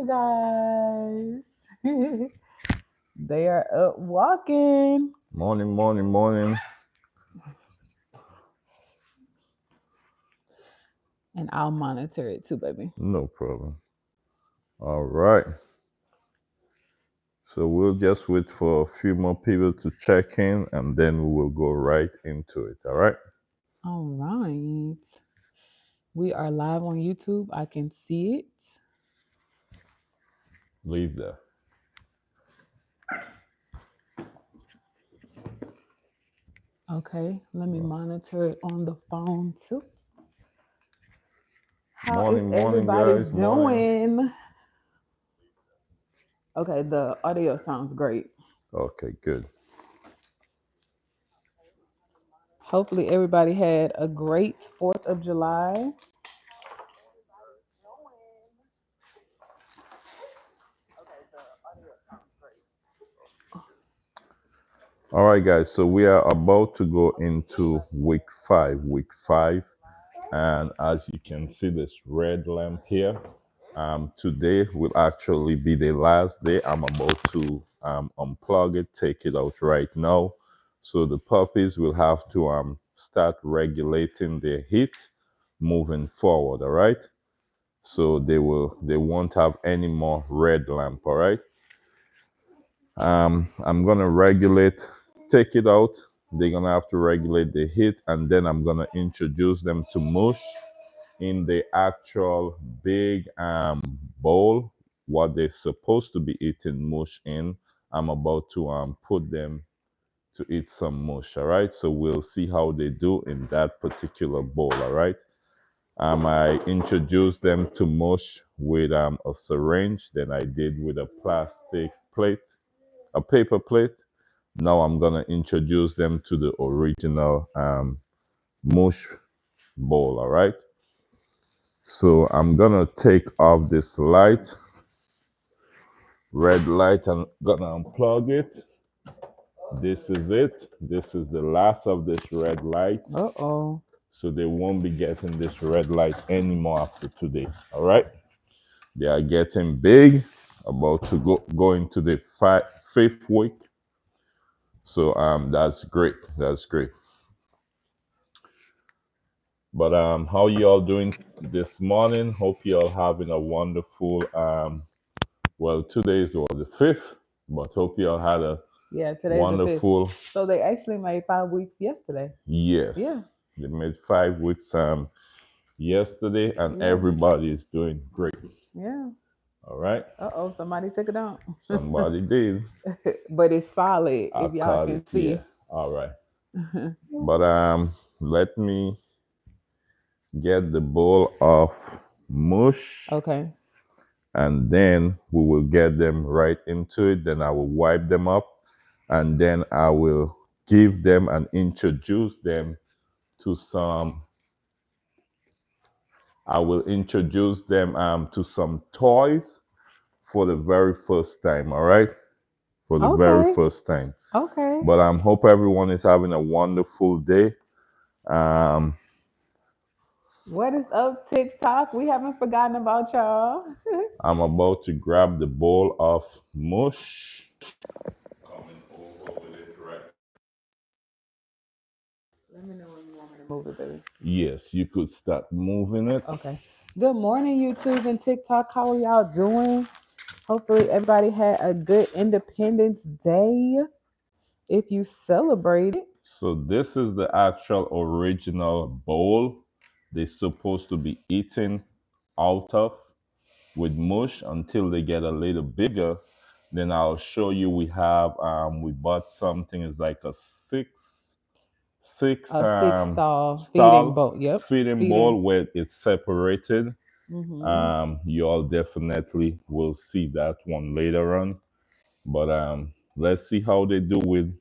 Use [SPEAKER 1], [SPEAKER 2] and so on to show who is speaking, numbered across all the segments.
[SPEAKER 1] you guys. They are up walking.
[SPEAKER 2] Morning, morning, morning.
[SPEAKER 1] And I'll monitor it too, baby.
[SPEAKER 2] No problem. All right. So we'll just wait for a few more people to check in and then we will go right into it. All right.
[SPEAKER 1] All right. We are live on YouTube. I can see it.
[SPEAKER 2] Leave that.
[SPEAKER 1] Okay, let me monitor it on the phone too. How is
[SPEAKER 2] Morning, morning,
[SPEAKER 1] everybody
[SPEAKER 2] guys. Morning.
[SPEAKER 1] doing? Okay, the audio sounds great.
[SPEAKER 2] Okay, good.
[SPEAKER 1] Hopefully, everybody had a great 4th of July.
[SPEAKER 2] All right, guys. So we are about to go into week five. Week five. And as you can see, this red lamp here. Today will actually be the last day. I'm about to unplug it, take it out right now. So the puppies will have to start regulating their heat moving forward. All right. So they won't have any more red lamp. All right. I'm gonna regulate, take it out. They're gonna have to regulate the heat, and then I'm gonna introduce them to mush in the actual big bowl, what they're supposed to be eating mush in. I'm about to put them to eat some mush. All right, so we'll see how they do in that particular bowl. All right. I introduced them to mush with a syringe, then I did with a plastic plate, a paper plate. Now I'm gonna introduce them to the original mush bowl. All right. So I'm gonna take off this light, red light, and gonna unplug it. This is it. This is the last of this red light.
[SPEAKER 1] Uh-oh.
[SPEAKER 2] So they won't be getting this red light anymore after today. All right. They are getting big, about to go into the fifth week. So that's great. That's great. But how y'all doing this morning? Hope y'all having a wonderful well, today is the 5th, but hope y'all had a
[SPEAKER 1] Yeah, today's the 5th.
[SPEAKER 2] wonderful.
[SPEAKER 1] So they actually made 5 weeks yesterday.
[SPEAKER 2] Yes.
[SPEAKER 1] Yeah.
[SPEAKER 2] They made 5 weeks yesterday, and
[SPEAKER 1] Yeah.
[SPEAKER 2] everybody is doing great.
[SPEAKER 1] Yeah.
[SPEAKER 2] All right.
[SPEAKER 1] Uh-oh, somebody took it down.
[SPEAKER 2] Somebody did.
[SPEAKER 1] But it's solid,
[SPEAKER 2] I
[SPEAKER 1] if y'all
[SPEAKER 2] caught
[SPEAKER 1] can
[SPEAKER 2] it.
[SPEAKER 1] see.
[SPEAKER 2] Yeah. All right. But let me get the bowl of mush.
[SPEAKER 1] Okay.
[SPEAKER 2] And then we will get them right into it. Then I will wipe them up, and then I will give them and introduce them to some. I will introduce them to some toys for the very first time. All right, for the very
[SPEAKER 1] Okay.
[SPEAKER 2] first time.
[SPEAKER 1] Okay.
[SPEAKER 2] But I hope everyone is having a wonderful day. Um,
[SPEAKER 1] What is up, TikTok? We haven't forgotten about y'all.
[SPEAKER 2] I'm about to grab the bowl of mush. Coming over with it right.
[SPEAKER 1] Let me know when you want me to move it, baby.
[SPEAKER 2] Yes, you could start moving it.
[SPEAKER 1] Okay. Good morning, YouTube and TikTok. How are y'all doing? Hopefully, everybody had a good Independence Day. If you celebrate it.
[SPEAKER 2] So this is the actual original bowl they're supposed to be eating out of with mush until they get a little bigger. Then I'll show you we have we bought something, it's like a six
[SPEAKER 1] Stall feeding
[SPEAKER 2] stall
[SPEAKER 1] bowl. Yep.
[SPEAKER 2] feeding bowl where it's separated.
[SPEAKER 1] Mm-hmm.
[SPEAKER 2] You all definitely will see that one later on. But let's see how they do with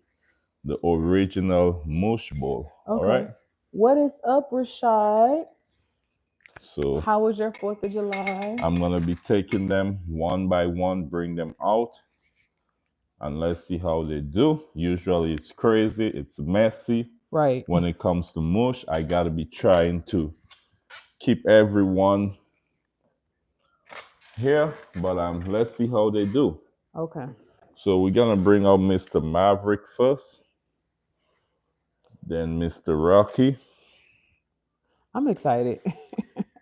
[SPEAKER 2] the original mush bowl.
[SPEAKER 1] Okay.
[SPEAKER 2] All right.
[SPEAKER 1] What is up, Rashad?
[SPEAKER 2] So
[SPEAKER 1] how was your 4th of July?
[SPEAKER 2] I'm gonna be taking them one by one, bring them out, and let's see how they do. Usually it's crazy, it's messy.
[SPEAKER 1] Right.
[SPEAKER 2] When it comes to mush, I gotta be trying to keep everyone here, but let's see how they do.
[SPEAKER 1] Okay.
[SPEAKER 2] So we're gonna bring out Mr. Maverick first, then Mr. Rocky,
[SPEAKER 1] I'm excited.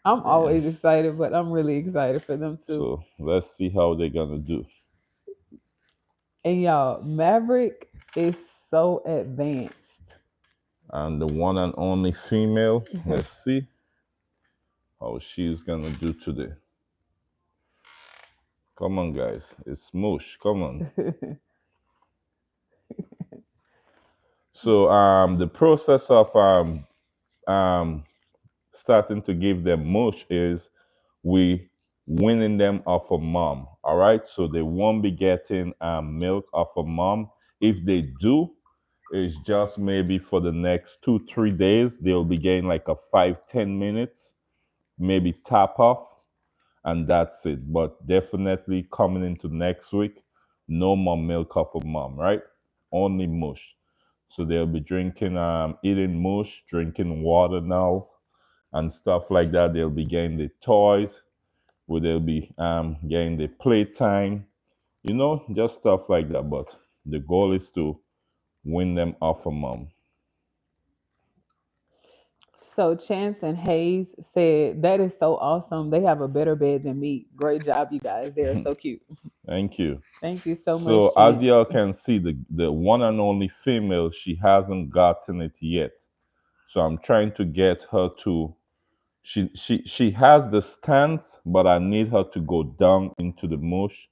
[SPEAKER 1] I'm
[SPEAKER 2] and
[SPEAKER 1] always excited, but I'm really excited for them too.
[SPEAKER 2] so let's see how they're gonna do.
[SPEAKER 1] And y'all, Maverick is so advanced.
[SPEAKER 2] And the one and only female, let's see how she's gonna do today. Come on, guys, it's Mush. Come on. So the process of um starting to give them mush is we winning them off a mom. All right, so they won't be getting milk off a mom. If they do, it's just maybe for the next 2 3 days they'll be getting like a 5 10 minutes, maybe tap off, and that's it. But definitely coming into next week, no more milk off of mom, right? Only mush. So they'll be drinking, eating mush, drinking water now, and stuff like that. They'll be getting the toys, where they'll be getting the playtime, just stuff like that. But the goal is to win them off of mom.
[SPEAKER 1] So Chance and Hayes said, "That is so awesome. They have a better bed than me. Great job, you guys. They are so cute."
[SPEAKER 2] Thank you.
[SPEAKER 1] Thank you so
[SPEAKER 2] So
[SPEAKER 1] much,
[SPEAKER 2] as
[SPEAKER 1] Chance.
[SPEAKER 2] y'all can see, the one and only female, she hasn't gotten it yet. So I'm trying to get her to. She has the stance, but I need her to go down into the mush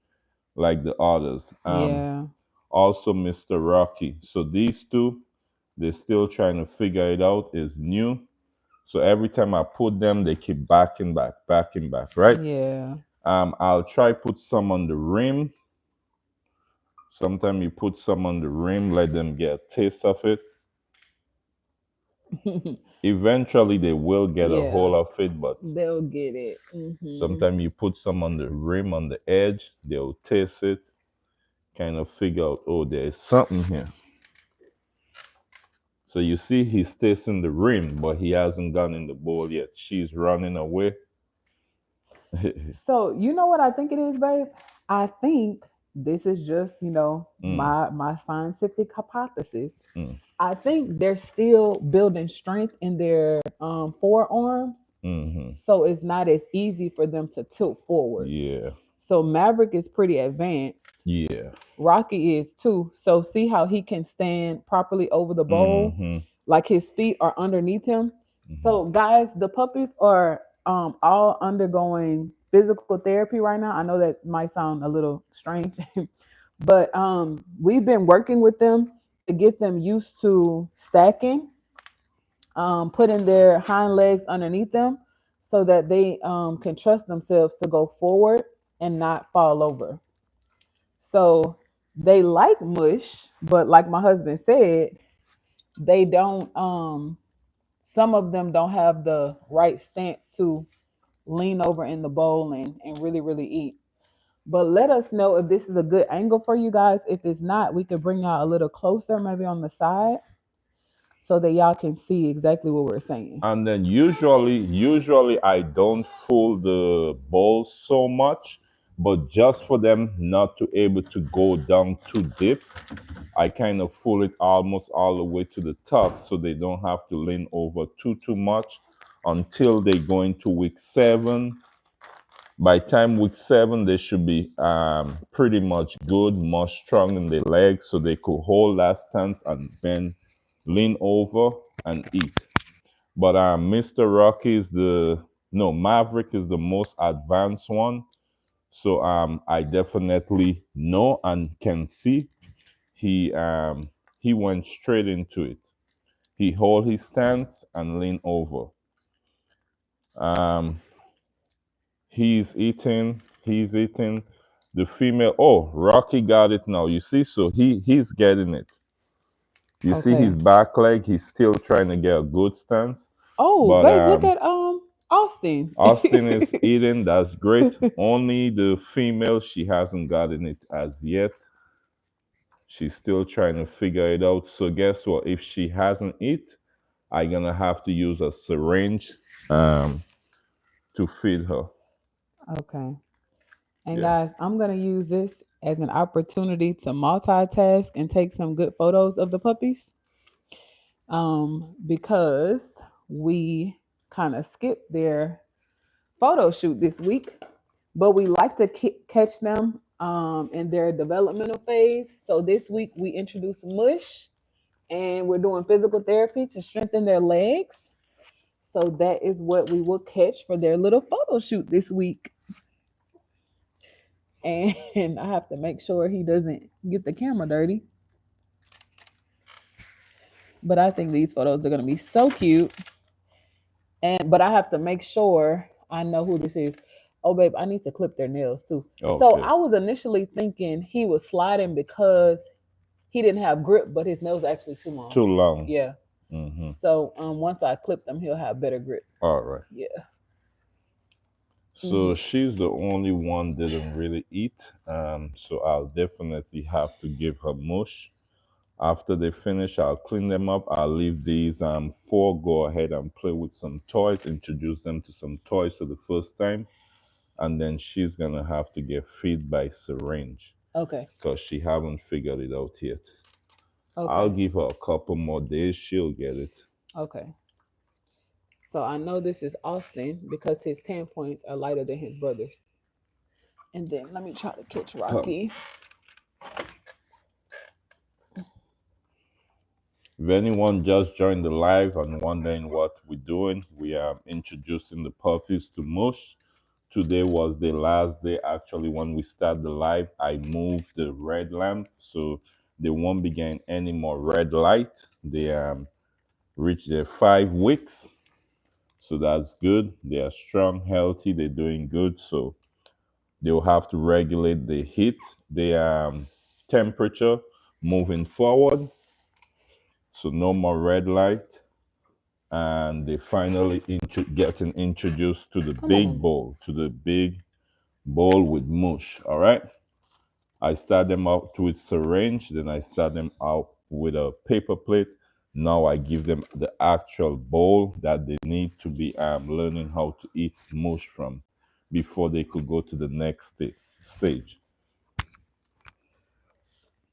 [SPEAKER 2] like the others.
[SPEAKER 1] Yeah.
[SPEAKER 2] Also Mr. Rocky. So these two, they're still trying to figure it out. It's new. So every time I put them, they keep backing back, right?
[SPEAKER 1] Yeah.
[SPEAKER 2] I'll try put some on the rim. Sometimes you put some on the rim, let them get a taste of it. Eventually, they will get a
[SPEAKER 1] Yeah.
[SPEAKER 2] hold of it, but
[SPEAKER 1] They'll get it.
[SPEAKER 2] sometimes you put some on the rim, on the edge, they'll taste it, kind of figure out, oh, there's something here. So you see, he's tasting the rim, but he hasn't gone in the bowl yet. She's running away.
[SPEAKER 1] So you know what I think it is, babe? I think this is just,
[SPEAKER 2] Mm,
[SPEAKER 1] my scientific hypothesis.
[SPEAKER 2] mm,
[SPEAKER 1] I think they're still building strength in their forearms,
[SPEAKER 2] mm-hmm.
[SPEAKER 1] so it's not as easy for them to tilt forward.
[SPEAKER 2] Yeah,
[SPEAKER 1] So Maverick is pretty advanced.
[SPEAKER 2] yeah.
[SPEAKER 1] Rocky is too. So see how he can stand properly over the bowl,
[SPEAKER 2] Mm-hmm,
[SPEAKER 1] like his feet are underneath him.
[SPEAKER 2] mm-hmm.
[SPEAKER 1] So guys, the puppies are all undergoing physical therapy right now. I know that might sound a little strange, but we've been working with them to get them used to stacking, putting their hind legs underneath them so that they can trust themselves to go forward and not fall over. So they like mush, but like my husband said, they don't some of them don't have the right stance to lean over in the bowl and really, really eat. But let us know if this is a good angle for you guys. If it's not, we could bring y'all a little closer, maybe on the side, so that y'all can see exactly what we're saying.
[SPEAKER 2] And then usually I don't fool the balls so much, but just for them not to able to go down too deep, I kind of fool it almost all the way to the top so they don't have to lean over too much until they go into week 7. By time week 7, they should be pretty much good, more strong in their legs, so they could hold that stance and then lean over and eat. But Mr. Rocky is the no Maverick is the most advanced one. So I definitely know and can see he went straight into it. He hold his stance and lean over. Um, he's eating. The female, oh, Rocky got it now. You see, so he's getting it. You see
[SPEAKER 1] Okay.
[SPEAKER 2] his back leg, he's still trying to get a good stance.
[SPEAKER 1] Oh,
[SPEAKER 2] But
[SPEAKER 1] babe, look at Austin.
[SPEAKER 2] Austin is eating. That's great. Only the female, she hasn't gotten it as yet. She's still trying to figure it out. So guess what? If she hasn't eat, I'm gonna have to use a syringe um, to feed her.
[SPEAKER 1] Okay. And
[SPEAKER 2] Yeah.
[SPEAKER 1] guys, I'm gonna use this as an opportunity to multitask and take some good photos of the puppies. Because we kind of skipped their photo shoot this week, but we like to catch them in their developmental phase. So this week we introduced Mush, and we're doing physical therapy to strengthen their legs. So that is what we will catch for their little photo shoot this week. And I have to make sure he doesn't get the camera dirty. But I think these photos are gonna be so cute. And but I have to make sure I know who this is. Oh babe, I need to clip their nails too. So
[SPEAKER 2] Okay.
[SPEAKER 1] I was initially thinking he was sliding because he didn't have grip, but his nails are actually too long.
[SPEAKER 2] Too long.
[SPEAKER 1] Yeah.
[SPEAKER 2] Mm-hmm.
[SPEAKER 1] So once I clip them, he'll have better grip.
[SPEAKER 2] All right.
[SPEAKER 1] Yeah.
[SPEAKER 2] So she's the only one didn't really eat. So I'll definitely have to give her mush. After they finish, I'll clean them up. I'll leave these four go ahead and play with some toys, introduce them to some toys for the first time. And then she's gonna have to get fed by syringe
[SPEAKER 1] Okay.
[SPEAKER 2] because she haven't figured it out yet. I'll
[SPEAKER 1] Okay.
[SPEAKER 2] give her a couple more days, she'll get it.
[SPEAKER 1] Okay. So I know this is Austin because his 10 points are lighter than his brothers. And then let me try to catch
[SPEAKER 2] Come.
[SPEAKER 1] Rocky.
[SPEAKER 2] If anyone just joined the live and wondering what we're doing, we are introducing the puppies to Mush. Today was the last day. Actually, when we start the live, I moved the red lamp so they won't be getting any more red light. They reached their 5 weeks, so that's good. They are strong, healthy, they're doing good. So they'll have to regulate the heat, the temperature moving forward. So no more red light. And they finally getting introduced to the
[SPEAKER 1] Come on,
[SPEAKER 2] big
[SPEAKER 1] Mama.
[SPEAKER 2] bowl, to the big bowl with mush. All right. I start them out with syringe, then I start them out with a paper plate. Now I give them the actual bowl that they need to be learning how to eat mush from before they could go to the next stage.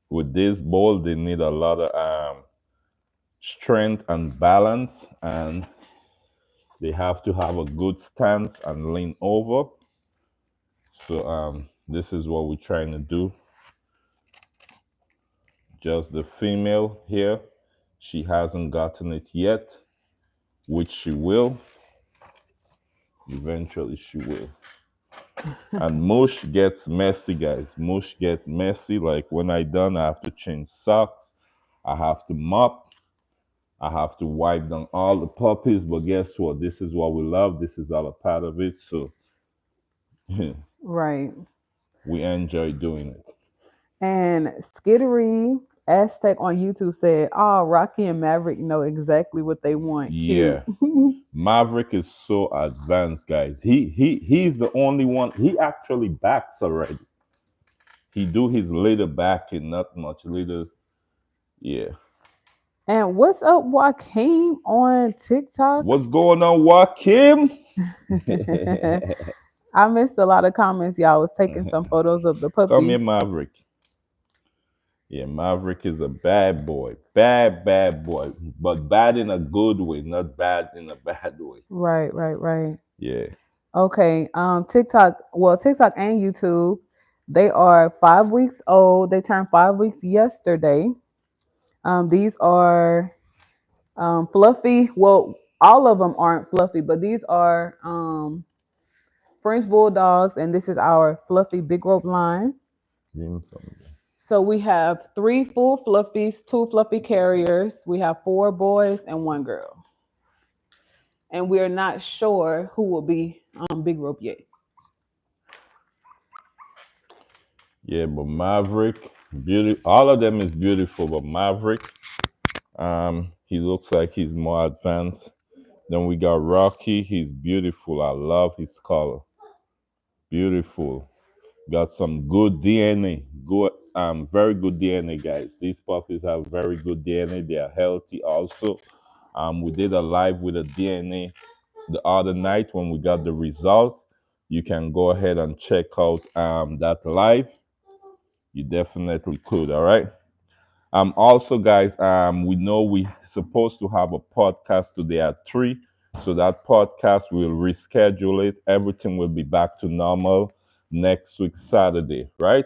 [SPEAKER 2] With this bowl, they need a lot of strength and balance, and they have to have a good stance and lean over. So this is what we're trying to do. Just the female here, she hasn't gotten it yet, which she will. Eventually she will. And mush gets messy, guys. Mush get messy. Like when I done, I have to change socks. I have to mop. I have to wipe down all the puppies. But guess what? This is what we love. This is all a part of it. So
[SPEAKER 1] Right.
[SPEAKER 2] we enjoy doing it.
[SPEAKER 1] And Skittery Aztec on YouTube said, "Oh, Rocky and Maverick know exactly what they want. Cute."
[SPEAKER 2] Yeah. Maverick is so advanced, guys. He's the only one. He actually backs already. He do his little backing, not much little. Yeah.
[SPEAKER 1] And what's up, Joaquin on TikTok?
[SPEAKER 2] What's going on, Joaquin?
[SPEAKER 1] I missed a lot of comments. Y'all was taking some photos of the
[SPEAKER 2] Come here,
[SPEAKER 1] puppies.
[SPEAKER 2] Maverick. Yeah, Maverick is a bad boy. Bad boy. But bad in a good way, not bad in a bad way.
[SPEAKER 1] Right, right, right.
[SPEAKER 2] Yeah.
[SPEAKER 1] Okay. TikTok, well, TikTok and YouTube, they are 5 weeks old. They turned 5 weeks yesterday. These are fluffy. Well, all of them aren't fluffy, but these are French Bulldogs, and this is our fluffy big rope line. So we have 3 full fluffies, 2 fluffy carriers. We have 4 boys and 1 girl. And we're not sure who will be big rope yet.
[SPEAKER 2] Yeah, but Maverick, all of them is beautiful, but Maverick, he looks like he's more advanced. Then we got Rocky, he's beautiful. I love his color. Beautiful. Got some good DNA. Good, very good DNA, guys. These puppies have very good DNA. They are healthy also. We did a live with a DNA the other night when we got the result. you can go ahead and check out that live. You definitely could. All right. Also, guys, we know we supposed to have a podcast today at 3. So that podcast will reschedule it. Everything will be back to normal next week, Saturday, right?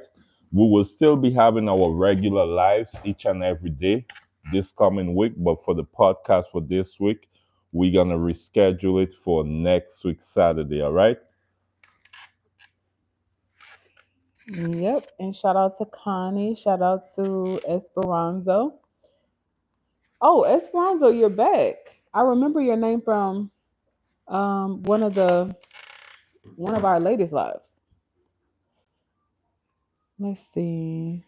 [SPEAKER 2] We will still be having our regular lives each and every day this coming week, but for the podcast for this week, we're gonna reschedule it for next week, Saturday, all right?
[SPEAKER 1] Yep. And shout out to Connie. Shout out to Esperanzo. Oh, Esperanzo, you're back. I remember your name from one of our latest lives. Let's see.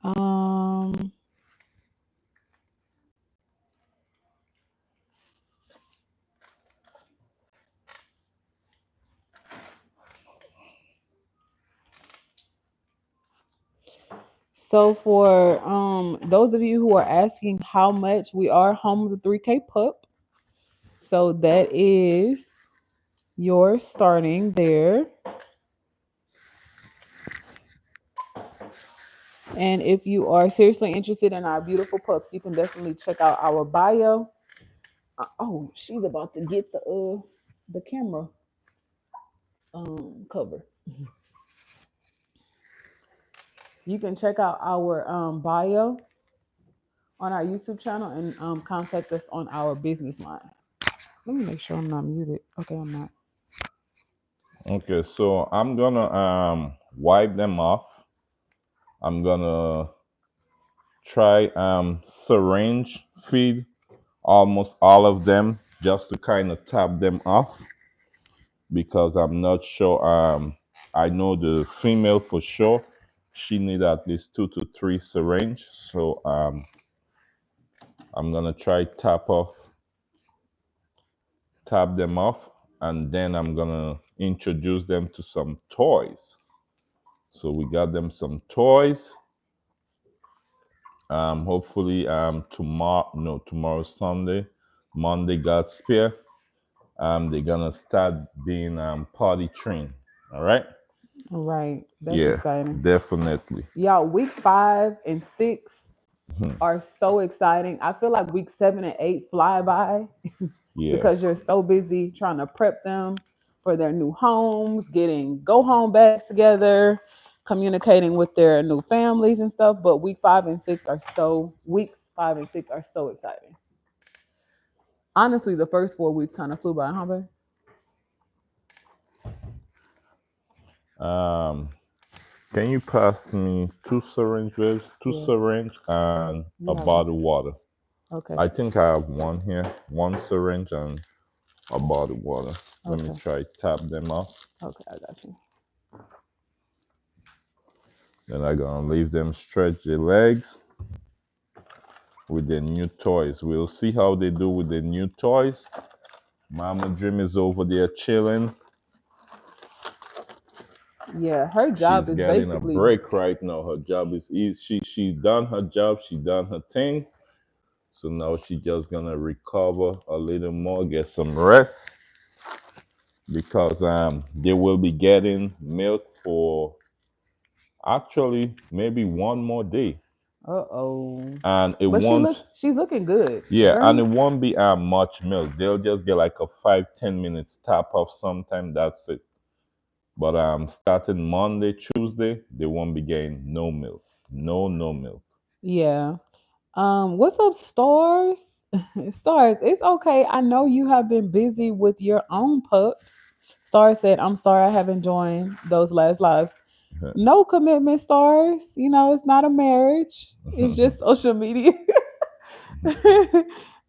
[SPEAKER 1] Um so for those of you who are asking how much, we are home of the 3K pup. So that is your starting there. And if you are seriously interested in our beautiful pups, you can definitely check out our bio. Oh, she's about to get the camera cover. You can check out our bio on our YouTube channel and contact us on our business line. Let me make sure I'm not muted. Okay, I'm not.
[SPEAKER 2] Okay, so I'm gonna wipe them off. I'm gonna try syringe feed almost all of them just to kind of tap them off because I'm not sure. I know the female for sure. She need at least 2 to 3 syringe. So I'm gonna try tap them off, and then I'm gonna introduce them to some toys. So we got them some toys. Hopefully tomorrow, no, tomorrow's Sunday, Monday, God spare. They're gonna start being potty trained. All right.
[SPEAKER 1] All right, that's
[SPEAKER 2] Yeah,
[SPEAKER 1] exciting.
[SPEAKER 2] definitely.
[SPEAKER 1] Y'all, week 5 and 6 are so exciting. I feel like week 7 and 8 fly by
[SPEAKER 2] Yeah.
[SPEAKER 1] because you're so busy trying to prep them for their new homes, getting go home bags together, communicating with their new families and stuff. But weeks 5 and 6 are so exciting. Honestly, the first 4 weeks kind of flew by, huh, babe?
[SPEAKER 2] Um, can you pass me 2 syringes, two
[SPEAKER 1] Yeah,
[SPEAKER 2] syringe and
[SPEAKER 1] you
[SPEAKER 2] a
[SPEAKER 1] have one.
[SPEAKER 2] bottle of water?
[SPEAKER 1] Okay,
[SPEAKER 2] I think I have one here, one syringe and a bottle of water. Let me
[SPEAKER 1] okay,
[SPEAKER 2] try tap them off.
[SPEAKER 1] okay. I got you.
[SPEAKER 2] Then I'm gonna leave them stretch their legs with their new toys. We'll see how they do with the new toys. Mama Dream is over there chilling.
[SPEAKER 1] Yeah, her job
[SPEAKER 2] She's
[SPEAKER 1] is
[SPEAKER 2] getting a
[SPEAKER 1] basically
[SPEAKER 2] break right now. Her job is easy. She done her job. She done her thing. So now she just gonna recover a little more, get some rest because they will be getting milk for actually maybe one more day,
[SPEAKER 1] uh-oh.
[SPEAKER 2] and it
[SPEAKER 1] But
[SPEAKER 2] won't.
[SPEAKER 1] she's looking good.
[SPEAKER 2] Yeah, and
[SPEAKER 1] Dream.
[SPEAKER 2] it won't be much milk. They'll just get like a 5-10 minutes tap off sometime. That's it. But starting Monday, Tuesday, they won't be getting no milk. No milk.
[SPEAKER 1] Yeah. What's up, Stars? Stars, it's okay. I know you have been busy with your own pups. Stars said, I'm sorry I haven't joined those last lives. No commitment, Stars. You know, it's not a marriage. It's just social media.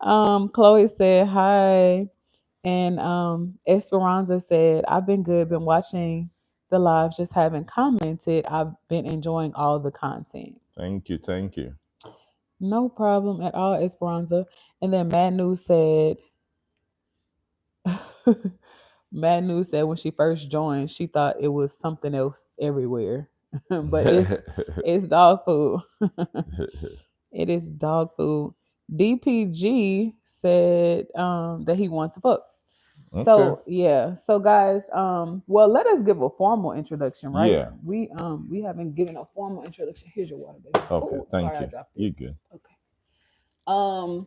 [SPEAKER 1] Chloe said hi. And Esperanza said, I've been good, been watching the lives, just haven't commented. I've been enjoying all the content.
[SPEAKER 2] Thank you, thank you.
[SPEAKER 1] No problem at all, Esperanza. And then Mad News said, Mad News said when she first joined, she thought it was something else everywhere, but it's dog food. It is dog food. DPG said that he wants a pup.
[SPEAKER 2] Okay.
[SPEAKER 1] So yeah, so guys, well, let us give a formal introduction, right?
[SPEAKER 2] Yeah.
[SPEAKER 1] We haven't given a formal introduction. Here's your water, baby.
[SPEAKER 2] Okay.
[SPEAKER 1] Oh, sorry,
[SPEAKER 2] Thank
[SPEAKER 1] I
[SPEAKER 2] you.
[SPEAKER 1] dropped it.
[SPEAKER 2] You good.
[SPEAKER 1] Okay. Um,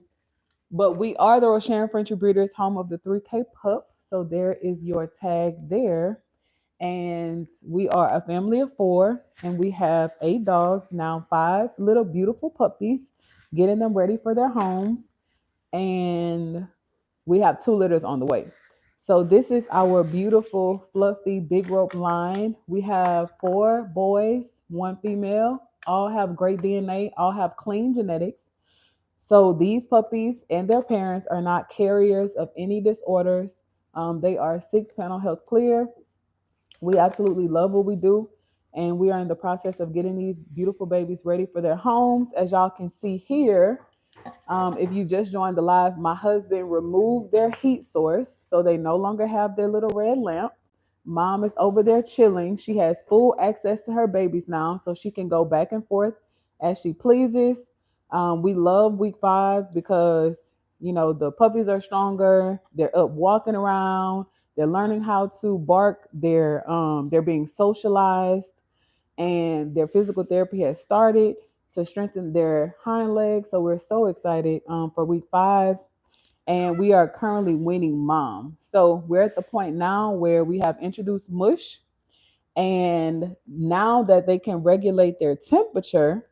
[SPEAKER 1] but we are the Rosharon Frenchie Breeders, home of the 3K pup. So there is your tag there. And we are a family of four, and we have 8 dogs now, five little beautiful puppies, getting them ready for their homes. And we have 2 litters on the way. So this is our beautiful, fluffy, big rope line. We have 4 boys, 1 female. All have great DNA. All have clean genetics. So these puppies and their parents are not carriers of any disorders. They are 6 panel health clear. We absolutely love what we do. And we are in the process of getting these beautiful babies ready for their homes. As y'all can see here, if you just joined the live, my husband removed their heat source, so they no longer have their little red lamp. Mom is over there chilling. She has full access to her babies now, so she can go back and forth as she pleases. We love week 5 because the puppies are stronger. They're up walking around. They're learning how to bark. They're being socialized, and their physical therapy has started to strengthen their hind legs. So we're so excited for week 5. And we are currently weaning mom. So we're at the point now where we have introduced mush. And now that they can regulate their temperature,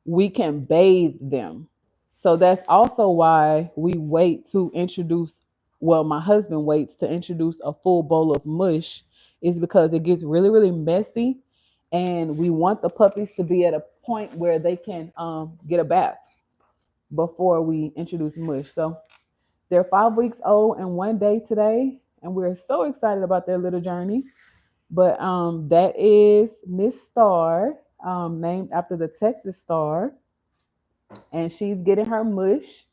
[SPEAKER 1] we can bathe them. So that's also why we wait to introduce, well, my husband waits to introduce a full bowl of mush, is because it gets really, really messy. And we want the puppies to be at a point where they can get a bath before we introduce mush. So they're 5 weeks old and 1 day today. And we're so excited about their little journeys. But that is Miss Star, named after the Texas Star, and she's getting her mush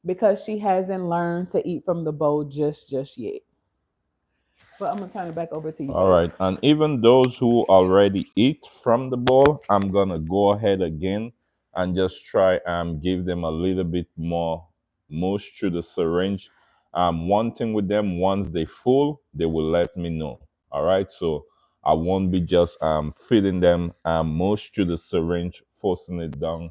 [SPEAKER 1] because she hasn't learned to eat from the bowl just yet. But I'm gonna turn it back over to you,
[SPEAKER 2] All
[SPEAKER 1] babe.
[SPEAKER 2] right. And even those who already eat from the bowl, I'm gonna go ahead again and just try and give them a little bit more mush through the syringe. One thing with them, once they full, they will let me know. All right. So I won't be just feeding them mush through the syringe, forcing it down.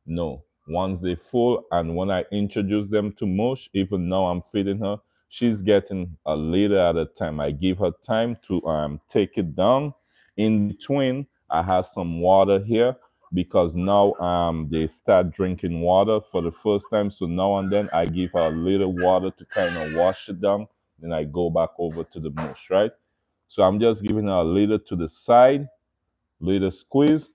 [SPEAKER 2] No. Once they full, and when I introduce them to mush, even now I'm feeding her, she's getting a liter at a time. I give her time to take it down. In between, I have some water here because now they start drinking water for the first time. So now and then I give her a little water to kind of wash it down. Then I go back over to the mush, right? So I'm just giving her a little to the side, little squeeze.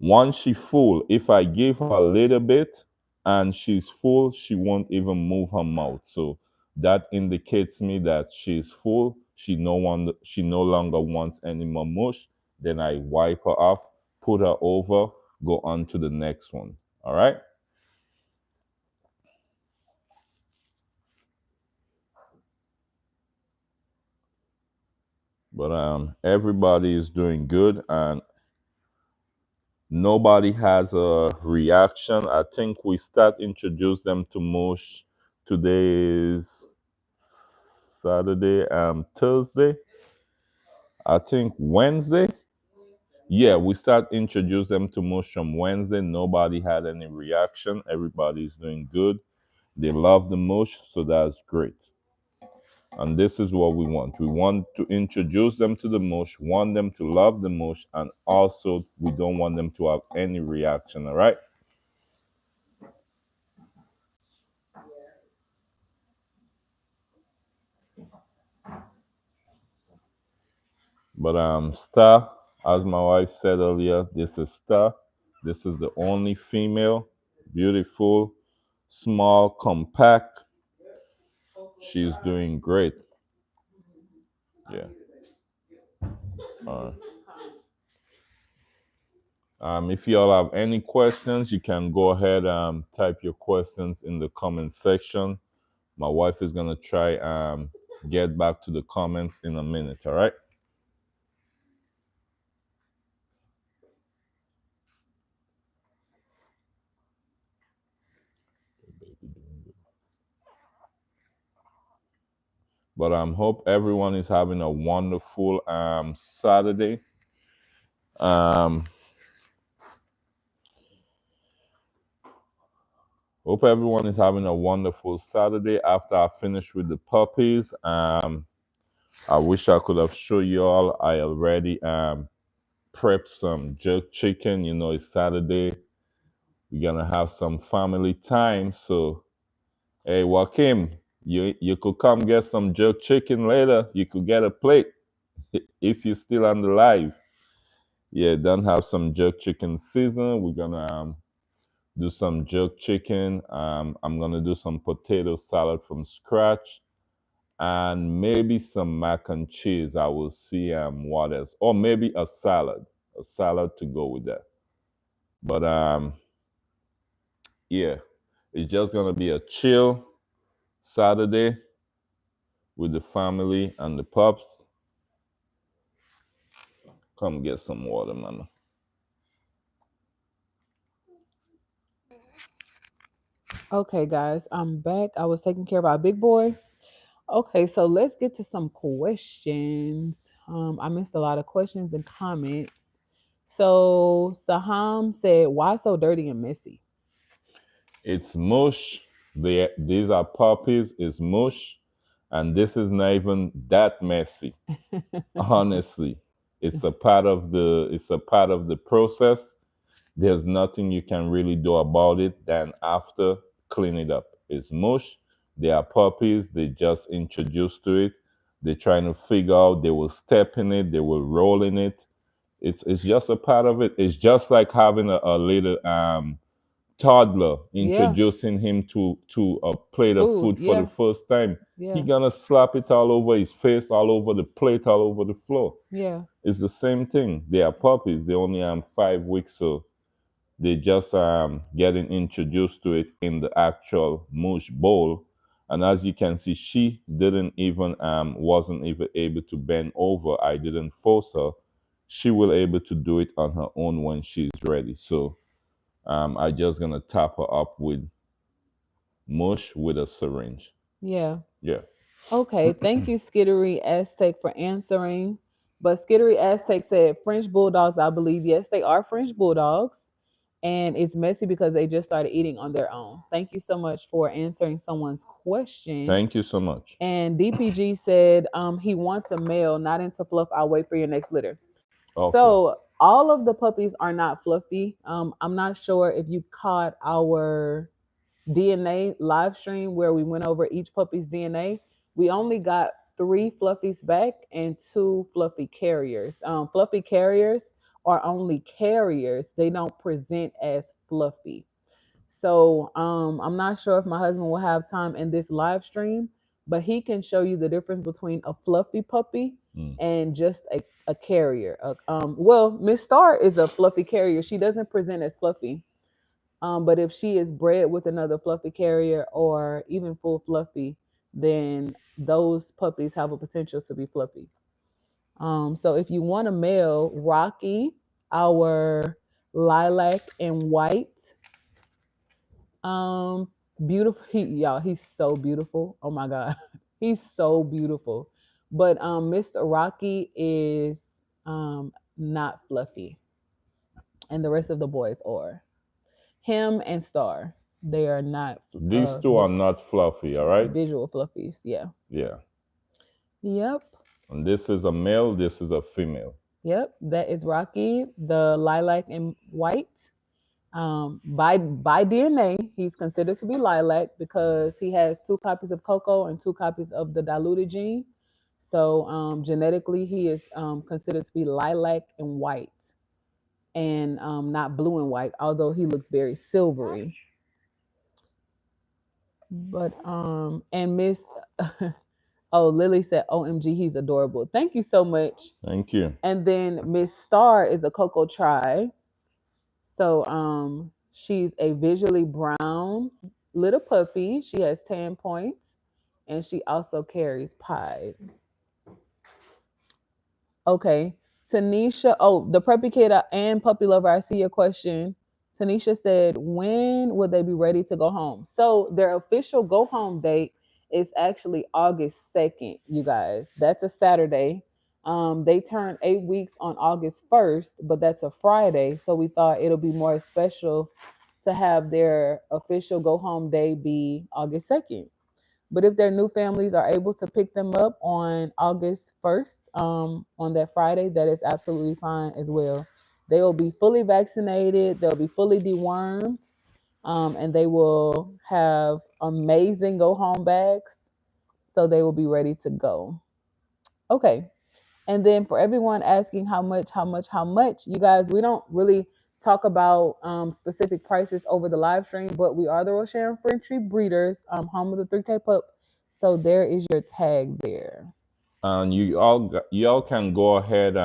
[SPEAKER 2] Once she full, if I give her a little bit and she's full, she won't even move her mouth. So that indicates me that she's full. She no longer wants any more mush. Then I wipe her off, put her over, go on to the next one. All right. But everybody is doing good and nobody has a reaction. I think we start introduce them to mush. Today is Saturday, Thursday. I think Wednesday. Yeah, we start introduce them to mush from Wednesday. Nobody had any reaction. Everybody's doing good. They love the mush, so that's great. And this is what we want. We want to introduce them to the mush, want them to love the mush, and also we don't want them to have any reaction. All right. But Star, as my wife said earlier, this is Star. This is the only female, beautiful, small, compact. She's doing great. Yeah. Uh, if y'all have any questions, you can go ahead type your questions in the comment section. My wife is gonna try get back to the comments in a minute. All right. But hope everyone is having a wonderful Saturday. Um, Hope everyone is having a wonderful Saturday. After I finish with the puppies, I wish I could have shown you all. I already prepped some jerk chicken. You know, it's Saturday. We're gonna have some family time. So, hey, Joaquin, you could come get some jerk chicken later. You could get a plate if you're still on the live. Yeah, then have some jerk chicken season. We're gonna do some jerk chicken. I'm gonna do some potato salad from scratch, and maybe some mac and cheese. I will see what else, or maybe a salad to go with that. But yeah, it's just gonna be a chill Saturday with the family and the pups. Come get some water, mama.
[SPEAKER 1] Okay, guys, I'm back. I was taking care of our big boy. Okay, so let's get to some questions. I missed a lot of questions and comments. So Saham said, "Why so dirty and messy?"
[SPEAKER 2] It's mush. These are puppies. It's mush, and this is not even that messy. Honestly, it's a part of the process. There's nothing you can really do about it than after clean it up. It's mush. They are puppies. They just introduced to it. They're trying to figure out. They will step in it. They will roll in it. It's just a part of it. It's just like having a little toddler,
[SPEAKER 1] Yeah,
[SPEAKER 2] introducing him to a plate of
[SPEAKER 1] food.
[SPEAKER 2] food for the
[SPEAKER 1] Yeah,
[SPEAKER 2] first time. He
[SPEAKER 1] yeah,
[SPEAKER 2] gonna slap it all over his face, all over the plate, all over the floor.
[SPEAKER 1] yeah,
[SPEAKER 2] It's the same thing. They are puppies. They only 5 weeks, so they just getting introduced to it in the actual mush bowl. And as you can see, she didn't even wasn't even able to bend over. I didn't force her. She will able to do it on her own when she's ready. So I just gonna tap her up with mush with a syringe.
[SPEAKER 1] yeah.
[SPEAKER 2] Yeah.
[SPEAKER 1] Okay, thank you, Skittery Aztec, for answering. But Skittery Aztec said French Bulldogs, I believe. Yes, they are French Bulldogs. And it's messy because they just started eating on their own. Thank you so much for answering someone's question.
[SPEAKER 2] Thank you so much.
[SPEAKER 1] And DPG said he wants a male, not into fluff. I'll wait for your next litter.
[SPEAKER 2] Okay.
[SPEAKER 1] So all of the puppies are not fluffy. I'm not sure if you caught our DNA live stream where we went over each puppy's DNA. We only got three fluffies back and two fluffy carriers. Fluffy carriers are only carriers, they don't present as fluffy. So I'm not sure if my husband will have time in this live stream, but he can show you the difference between a fluffy puppy
[SPEAKER 2] Mm.
[SPEAKER 1] and just a carrier. Well, Miss Star is a fluffy carrier. She doesn't present as fluffy. But if she is bred with another fluffy carrier or even full fluffy, then those puppies have a potential to be fluffy. So if you want a male, Rocky, our lilac and white, um, beautiful. Y'all, he's so beautiful. Oh my god, he's so beautiful. But Mr. Rocky is not fluffy, and the rest of the boys are. Him and Star, they are not
[SPEAKER 2] These two are not fluffy, all right?
[SPEAKER 1] visual fluffies. Yeah.
[SPEAKER 2] Yeah.
[SPEAKER 1] Yep.
[SPEAKER 2] And this is a male, this is a female.
[SPEAKER 1] Yep. That is Rocky, the lilac and white. By DNA, he's considered to be lilac because he has two copies of Coco and two copies of the diluted gene. So genetically, he is considered to be lilac and white, and not blue and white. Although he looks very silvery. But and Miss oh, Lily said, "OMG, he's adorable." Thank you so much.
[SPEAKER 2] Thank you.
[SPEAKER 1] And then Miss Star is a Coco Tri. So she's a visually brown little puppy. She has tan points and she also carries pied. Okay. Tanisha, oh, the preppy kid and puppy lover, I see your question. Tanisha said, when would they be ready to go home? So their official go home date It's actually August 2nd, you guys. That's a Saturday. They turn 8 weeks on August 1st, but that's a Friday. So we thought it'll be more special to have their official go home day be August 2nd. But if their new families are able to pick them up on August 1st, on that Friday, that is absolutely fine as well. They will be fully vaccinated, they'll be fully dewormed, and they will have amazing go home bags. So they will be ready to go. Okay. And then for everyone asking how much, you guys, we don't really talk about specific prices over the live stream, but we are the Rosharon Frenchie breeders, home of the 3K pup. So there is your tag there.
[SPEAKER 2] And y'all can go ahead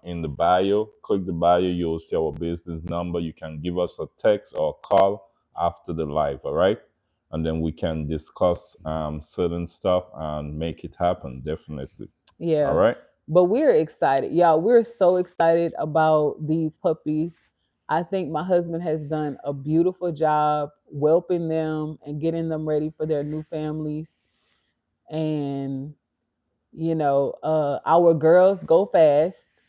[SPEAKER 2] in the bio, click the bio, you'll see our business number. You can give us a text or call after the live, all right? And then we can discuss certain stuff and make it happen, definitely. All
[SPEAKER 1] Yeah.
[SPEAKER 2] right?
[SPEAKER 1] But we're excited. Y'all, we're so excited about these puppies. I think my husband has done a beautiful job whelping them and getting them ready for their new families. And our girls go fast.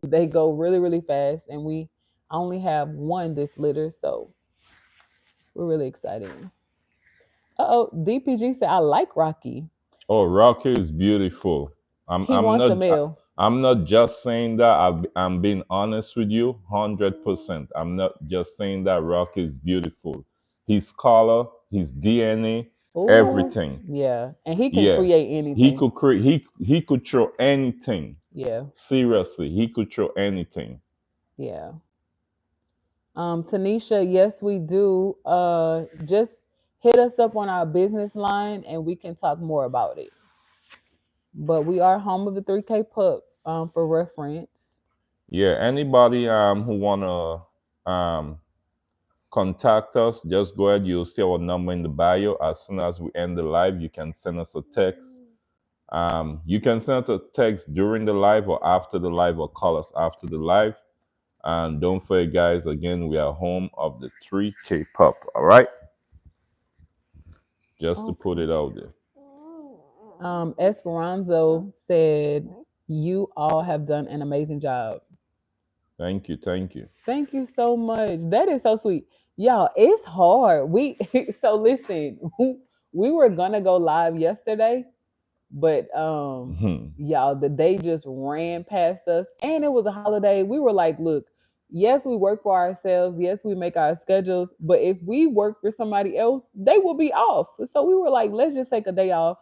[SPEAKER 1] They go really, really fast. And we only have one this litter. So we're really excited. DPG said, I like Rocky.
[SPEAKER 2] Oh, Rocky is beautiful. I'm
[SPEAKER 1] He
[SPEAKER 2] I'm
[SPEAKER 1] wants a
[SPEAKER 2] not
[SPEAKER 1] male.
[SPEAKER 2] I'm not just saying that. I'm being honest with you, 100%. I'm not just saying that Rocky is beautiful. His color, his DNA,
[SPEAKER 1] Oh,
[SPEAKER 2] everything.
[SPEAKER 1] yeah. And he can
[SPEAKER 2] Yeah,
[SPEAKER 1] create
[SPEAKER 2] he
[SPEAKER 1] anything.
[SPEAKER 2] could create. He could throw anything.
[SPEAKER 1] Yeah.
[SPEAKER 2] Seriously, he could throw anything.
[SPEAKER 1] Yeah. Tanisha, yes, we do. Just hit us up on our business line and we can talk more about it. But we are home of the 3K pup, for reference.
[SPEAKER 2] Yeah, anybody who wanna contact us, just go ahead. You'll see our number in the bio. As soon as we end the live, you can send us a text. You can send us a text during the live or after the live, or call us after the live. And don't forget, guys, again, we are home of the 3K pup. All right, just to put
[SPEAKER 1] Okay.
[SPEAKER 2] it out there.
[SPEAKER 1] Esperanzo said, you all have done an amazing job.
[SPEAKER 2] Thank you, thank you.
[SPEAKER 1] Thank you so much. That is so sweet. Y'all, it's hard. So listen, we were gonna go live yesterday, but y'all, the day just ran past us and it was a holiday. We were like, look, yes, we work for ourselves, yes, we make our schedules, but if we work for somebody else, they will be off. So we were like, let's just take a day off.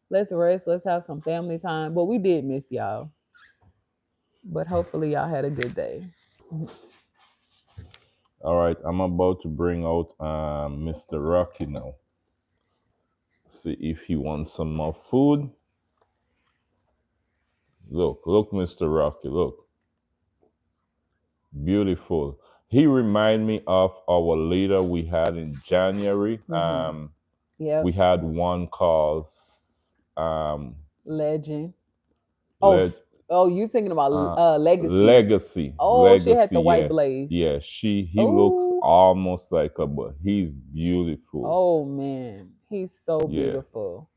[SPEAKER 1] Let's rest, let's have some family time. But we did miss y'all. But hopefully y'all had a good day.
[SPEAKER 2] All right, I'm about to bring out Mr. Rocky now. See if he wants some more food. Look, Mr. Rocky, look. Beautiful. He remind me of our leader we had in January.
[SPEAKER 1] Mm-hmm.
[SPEAKER 2] We
[SPEAKER 1] Yep.
[SPEAKER 2] had one called um
[SPEAKER 1] Legend. Oh,
[SPEAKER 2] let
[SPEAKER 1] oh, you thinking about
[SPEAKER 2] uh
[SPEAKER 1] Legacy?
[SPEAKER 2] Legacy.
[SPEAKER 1] Oh, she had
[SPEAKER 2] Legacy,
[SPEAKER 1] the white
[SPEAKER 2] yeah.
[SPEAKER 1] blaze.
[SPEAKER 2] Yeah, he looks
[SPEAKER 1] Oh,
[SPEAKER 2] almost like her, but he's beautiful.
[SPEAKER 1] oh man, he's so
[SPEAKER 2] Yeah.
[SPEAKER 1] beautiful.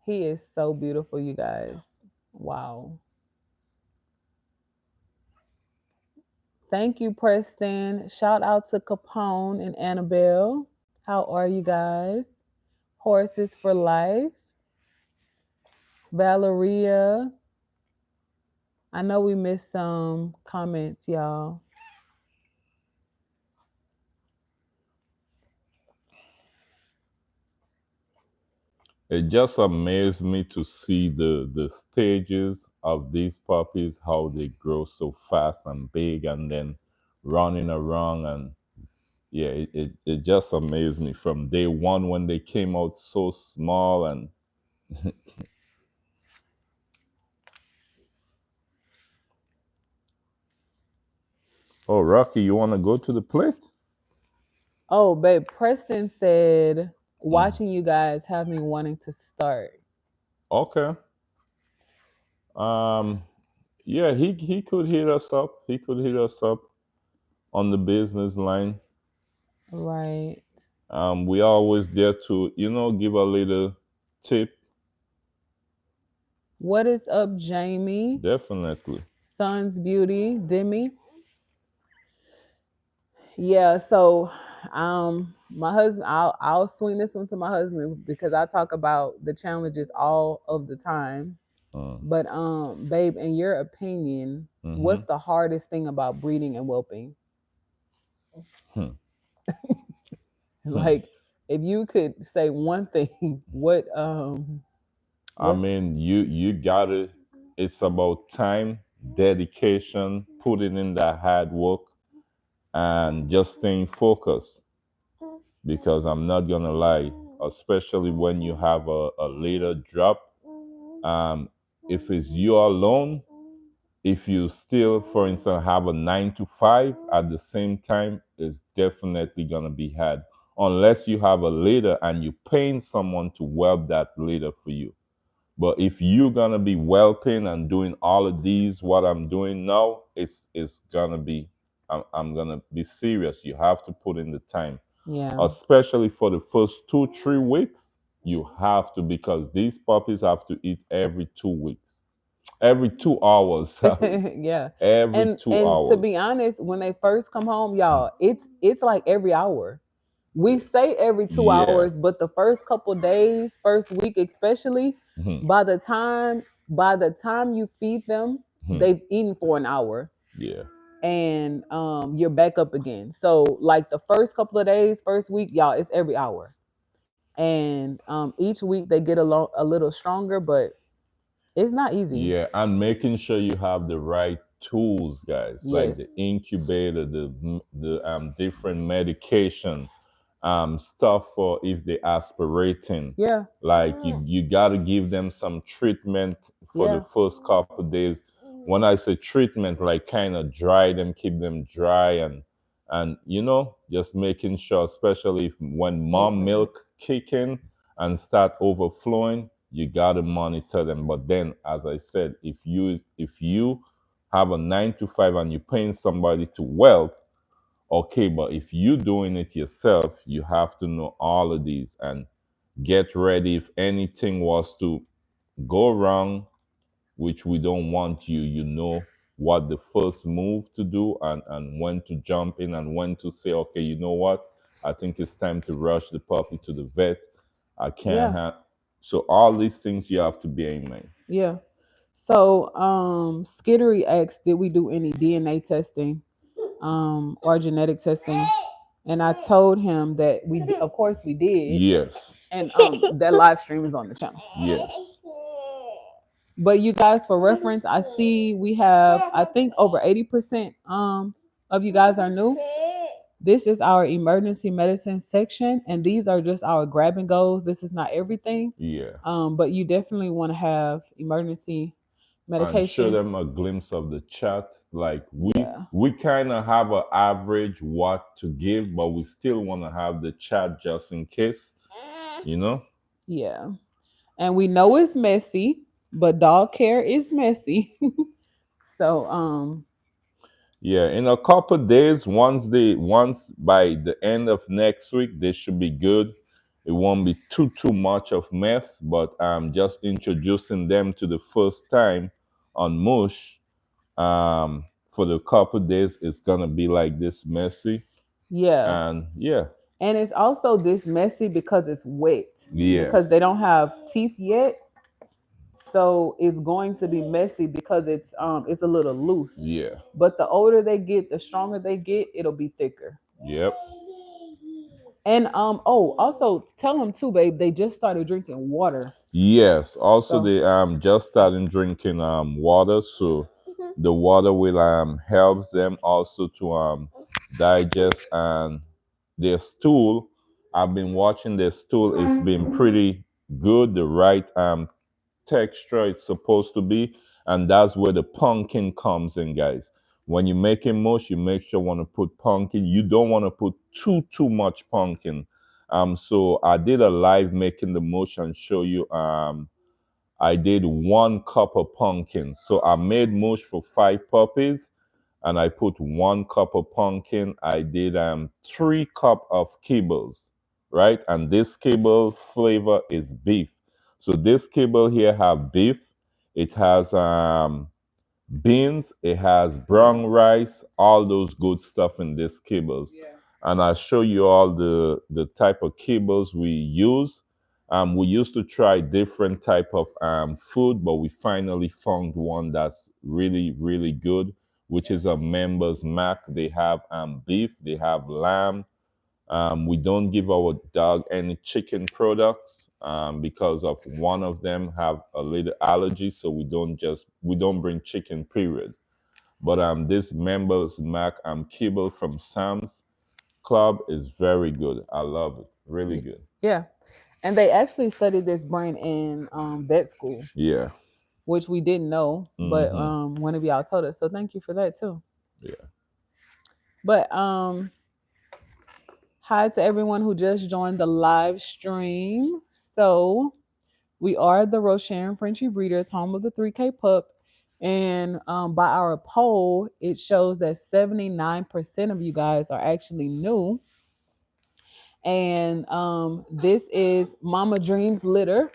[SPEAKER 1] He is so beautiful, you guys. Wow. Thank you, Preston. Shout out to Capone and Annabelle. How are you guys? Horses for life. Valeria. I know we missed some comments, y'all.
[SPEAKER 2] It just amazed me to see the stages of these puppies, how they grow so fast and big, and then running around. And yeah, it just amazed me from day one when they came out so small. And oh, Rocky, you want to go to the plate?
[SPEAKER 1] Oh, babe, Preston said
[SPEAKER 2] Mm.
[SPEAKER 1] watching you guys have me wanting to start.
[SPEAKER 2] Okay. um yeah, he could hit us up. He could hit us up on the business line.
[SPEAKER 1] Right.
[SPEAKER 2] We always there to, give a little tip.
[SPEAKER 1] What is up, Jamie?
[SPEAKER 2] Definitely.
[SPEAKER 1] Sun's Beauty, Demi. Yeah, so my husband, I'll swing this one to my husband because I talk about the challenges all of the time.
[SPEAKER 2] Mm.
[SPEAKER 1] But babe, in your opinion,
[SPEAKER 2] Mm-hmm.
[SPEAKER 1] what's the hardest thing about breeding and whelping?
[SPEAKER 2] Hmm. Hmm.
[SPEAKER 1] Like, if you could say one thing,
[SPEAKER 2] I
[SPEAKER 1] what's
[SPEAKER 2] mean, you gotta. It's about time, dedication, putting in that hard work, and just staying focused. Because I'm not gonna lie, especially when you have a later drop. Um, if it's you alone, if you still, for instance, have a 9 to 5 at the same time, it's definitely gonna be hard. Unless you have a leader and you paying someone to whelp that leader for you. But if you're gonna be whelping and doing all of these, what I'm doing now, it's gonna be, I'm gonna be serious. You have to put in the time,
[SPEAKER 1] yeah.
[SPEAKER 2] especially for the first 2 3 weeks. You have to, because these puppies have to eat every 2 weeks, every 2 hours. Sorry,
[SPEAKER 1] Yeah.
[SPEAKER 2] every
[SPEAKER 1] And
[SPEAKER 2] two
[SPEAKER 1] and to be
[SPEAKER 2] hours.
[SPEAKER 1] honest, when they first come home, y'all, it's like every hour. We say every two
[SPEAKER 2] Yeah.
[SPEAKER 1] hours, but the first couple days, first week especially,
[SPEAKER 2] Mhm.
[SPEAKER 1] by the time you feed them,
[SPEAKER 2] Mhm.
[SPEAKER 1] they've eaten for an hour
[SPEAKER 2] Yeah.
[SPEAKER 1] and you're back up again. So like the first couple of days, first week, y'all, it's every hour. And each week they get a little stronger, but it's not easy.
[SPEAKER 2] Yeah, and making sure you have the right tools, guys, like the
[SPEAKER 1] Yes.
[SPEAKER 2] incubator, the different medication, stuff for if they aspirating.
[SPEAKER 1] Yeah.
[SPEAKER 2] Like you gotta give them some treatment for the
[SPEAKER 1] Yeah.
[SPEAKER 2] first couple days. When I say treatment, like kind of dry them, keep them dry, and just making sure, especially if when
[SPEAKER 1] Wait,
[SPEAKER 2] mom
[SPEAKER 1] wait, wait.
[SPEAKER 2] milk kick in and start overflowing, you gotta monitor them. But then, as I said, if you have a 9 to 5 and you're paying somebody to whelp, okay. But if you're doing it yourself, you have to know all of these and get ready if anything was to go wrong, which we don't want. You know what the first move to do, and when to jump in and when to say, okay, you know what, I think it's time to rush the puppy to the vet. I can't
[SPEAKER 1] Yeah.
[SPEAKER 2] have. So all these things you have to be in mind.
[SPEAKER 1] Yeah. So, Skittery asked, did we do any DNA testing, or genetic testing? And I told him that of course, we did,
[SPEAKER 2] Yes.
[SPEAKER 1] and that live stream is on the channel.
[SPEAKER 2] Yes.
[SPEAKER 1] But you guys, for reference, I see we have, I think, over 80% of you guys are new. This is our emergency medicine section, and these are just our grab and goes. This is not everything.
[SPEAKER 2] Yeah.
[SPEAKER 1] But you definitely want to have emergency
[SPEAKER 2] And show
[SPEAKER 1] medication.
[SPEAKER 2] them a glimpse of the chat. Like
[SPEAKER 1] Yeah.
[SPEAKER 2] we kind of have an average what to give, but we still want to have the chat just in case, you know.
[SPEAKER 1] Yeah. And we know it's messy, but dog care is messy. So
[SPEAKER 2] Yeah, in a couple days, once by the end of next week, they should be good. It won't be too much of mess, but just introducing them to the first time on Mush. For the couple days, it's gonna be like this messy,
[SPEAKER 1] yeah.
[SPEAKER 2] and yeah,
[SPEAKER 1] And it's also this messy because it's wet.
[SPEAKER 2] yeah,
[SPEAKER 1] Because they don't have teeth yet. So it's going to be messy because it's a little loose.
[SPEAKER 2] yeah,
[SPEAKER 1] But the older they get, the stronger they get, it'll be thicker.
[SPEAKER 2] yep.
[SPEAKER 1] And also tell them too, babe, they just started drinking water.
[SPEAKER 2] Yes, also
[SPEAKER 1] So
[SPEAKER 2] they just starting drinking water, so the water will helps them also to digest, and their stool. I've been watching their stool. It's been pretty good, the right texture it's supposed to be, and that's where the pumpkin comes in, guys. When you make a mush, you make sure want to put pumpkin. You don't want to put too much pumpkin. So I did a live making the mush and show you. I did 1 cup of pumpkin. So I made mush for 5 puppies, and I put 1 cup of pumpkin. I did 3 cup of kibbles. right? And this kibble flavor is beef. So this kibble here have beef. It has beans, it has brown rice, all those good stuff in this kibbles.
[SPEAKER 1] Yeah.
[SPEAKER 2] And I'll show you all the type of kibbles we use. We used to try different type of food, but we finally found one that's really, really good, which is a Members Mac. They have beef, they have lamb. We don't give our dog any chicken products because of one of them have a little allergy, so we don't bring chicken. Period. But this Members Mac kibble from Sam's Club is very good. I love it. Really good.
[SPEAKER 1] Yeah. And they actually studied this brand in vet school,
[SPEAKER 2] Yeah.
[SPEAKER 1] which we didn't know, but
[SPEAKER 2] Mm-hmm.
[SPEAKER 1] one of y'all told us. So thank you for that too.
[SPEAKER 2] Yeah.
[SPEAKER 1] But hi to everyone who just joined the live stream. So we are the Rosharon Frenchie Breeders, home of the 3K pup. And by our poll, it shows that 79% of you guys are actually new. And this is Mama Dreams Litter,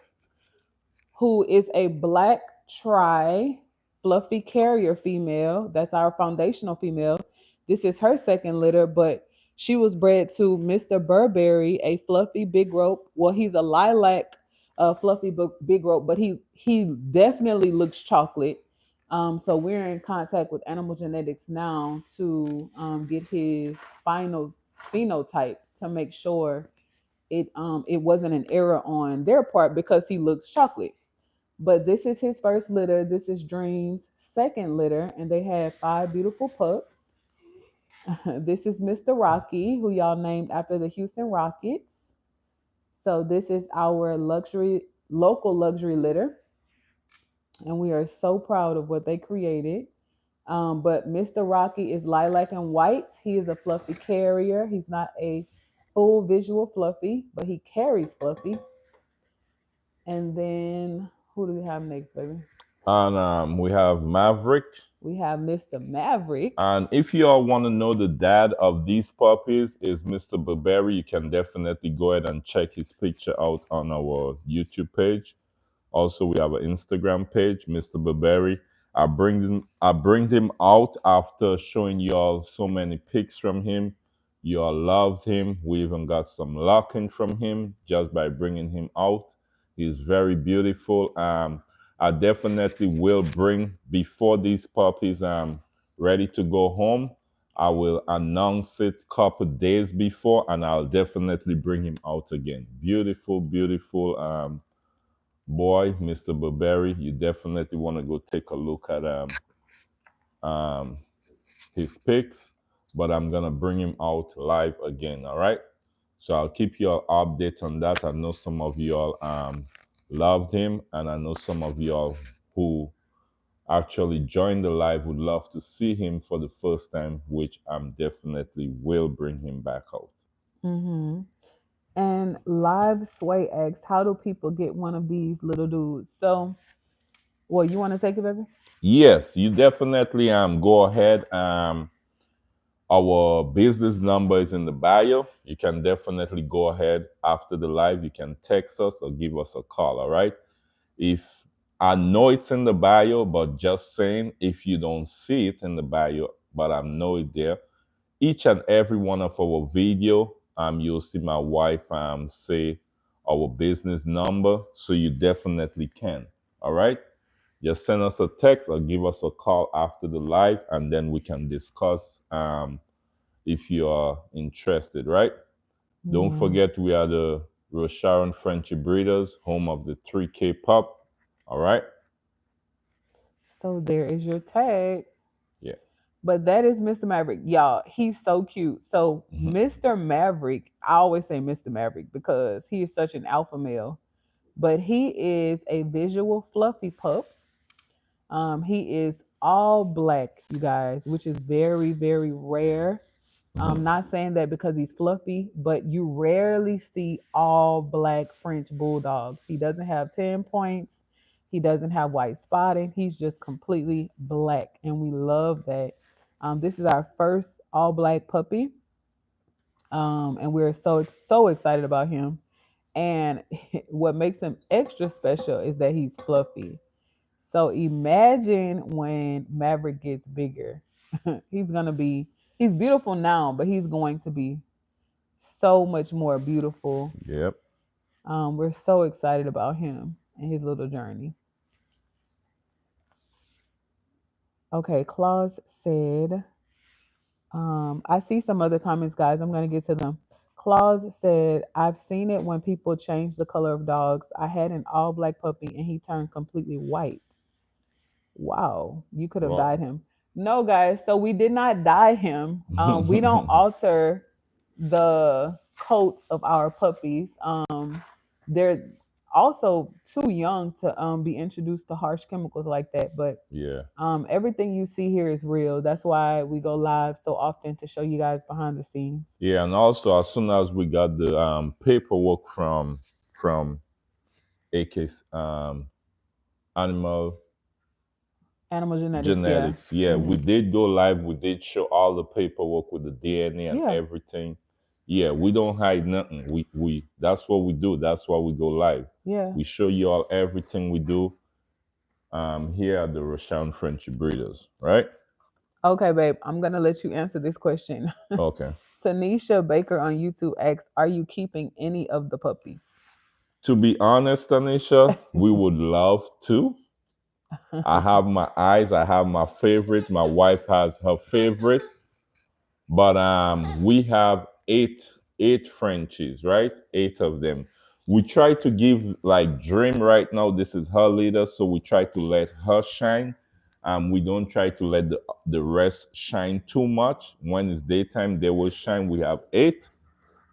[SPEAKER 1] who is a black tri fluffy carrier female. That's our foundational female. This is her second litter, but she was bred to Mr. Burberry, a fluffy big rope. Well, he's a lilac fluffy big rope, but he definitely looks chocolate. So we're in contact with Animal Genetics now to get his final phenotype to make sure it wasn't an error on their part because he looks chocolate. But this is his first litter. This is Dream's second litter, and they had 5 beautiful pups. This is Mr. Rocky, who y'all named after the Houston Rockets. So this is our local luxury litter, and we are so proud of what they created. But Mr. Rocky is lilac and white. He is a fluffy carrier. He's not a full visual fluffy, but he carries fluffy. And then who do we have next, baby?
[SPEAKER 2] And we have Maverick.
[SPEAKER 1] We have Mr. Maverick.
[SPEAKER 2] And if you all want to know the dad of these puppies is Mr. Burberry, you can definitely go ahead and check his picture out on our YouTube page. Also, we have an Instagram page, Mr. Burberry. I bring him out after showing y'all so many pics from him. Y'all loved him. We even got some locking from him just by bringing him out. He's very beautiful. I definitely will bring before these puppies ready to go home. I will announce it couple days before, and I'll definitely bring him out again. Beautiful, beautiful boy, Mr. Burberry. You definitely want to go take a look at um his pics, but I'm gonna bring him out live again. All right. So I'll keep you all update on that. I know some of you all loved him, and I know some of you all who actually joined the live would love to see him for the first time, which I'm definitely will bring him back out.
[SPEAKER 1] Mm-hmm. And Live Sway asks, how do people get one of these little dudes? So, well, you want to take it, baby?
[SPEAKER 2] Yes, you definitely go ahead. Our business number is in the bio. You can definitely go ahead after the live. You can text us or give us a call. All right. If I know it's in the bio, but just saying, if you don't see it in the bio, but I know it there, each and every one of our video, you'll see my wife say our business number, so you definitely can. All right. Just send us a text or give us a call after the live, and then we can discuss if you are interested, right? Don't
[SPEAKER 1] Yeah.
[SPEAKER 2] forget we are the Rosharon Frenchie Breeders, home of the 3K pup. All right?
[SPEAKER 1] So there is your tag.
[SPEAKER 2] Yeah.
[SPEAKER 1] But that is Mr. Maverick. Y'all, he's so cute. So
[SPEAKER 2] Mhm.
[SPEAKER 1] Mr. Maverick, I always say Mr. Maverick because he is such an alpha male. But he is a visual fluffy pup. He is all black, you guys, which is very, very rare. I'm
[SPEAKER 2] Mhm.
[SPEAKER 1] not saying that because he's fluffy, but you rarely see all black French bulldogs. He doesn't have 10 points. He doesn't have white spotting. He's just completely black, and we love that. This is our first all black puppy. And we're so excited about him. And what makes him extra special is that he's fluffy. So imagine when Maverick gets bigger. he's gonna be he's beautiful now, but he's going to be so much more beautiful.
[SPEAKER 2] Yep.
[SPEAKER 1] We're so excited about him and his little journey. Okay, Claus said, I see some other comments, guys. I'm gonna get to them. Claus said, I've seen it when people change the color of dogs. I had an all black puppy and he turned completely white. Wow, you could have
[SPEAKER 2] Well,
[SPEAKER 1] dyed him. No, guys, so we did not dye him. We don't alter the coat of our puppies. They're also too young to be introduced to harsh chemicals like that. But
[SPEAKER 2] yeah.
[SPEAKER 1] everything you see here is real. That's why we go live so often to show you guys behind the scenes.
[SPEAKER 2] Yeah, and also as soon as we got the paperwork from AK's animal
[SPEAKER 1] Animal genetics, yeah.
[SPEAKER 2] genetics, yeah, we
[SPEAKER 1] Hmm.
[SPEAKER 2] did go live. We did show all the paperwork with the DNA and
[SPEAKER 1] Yeah,
[SPEAKER 2] everything. Yeah, we don't hide nothing. We that's what we do. That's why we go live.
[SPEAKER 1] yeah.
[SPEAKER 2] We show you all everything we do here at the Rosharon French Breeders, right?
[SPEAKER 1] Okay, babe, I'm gonna let you answer this question.
[SPEAKER 2] Okay.
[SPEAKER 1] Tanisha Baker on YouTube asks, "Are you keeping any of the puppies?"
[SPEAKER 2] To be honest, Tanisha, we would love to. I have my eyes. I have my favorite. My wife has her favorite. But we have eight Frenchies, right? Eight of them. We try to give like Dream right now. This is her leader, so we try to let her shine. We don't try to let the rest shine too much. When it's daytime, they will shine. We have eight,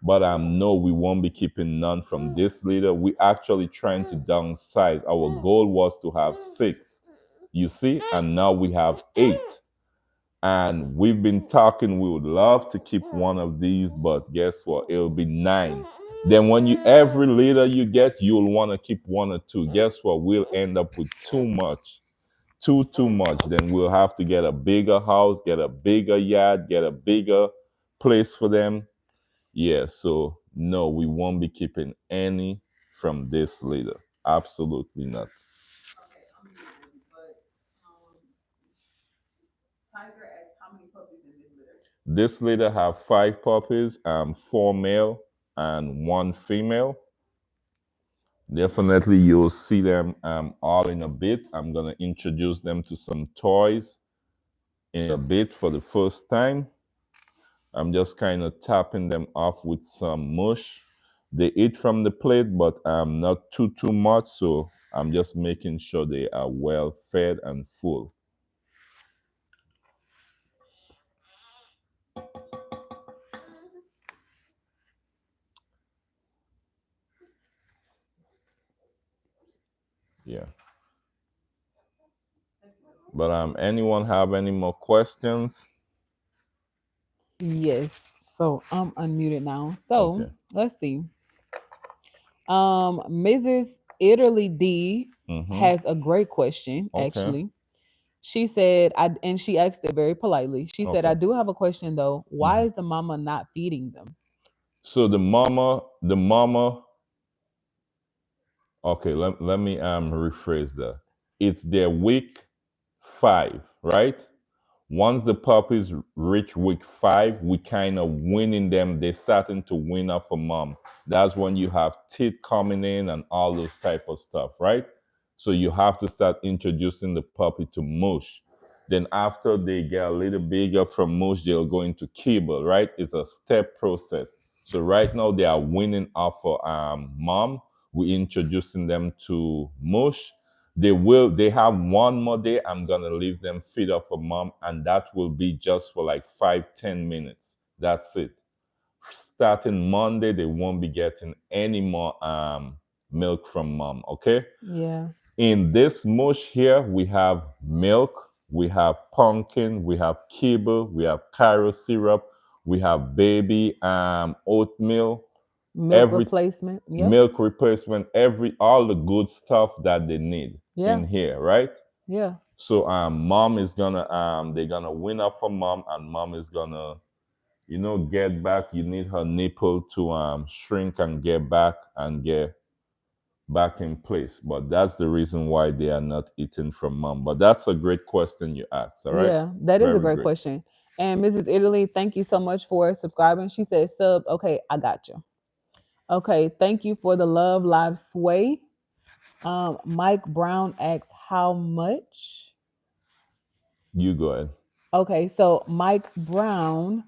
[SPEAKER 2] but no, we won't be keeping none from this leader. We actually trying to downsize. Our goal was to have six, you see, and now we have eight. And we've been talking, we would love to keep one of these, but guess what? It'll be nine. Then when you every leader you get, you'll want to keep one or two. Guess what? We'll end up with too much. Too much. Then we'll have to get a bigger house, get a bigger yard, get a bigger place for them. Yeah, so no, we won't be keeping any from this leader. Absolutely not.
[SPEAKER 1] Okay, I'm listening. But Tiger asked, "How many puppies in this litter?"
[SPEAKER 2] This leader have five puppies, four male and one female. Definitely, you'll see them all in a bit. I'm gonna introduce them to some toys in a bit for the first time. I'm just kind of tapping them off with some mush. They eat from the plate, but not too much. So I'm just making sure they are well fed and full. Yeah. But anyone have any more questions?
[SPEAKER 1] Yes. So I'm unmuted now. So
[SPEAKER 2] Okay.
[SPEAKER 1] let's see. Mrs. Italy D
[SPEAKER 2] Mm-hmm.
[SPEAKER 1] has a great question,
[SPEAKER 2] Okay.
[SPEAKER 1] actually. She said, and she asked it very politely. She said, "I
[SPEAKER 2] Okay.
[SPEAKER 1] do have a question though. Why
[SPEAKER 2] Mhm.
[SPEAKER 1] is the mama not feeding them?"
[SPEAKER 2] So the mama. Okay, let me rephrase that. It's their week 5, right? Once the puppies reach week 5, we kind of winning them. They're starting to win up for mom. That's when you have teeth coming in and all those type of stuff, right? So you have to start introducing the puppy to mush. Then after they get a little bigger from mush, they'll go into kibble, right? It's a step process. So right now they are winning up for mom. We introducing them to mush. They have one more day. I'm gonna leave them feed up for mom, and that will be just for like 5-10 minutes. That's it. Starting Monday, they won't be getting any more milk from mom. Okay.
[SPEAKER 1] Yeah.
[SPEAKER 2] In this mush here, we have milk, we have pumpkin, we have kibble, we have cairo syrup, we have baby oatmeal,
[SPEAKER 1] Milk
[SPEAKER 2] every
[SPEAKER 1] replacement. Yep.
[SPEAKER 2] milk replacement, every all the good stuff that they need
[SPEAKER 1] Yeah.
[SPEAKER 2] in here, right?
[SPEAKER 1] Yeah.
[SPEAKER 2] So mom is gonna they're gonna win up for mom, and mom is gonna get back. You need her nipple to shrink and get back in place. But that's the reason why they are not eating from mom. But that's a great question you asked. All right,
[SPEAKER 1] Yeah, that is a
[SPEAKER 2] very
[SPEAKER 1] great
[SPEAKER 2] great.
[SPEAKER 1] question. And Mrs. Italy, thank you so much for subscribing. She said sub. Okay, I got you. Okay, thank you for the love, live sway. Mike Brown asks how much.
[SPEAKER 2] You go ahead.
[SPEAKER 1] Okay, so Mike Brown,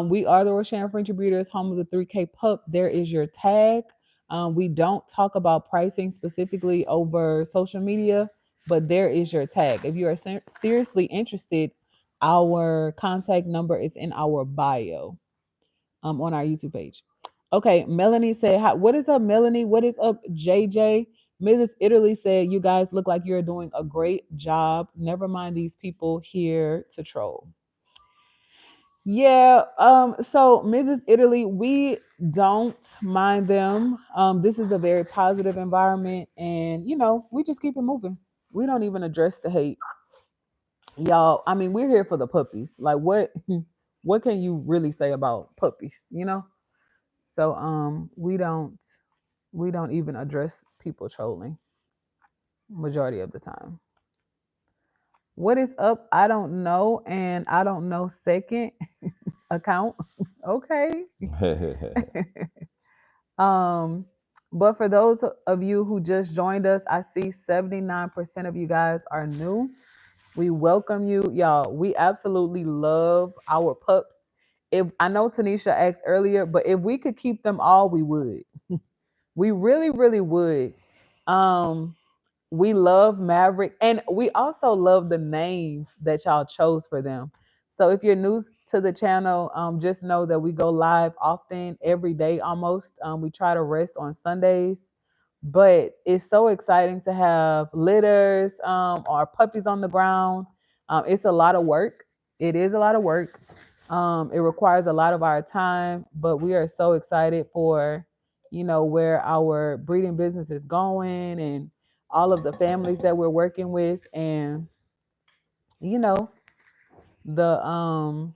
[SPEAKER 1] we are the Rosharon Frenchie Breeders, home of the 3K pup. There is your tag. We don't talk about pricing specifically over social media, but there is your tag. If you are seriously interested, our contact number is in our bio on our YouTube page. Okay, Melanie said, "What is up, Melanie? What is up, JJ?" Mrs. Italy said, "You guys look like you're doing a great job. Never mind these people here to troll." Yeah, so Mrs. Italy, we don't mind them. This is a very positive environment, and we just keep it moving. We don't even address the hate. Y'all, I mean, we're here for the puppies. Like what what can you really say about puppies? So we don't even address people trolling majority of the time. What is up? I don't know, and I don't know second account. Okay. um, but for those of you who just joined us, I see 79% of you guys are new. We welcome you, y'all. We absolutely love our pups. If I know Tanisha asked earlier, but if we could keep them all, we would. We really, really would. Um, we love Maverick, and we also love the names that y'all chose for them. So if you're new to the channel, just know that we go live often, every day almost. We try to rest on Sundays, but it's so exciting to have litters or puppies on the ground. It's a lot of work. It is a lot of work. It requires a lot of our time, but we are so excited for where our breeding business is going and all of the families that we're working with, and you know the um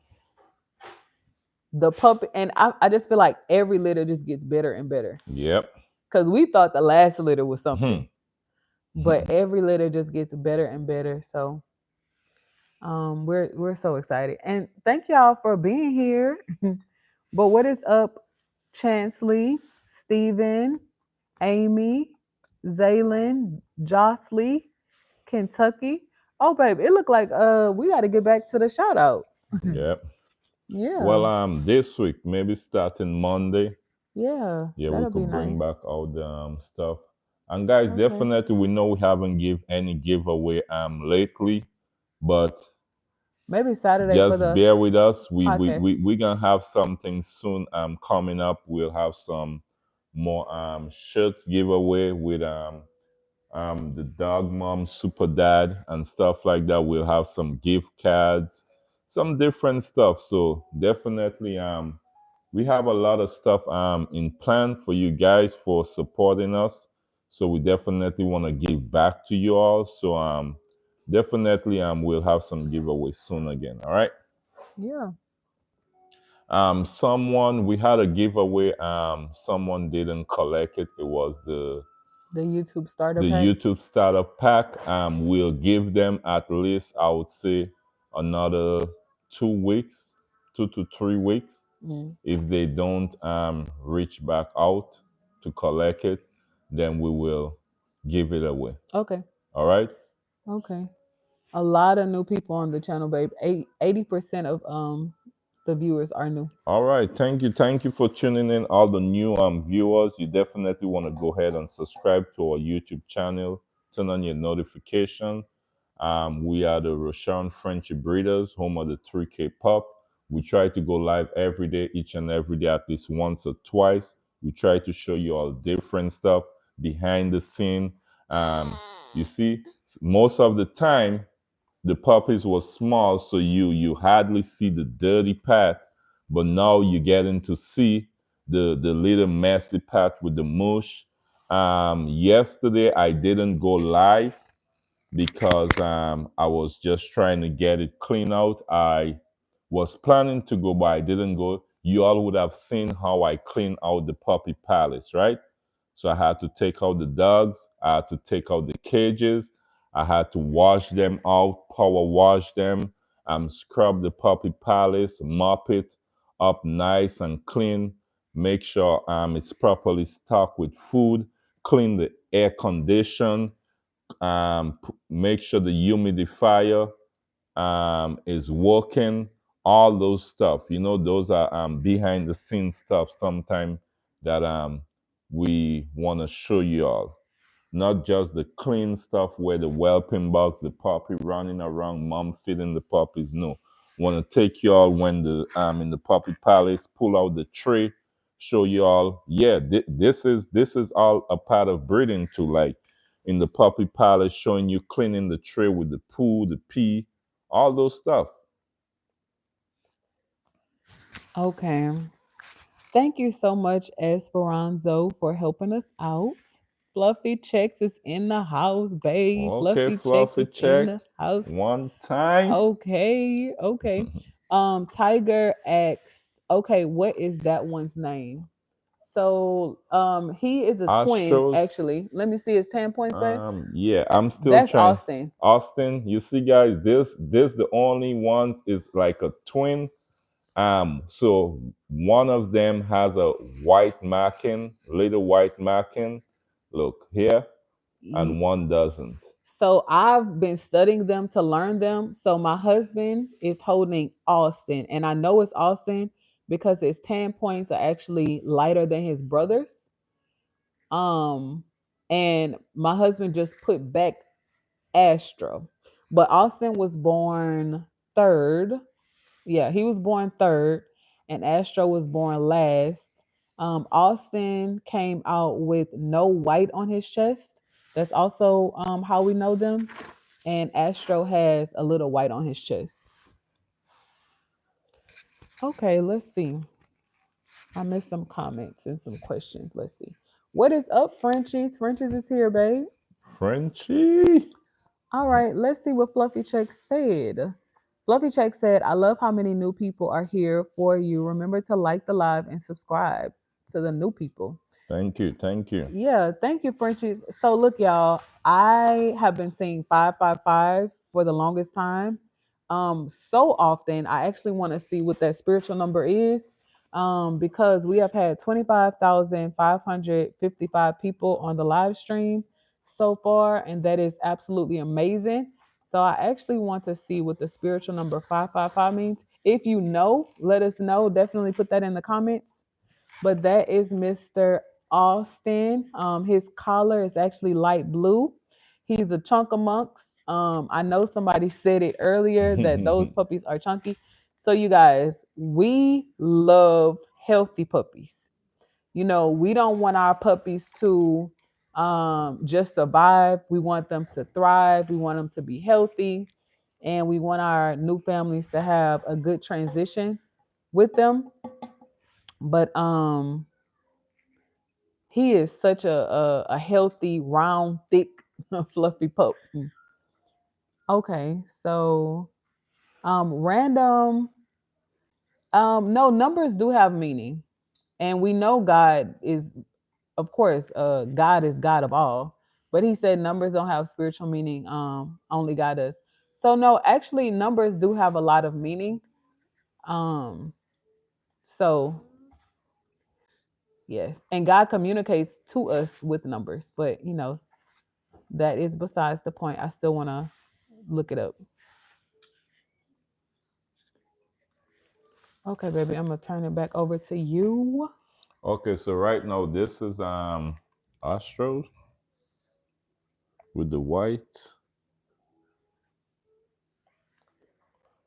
[SPEAKER 1] the pup, and I just feel like every litter just gets better and better,
[SPEAKER 2] Yep.
[SPEAKER 1] because we thought the last litter was
[SPEAKER 2] Hmm.
[SPEAKER 1] something, but every litter just gets better and better. So we're so excited, and thank y'all for being here. But what is up, Chansley, Stephen, Amy, Zaylin, Jocelyn, Kentucky? Oh baby, it looked like we gotta get back to the shout outs.
[SPEAKER 2] Yep. Well,
[SPEAKER 1] Yeah,
[SPEAKER 2] this week, maybe starting Monday,
[SPEAKER 1] yeah,
[SPEAKER 2] yeah, we
[SPEAKER 1] that'll be
[SPEAKER 2] could bring back
[SPEAKER 1] nice.
[SPEAKER 2] all the stuff. And guys,
[SPEAKER 1] Okay.
[SPEAKER 2] definitely, we know we haven't give any giveaway lately, but
[SPEAKER 1] Maybe Saturday for
[SPEAKER 2] just
[SPEAKER 1] the
[SPEAKER 2] bear with us.
[SPEAKER 1] podcast.
[SPEAKER 2] We gonna have something soon coming up. We'll have some more shirts giveaway with the dog mom super dad and stuff like that. We'll have some gift cards, some different stuff. So definitely we have a lot of stuff in plan for you guys for supporting us. So we definitely want to give back to you all. So definitely we'll have some giveaways soon again. All right.
[SPEAKER 1] Yeah,
[SPEAKER 2] Someone we had a giveaway. Someone didn't collect it. It was
[SPEAKER 1] the YouTube starter
[SPEAKER 2] the
[SPEAKER 1] pack.
[SPEAKER 2] YouTube starter pack. We'll give them at least, I would say, another 2 weeks, 2 to 3 weeks.
[SPEAKER 1] Mm.
[SPEAKER 2] If they don't reach back out to collect it, then we will give it away.
[SPEAKER 1] Okay,
[SPEAKER 2] All right.
[SPEAKER 1] okay. A lot of new people on the channel, babe. 80% of the viewers are new.
[SPEAKER 2] All right. Thank you for tuning in. All the new viewers, you definitely want to go ahead and subscribe to our YouTube channel. Turn on your notification. We are the Rosharon French Breeders, home of the 3K Pup. We try to go live every day, each and every day, at least once or twice. We try to show you all different stuff behind the scene. You see, most of the time, the puppies was small, so you hardly see the dirty part. But now you getting to see the little messy part with the mush. Yesterday I didn't go live because I was just trying to get it clean out. I Was planning to go, but I didn't go. You all would have seen how I cleaned out the puppy palace, right? So I had to take out the dogs. I had to take out the cages. I had to wash them out, power wash them, scrub the puppy palace, mop it up nice and clean. Make sure it's properly stocked with food. Clean the air condition. Make sure the humidifier is working, all those stuff. Those are behind the scenes stuff sometimes that we want to show you all. Not just the clean stuff where the whelping box, the puppy running around, mom feeding the puppies. No. Want to take you all when the in the puppy palace, pull out the tray, show you all. Yeah, this is all a part of breeding too. Like in the puppy palace, showing you cleaning the tray with the poo, the pee, all those stuff.
[SPEAKER 1] Okay. Thank you so much, Esperanzo, for helping us out. Fluffy Checks is in the house, babe.
[SPEAKER 2] Okay,
[SPEAKER 1] Fluffy Checks
[SPEAKER 2] fluffy
[SPEAKER 1] is in
[SPEAKER 2] check.
[SPEAKER 1] the house.
[SPEAKER 2] One time.
[SPEAKER 1] Okay, okay. Tiger asked, okay, what is that one's name? So he is a twin,
[SPEAKER 2] Astros.
[SPEAKER 1] actually. Let me see his 10 points, babe.
[SPEAKER 2] Yeah, I'm still
[SPEAKER 1] That's
[SPEAKER 2] trying.
[SPEAKER 1] Austin.
[SPEAKER 2] Austin, you see, guys, this the only ones is like a twin. So one of them has a white marking, little white marking. Look here, and one doesn't.
[SPEAKER 1] So I've been studying them to learn them. So my husband is holding Austin, and I know it's Austin because his 10 points are actually lighter than his brother's. Um, and my husband just put back Astro. But Austin was born third. Yeah, he was born third, and Astro was born last. Austin came out with no white on his chest. That's also how we know them. And Astro has a little white on his chest. Okay, let's see. I missed some comments and some questions. Let's see. What is up, Frenchies? Frenchies is here, babe.
[SPEAKER 2] Frenchie.
[SPEAKER 1] All right, let's see what Fluffy Check said. Fluffy Check said, I love how many new people are here for you. Remember to like the live and subscribe to the new people.
[SPEAKER 2] Thank you, thank you.
[SPEAKER 1] Yeah, thank you, Frenchies. So look, y'all, I have been seeing 555 for the longest time. So often I actually want to see what that spiritual number is. Because we have had 25,555 people on the live stream so far, and that is absolutely amazing. So I actually want to see what the spiritual number 555 means. If you know, let us know. Definitely put that in the comments. But that is Mr. Austin. His collar is actually light blue. He's a chunk amongst. I know somebody said it earlier that those puppies are chunky. So you guys, we love healthy puppies. We don't want our puppies to just survive. We want them to thrive. We want them to be healthy, and we want our new families to have a good transition with them. But he is such a healthy, round, thick, fluffy pup. Okay, so random. No, numbers do have meaning, and we know God is, of course, God is God of all. But He said numbers don't have spiritual meaning. Only God does. So no, actually, numbers do have a lot of meaning. Um, so yes, and God communicates to us with numbers, but that is besides the point. I still want to look it up. Okay, baby, I'm gonna turn it back over to you.
[SPEAKER 2] Okay, so right now this is Astros with the white.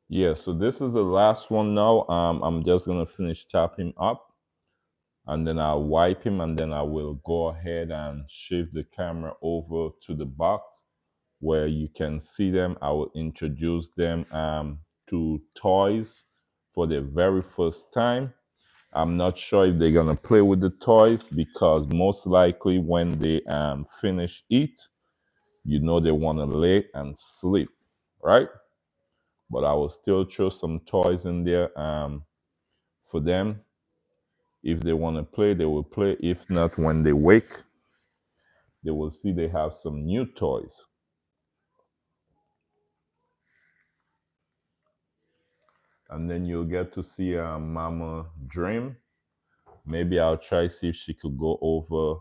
[SPEAKER 2] Yeah, so this is the last one now. I'm just gonna finish tapping up, and then I'll wipe him, and then I will go ahead and shift the camera over to the box where you can see them. I will introduce them to toys for the very first time. I'm not sure if they're gonna play with the toys because most likely when they finish eat, they want to lay and sleep, right? But I will still throw some toys in there for them. If they want to play, they will play. If not, when they wake, they will see they have some new toys. And then you'll get to see Mama Dream. Maybe I'll try see if she could go over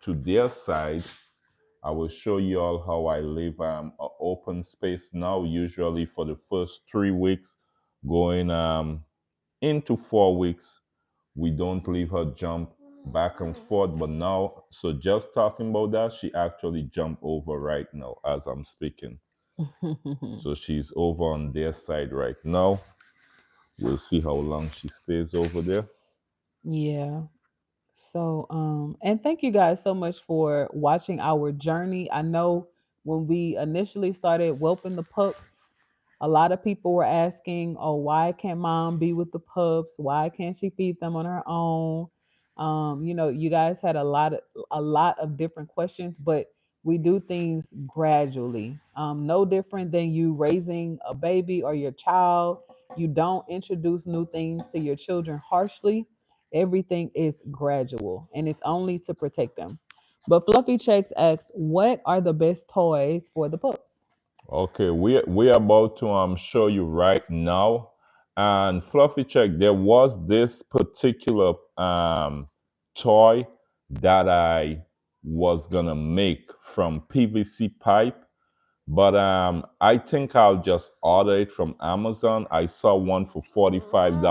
[SPEAKER 2] to their side. I will show you all how I live a open space now. Usually for the first 3 weeks, going into 4 weeks, we don't leave her jump back and forth. But now, so just talking about that, she actually jumped over right now as I'm speaking. So she's over on their side right now. We'll see how long she stays over there.
[SPEAKER 1] Yeah. So, and thank you guys so much for watching our journey. I know when we initially started whelping the pups, a lot of people were asking, "Oh, why can't mom be with the pups? Why can't she feed them on her own?" You guys had a lot of different questions, but we do things gradually. No different than you raising a baby or your child. You don't introduce new things to your children harshly. Everything is gradual and it's only to protect them. But Fluffy Checks asks, what are the best toys for the pups?
[SPEAKER 2] Okay, we are about to show you right now. And Fluffy Check, there was this particular toy that I was gonna make from PVC pipe, but I think I'll just order it from Amazon. I saw one for $45.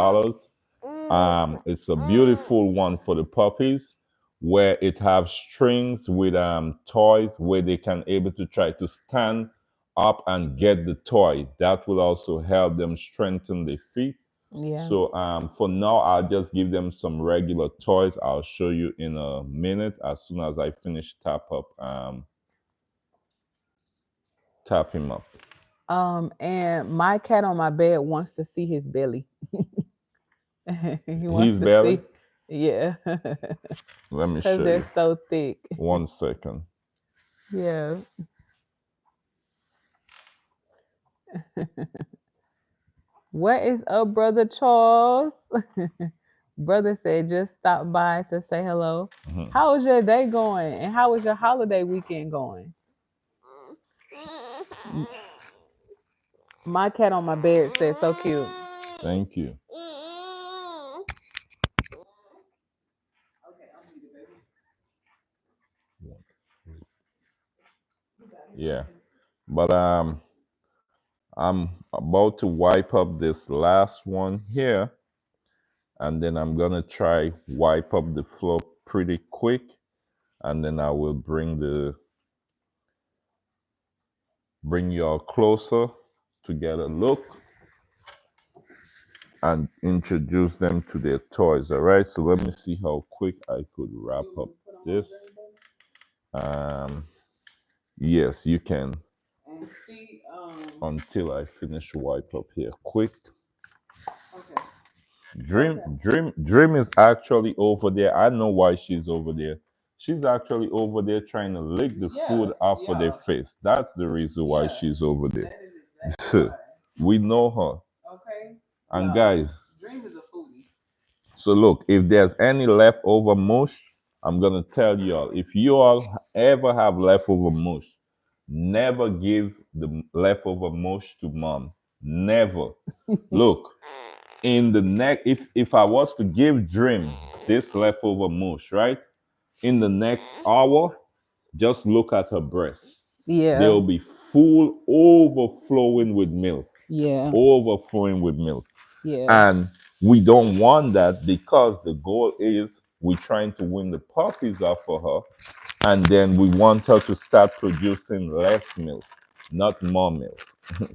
[SPEAKER 2] It's a beautiful one for the puppies, where it have strings with toys where they can able to try to stand up and get the toy. That will also help them strengthen their feet.
[SPEAKER 1] Yeah.
[SPEAKER 2] So for now, I'll just give them some regular toys. I'll show you in a minute as soon as I finish tap him up.
[SPEAKER 1] And my cat on my bed wants to see his belly. He wants
[SPEAKER 2] His
[SPEAKER 1] to
[SPEAKER 2] belly.
[SPEAKER 1] see, yeah,
[SPEAKER 2] Let me
[SPEAKER 1] because
[SPEAKER 2] show
[SPEAKER 1] they're
[SPEAKER 2] you.
[SPEAKER 1] so thick.
[SPEAKER 2] 1 second.
[SPEAKER 1] Yeah. What is up, brother Charles? Brother said just stop by to say hello.
[SPEAKER 2] Mhm.
[SPEAKER 1] How was your day going? And how was your holiday weekend going? M- My cat on my bed said so cute.
[SPEAKER 2] Thank you. Yeah. But I'm about to wipe up this last one here, and then I'm gonna try wipe up the floor pretty quick, and then I will bring you all closer to get a look and introduce them to their toys. All right. So let me see how quick I could wrap up this. Um, yes, you can.
[SPEAKER 1] And see,
[SPEAKER 2] Until I finish wipe up here quick.
[SPEAKER 1] okay.
[SPEAKER 2] Dream,
[SPEAKER 1] Okay.
[SPEAKER 2] Dream is actually over there. I know why she's over there. She's actually over there trying to lick the
[SPEAKER 1] Yeah,
[SPEAKER 2] food off of their
[SPEAKER 1] yeah,
[SPEAKER 2] face. That's the reason why
[SPEAKER 1] yeah.
[SPEAKER 2] she's over there.
[SPEAKER 1] That is exactly why.
[SPEAKER 2] We know her.
[SPEAKER 1] Okay.
[SPEAKER 2] And
[SPEAKER 1] Yeah.
[SPEAKER 2] guys,
[SPEAKER 1] Dream is a foodie.
[SPEAKER 2] so look, if there's any leftover mush, I'm gonna tell y'all. If you all ever have leftover mush, never give the leftover mush to mom. Never. Look, in the neck, if I was to give Dream this leftover mush, right? In the next hour, just look at her breasts.
[SPEAKER 1] Yeah.
[SPEAKER 2] They'll be full, overflowing with milk.
[SPEAKER 1] Yeah.
[SPEAKER 2] Overflowing with milk.
[SPEAKER 1] Yeah.
[SPEAKER 2] And we don't want that because the goal is we're trying to win the puppies off for her. And then we want her to start producing less milk, not more milk.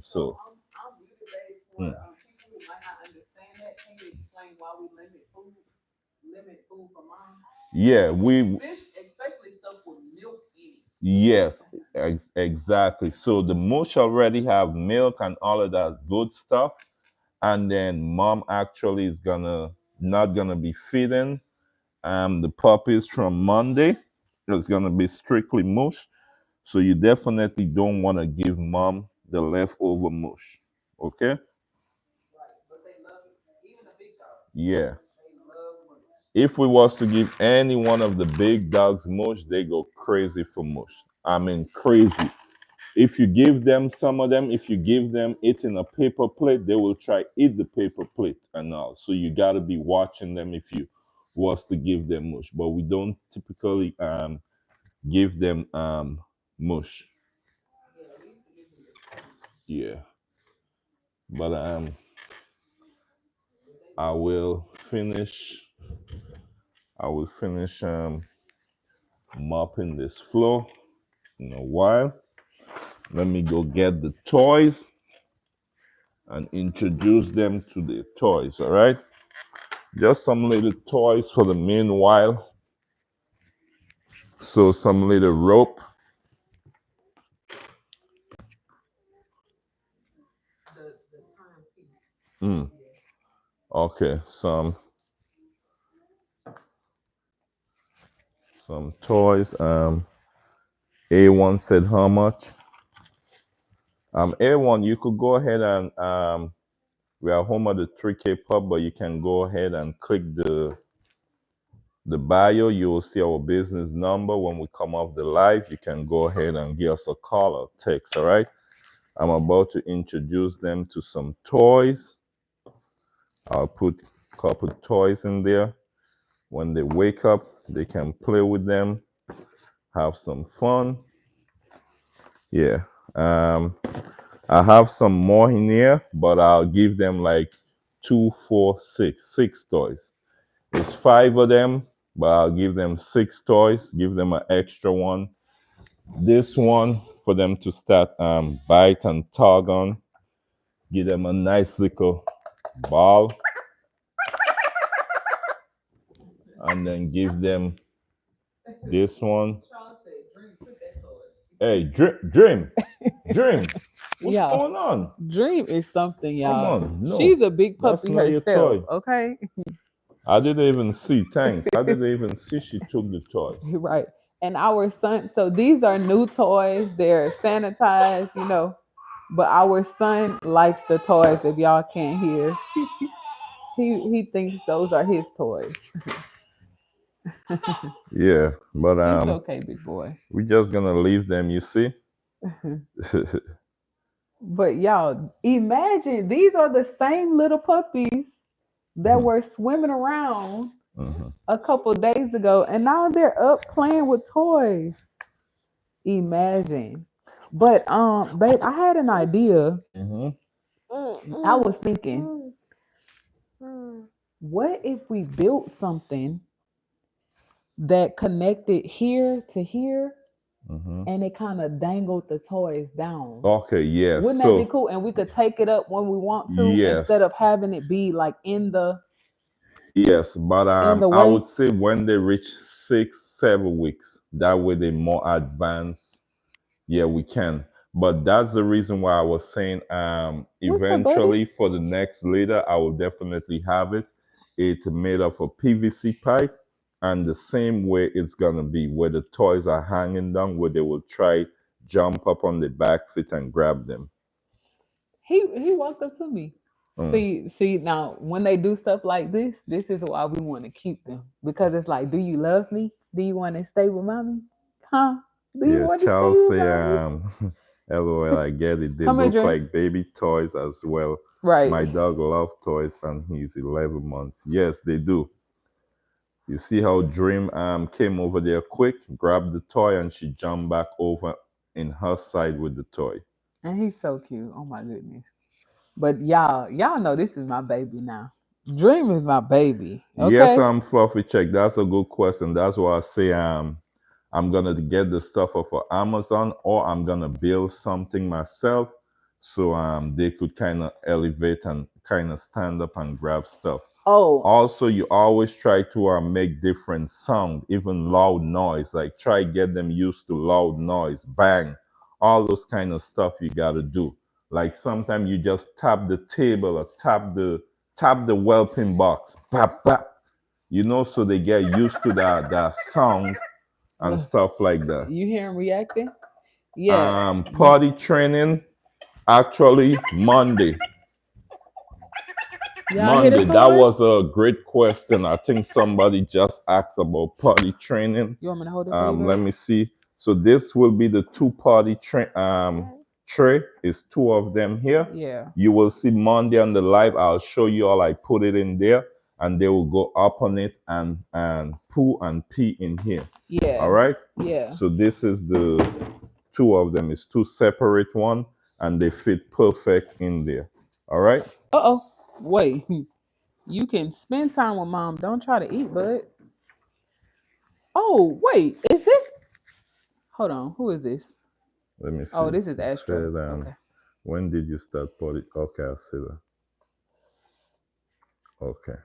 [SPEAKER 1] So
[SPEAKER 2] So,
[SPEAKER 1] I'm really ready for
[SPEAKER 2] hmm.
[SPEAKER 1] people who might not understand that. Can you explain why we limit food for mom?
[SPEAKER 2] Yeah, we
[SPEAKER 1] Especially stuff with milk in
[SPEAKER 2] yes, exactly. So the mush already have milk and all of that good stuff, and then mom actually is gonna not gonna be feeding the puppies from Monday. It's gonna be strictly mush. So you definitely don't want to give mom the leftover mush. Okay?
[SPEAKER 1] Right. But they love it. Even the big dogs.
[SPEAKER 2] Yeah.
[SPEAKER 1] They love mush.
[SPEAKER 2] If we was to give any one of the big dogs mush, they go crazy for mush. I mean crazy. If you give them some of them, if you give them it in a paper plate, they will try eat the paper plate and all. So you gotta be watching them if you was to give them mush. But we don't typically give them mush.
[SPEAKER 1] Yeah, we used to give them the treats.
[SPEAKER 2] Yeah. But
[SPEAKER 1] But they
[SPEAKER 2] I
[SPEAKER 1] love it.
[SPEAKER 2] will finish I will finish mopping this floor in a while. Let me go get the toys and introduce them to the toys, all right? Just some little toys for the meanwhile. So some little rope.
[SPEAKER 1] The timepiece.
[SPEAKER 2] Mm,
[SPEAKER 1] Yeah.
[SPEAKER 2] okay, some toys. A1 said how much? A1, you could go ahead and we are home at the 3K pub, but you can go ahead and click the bio. You will see our business number when we come off the live. You can go ahead and give us a call or text, all right? I'm about to introduce them to some toys. I'll put a couple toys in there. When they wake up, they can play with them, have some fun. Yeah. Um, I have some more in here, but I'll give them like 6 toys. It's 5 of them, but I'll give them 6 toys, give them an extra one. This one for them to start bite and tug on. Give them a nice little ball, and then give them this one.
[SPEAKER 1] Sean said Dream took that toy.
[SPEAKER 2] Hey, Dream, what's
[SPEAKER 1] Yeah.
[SPEAKER 2] going on?
[SPEAKER 1] Dream is something,
[SPEAKER 2] Come
[SPEAKER 1] y'all.
[SPEAKER 2] on, no,
[SPEAKER 1] She's a big
[SPEAKER 2] that's
[SPEAKER 1] puppy
[SPEAKER 2] not your
[SPEAKER 1] herself,
[SPEAKER 2] toy.
[SPEAKER 1] okay?
[SPEAKER 2] I didn't even see. Thanks. I didn't even see she took the toy.
[SPEAKER 1] Right. And our son, so these are new toys. They're sanitized, you know. But our son likes the toys, if y'all can't hear. He thinks those are his toys.
[SPEAKER 2] Yeah, but
[SPEAKER 1] It's okay, big boy.
[SPEAKER 2] we're just gonna leave them. You see.
[SPEAKER 1] But y'all, imagine these are the same little puppies that were swimming around
[SPEAKER 2] Mhm.
[SPEAKER 1] a couple days ago, and now they're up playing with toys. Imagine. But babe, I had an idea.
[SPEAKER 2] Mhm.
[SPEAKER 1] I was thinking, what if we built something that connected here to here
[SPEAKER 2] Mhm.
[SPEAKER 1] and it kind of dangled the toys down?
[SPEAKER 2] Okay. Yes.
[SPEAKER 1] Wouldn't that be
[SPEAKER 2] So
[SPEAKER 1] cool? And we could take it up when we want to instead
[SPEAKER 2] yes,
[SPEAKER 1] of having it be like
[SPEAKER 2] yes. But
[SPEAKER 1] in the
[SPEAKER 2] I
[SPEAKER 1] way.
[SPEAKER 2] would say when they reach 6, 7 weeks, that way they more advanced. Yeah, we can. But that's the reason why I was saying
[SPEAKER 1] What's up, buddy?
[SPEAKER 2] eventually for the next litter, I will definitely have it. It's made of a PVC pipe, and the same way it's gonna be where the toys are hanging down, where they will try jump up on the back feet and grab them.
[SPEAKER 1] He walked up to me.
[SPEAKER 2] Mm.
[SPEAKER 1] See now when they do stuff like this is why we want to keep them because it's like, do you love me? Do you want to stay with mommy? Huh? Do you
[SPEAKER 2] Yeah,
[SPEAKER 1] want to stay
[SPEAKER 2] Charles
[SPEAKER 1] with
[SPEAKER 2] say
[SPEAKER 1] mommy?
[SPEAKER 2] LOL, I get it. They
[SPEAKER 1] Come here,
[SPEAKER 2] look
[SPEAKER 1] Dre.
[SPEAKER 2] like baby toys as well.
[SPEAKER 1] Right.
[SPEAKER 2] My dog loves toys and he's 11 months. Yes, they do. You see how Dream came over there quick, grabbed the toy, and she jumped back over in her side with the toy.
[SPEAKER 1] And he's so cute. Oh my goodness. But y'all know this is my baby now. Dream is my baby.
[SPEAKER 2] Yes,
[SPEAKER 1] Okay.
[SPEAKER 2] I'm Fluffy Check. That's a good question. That's why I say I'm gonna get the stuff off of Amazon or I'm gonna build something myself so they could kind of elevate and kind of stand up and grab stuff.
[SPEAKER 1] Oh,
[SPEAKER 2] Also, you always try to make different sound, even loud noise. Like try get them used to loud noise, bang, all those kind of stuff you gotta do. Like sometimes you just tap the table or tap the whelping box, bap bap. So they get used to that sound and
[SPEAKER 1] look,
[SPEAKER 2] stuff like that.
[SPEAKER 1] you hear him reacting? Yeah.
[SPEAKER 2] Potty training actually Monday.
[SPEAKER 1] Y'all hear
[SPEAKER 2] Monday.
[SPEAKER 1] this
[SPEAKER 2] That
[SPEAKER 1] horn?
[SPEAKER 2] was a great question. I think somebody just asked about potty training.
[SPEAKER 1] You want me to hold it for you,
[SPEAKER 2] Let
[SPEAKER 1] baby?
[SPEAKER 2] me see. So this will be the two party tray. Is two of them here.
[SPEAKER 1] Yeah.
[SPEAKER 2] You will see Monday on the live. I'll show you all. I put it in there, and they will go up on it and poo and pee in here. All
[SPEAKER 1] Yeah.
[SPEAKER 2] right.
[SPEAKER 1] Yeah.
[SPEAKER 2] So this is the two of them. It's two separate one, and they fit perfect in there. All right.
[SPEAKER 1] Uh-oh. Wait. You can spend time with mom. Don't try to eat, buds. Oh, wait. Is this? Hold on. Who is this?
[SPEAKER 2] Let me see.
[SPEAKER 1] Oh, this is
[SPEAKER 2] It
[SPEAKER 1] Astra.
[SPEAKER 2] said,
[SPEAKER 1] Okay.
[SPEAKER 2] when did you start potty? Okay, I see that. Okay.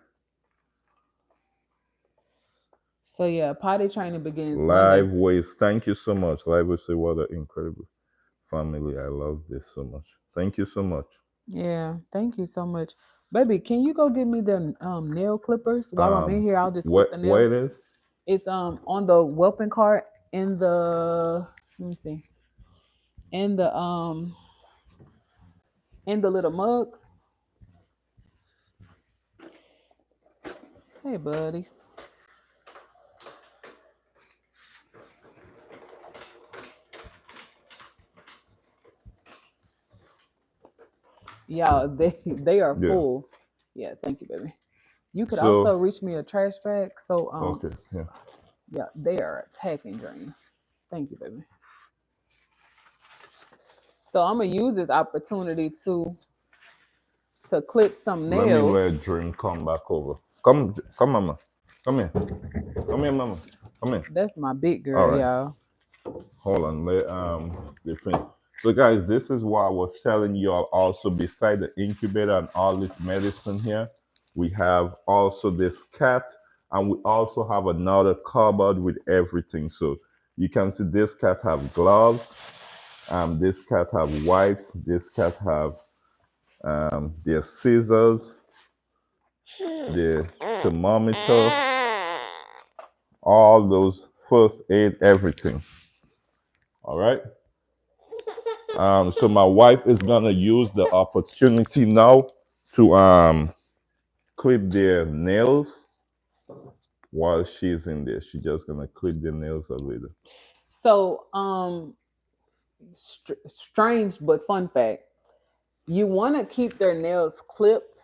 [SPEAKER 1] So yeah, potty training begins
[SPEAKER 2] Live
[SPEAKER 1] Monday.
[SPEAKER 2] ways. Thank you so much. Live ways say what an incredible family. I love this so much. Thank you so much.
[SPEAKER 1] Yeah. Thank you so much. Baby, can you go get me the nail clippers while I'm in here? I'll just clip the
[SPEAKER 2] Where it
[SPEAKER 1] nails.
[SPEAKER 2] is?
[SPEAKER 1] It's on the whelping cart in the let me see. In the little mug. Hey buddies. Yeah, they are
[SPEAKER 2] Yeah.
[SPEAKER 1] full. Yeah, thank you, baby. You could
[SPEAKER 2] So
[SPEAKER 1] also reach me a trash bag. So
[SPEAKER 2] okay, yeah.
[SPEAKER 1] yeah, they are attacking drain. Thank you, baby. So I'm gonna use this opportunity to clip some
[SPEAKER 2] Let me let
[SPEAKER 1] nails.
[SPEAKER 2] Dream come back over. Come, Mama. Come here. Come here, Mama. Come here.
[SPEAKER 1] That's my big
[SPEAKER 2] All
[SPEAKER 1] girl,
[SPEAKER 2] right.
[SPEAKER 1] y'all.
[SPEAKER 2] Hold on. Different. So guys, this is what I was telling you all. Also, beside the incubator and all this medicine here, we have also this cat, and we also have another cupboard with everything. So you can see this cat have gloves, this cat have wipes, this cat have their scissors, their thermometer, all those first aid, everything. All right. So my wife is gonna use the opportunity now to clip their nails while she's in there. She's just gonna clip their nails a little.
[SPEAKER 1] So strange but fun fact. You want to keep their nails clipped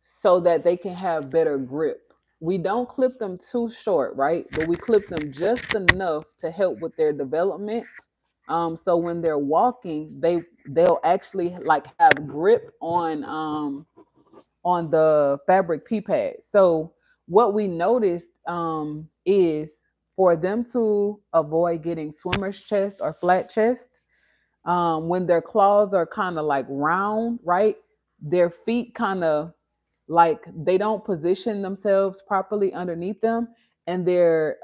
[SPEAKER 1] so that they can have better grip. We don't clip them too short, right? But we clip them just enough to help with their development. So when they're walking, they'll actually like have grip on the fabric pee pad. So what we noticed is for them to avoid getting swimmer's chest or flat chest, when their claws are kind of like round, right? Their feet kind of like they don't position themselves properly underneath them, and their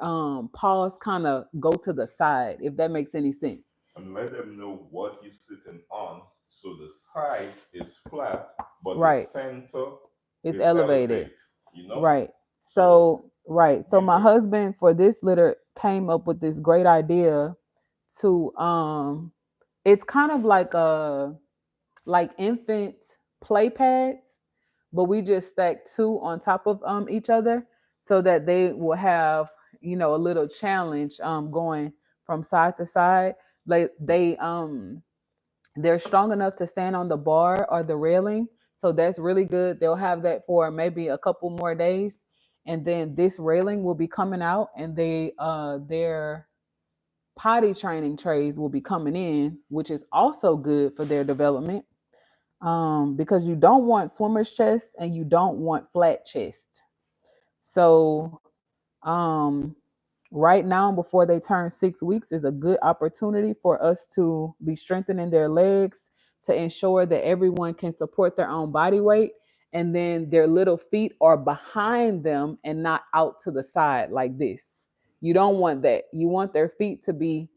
[SPEAKER 1] paws kind of go to the side, if that makes any sense.
[SPEAKER 2] And let them know what you're sitting on. So the sides is flat, but the
[SPEAKER 1] Right.
[SPEAKER 2] center
[SPEAKER 1] It's
[SPEAKER 2] is
[SPEAKER 1] elevated.
[SPEAKER 2] elevate. You know?
[SPEAKER 1] Right.
[SPEAKER 2] So
[SPEAKER 1] So right. So
[SPEAKER 2] give
[SPEAKER 1] my
[SPEAKER 2] them.
[SPEAKER 1] husband for this litter came up with this great idea to it's kind of like infant play pads, but we just stack two on top of each other so that they will have, a little challenge going from side to side. Like they're strong enough to stand on the bar or the railing. So that's really good. They'll have that for maybe a couple more days. And then this railing will be coming out and their potty training trays will be coming in, which is also good for their development. Because you don't want swimmer's chest and you don't want flat chest. So um right now before they turn 6 weeks is a good opportunity for us to be strengthening their legs to ensure that everyone can support their own body weight, and then their little feet are behind them and not out to the side like this. You don't want that. You want their feet to be